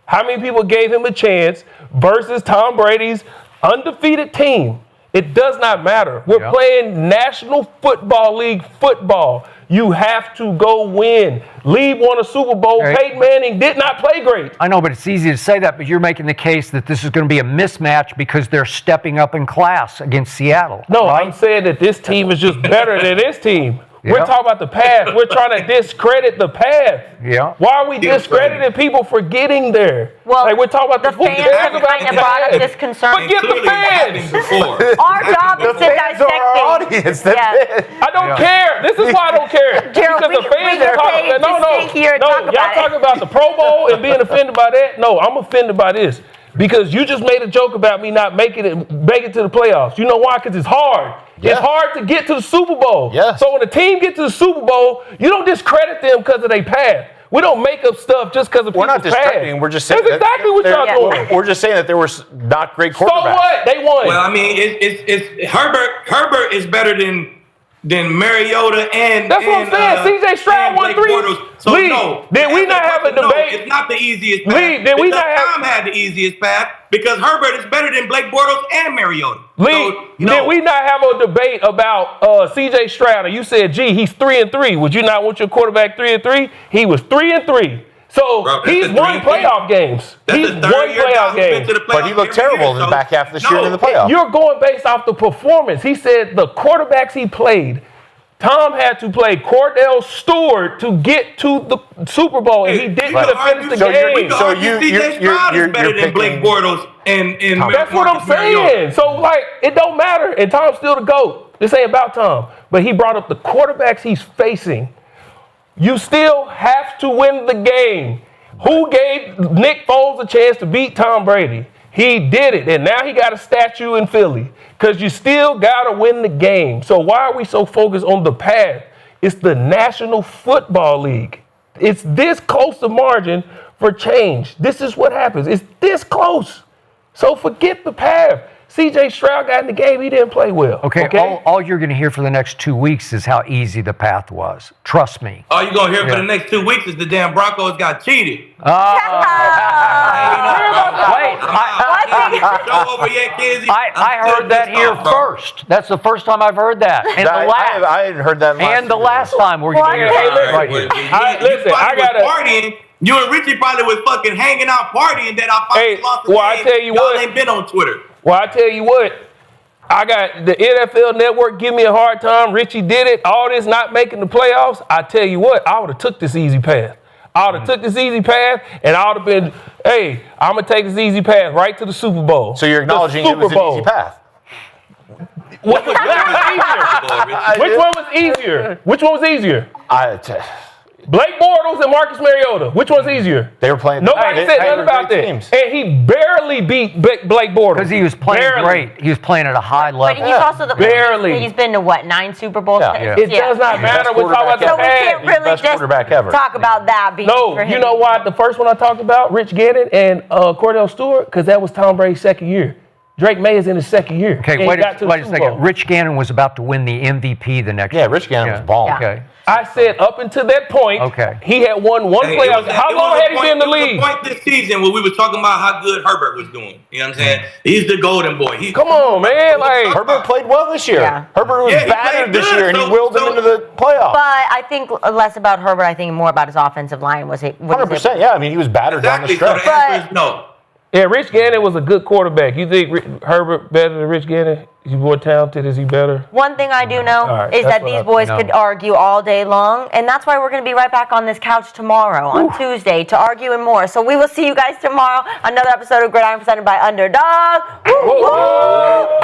How many people gave him a chance versus Tom Brady's undefeated team? It does not matter. We're playing National Football League football. You have to go win. Lieb won a Super Bowl. Right. Peyton Manning did not play great. I know, but it's easy to say that, but you're making the case that this is going to be a mismatch because they're stepping up in class against Seattle. No, right? I'm saying that this team is just better than this team. Yeah. We're talking about the path. We're trying to discredit the path. Yeah. Why are we discrediting people for getting there? Well, we're talking about the who fans cares have about kind the of brought up path? this concern. Forget the Clearly happened fans. before. Our job is to fans are our dissect audience. things. I don't care. This is why I don't care. Gerald, because the fans we are talking. paid to sit here and talk y'all about it. talking about the Pro Bowl and being offended by that. No, I'm offended by this because you just made a joke about me not making it to the playoffs. You know why? Because it's hard. Yeah. It's hard to get to the Super Bowl. Yeah. So when a team gets to the Super Bowl, you don't discredit them because of their path. We don't make up stuff just because of We're not people's path. discrediting. We're just saying That's exactly what y'all doing. We're just saying that there were not great So quarterbacks. what? They won. Well, I mean, it's Herbert is better than than Mariota and That's what I'm saying. C.J. Stroud won 3. So Lee, no. did we not have a No, debate? it's not the easiest path. Lee, did we because not have- Tom had the easiest path because Herbert is better than Blake Bortles and Mariota. Lee, So, no. did we not have a debate about C.J. Stroud? And you said, gee, he's 3-3. Would you not want your quarterback 3-3? He was 3-3. So Bro, that's he's the won dream team. playoff games. That's He's the won third year playoff Tom's been games. to the But he playoffs looked every terrible year, in the so- back half of this year in the playoffs. You're going based off the performance. He said the quarterbacks he played. Tom had to play Cordell Stewart to get to the Super Bowl, and he didn't You get to could finish the argue- game. So C.J. Stroud is better than Blake picking- Bortles and That's what I'm saying. So, like, it don't matter. And Tom's still the GOAT. This ain't about Tom. But he brought up the quarterbacks he's facing. You still have to win the game. Who gave Nick Foles a chance to beat Tom Brady? He did it. And now he got a statue in Philly. Because you still got to win the game. So why are we so focused on the path? It's the National Football League. It's this close to margin for change. This is what happens. It's this close. So forget the path. C.J. Stroud got in the game. He didn't play well. Okay, all you're going to hear for the next 2 weeks is how easy the path was. Trust me. All you're going to hear for the next 2 weeks is the damn Broncos got cheated. I heard that here first. That's the first time I've heard that. And the last. I hadn't heard that. And the last time we're going to hear that right here. Listen, I gotta. Partying. You and Richie probably was fucking hanging out partying that I finally lost the game. I tell you Y'all what. ain't been on Twitter. Well, I tell you what. I got the NFL Network give me a hard time. Richie did it. All this not making the playoffs. I tell you what. I would have took this easy path. I would have took this easy path, and I would have been, hey, I'm going to take this easy path right to the Super Bowl. So you're acknowledging it was an easy path. Which one was easier? Which one was easier? Blake Bortles and Marcus Mariota. Which one's easier? They were playing. Nobody said nothing about that. Teams. And he barely beat Blake Bortles. Because he was playing great. He was playing at a high level. But he's also barely. He's been to what, 9 Super Bowls? Yeah. It does not matter. We're talking about the So we past. can't really best just quarterback ever. talk about that being No, for him. you know why? The first one I talked about, Rich Gannon and Cordell Stewart, because that was Tom Brady's second year. Drake May is in his second year. Okay, And wait he got to the a Super second. Bowl. Rich Gannon was about to win the MVP the next year. Yeah, Rich Gannon was balling. Okay. I said up until that point, he had won one playoff. How long had he been in the league? There was a point this season where we were talking about how good Herbert was doing. You know what I'm saying? He's the golden boy. Come on, man. Like Herbert played well this year. Yeah. Herbert was Yeah, he battered played this good, year, and he so- willed them into the playoffs. But I think less about Herbert. I think more about his offensive line. Was it 100%. Yeah, I mean, he was battered down the Exactly. So stretch. the answer is no. Yeah, Rich Gannon was a good quarterback. You think Herbert better than Rich Gannon? Is he more talented? Is he better? One thing I do know right, is that's that what these I boys know. could argue all day long, and that's why we're going to be right back on this couch tomorrow, on Tuesday, to argue and more. So we will see you guys tomorrow. Another episode of Gridiron presented by Underdog. Woo, woo.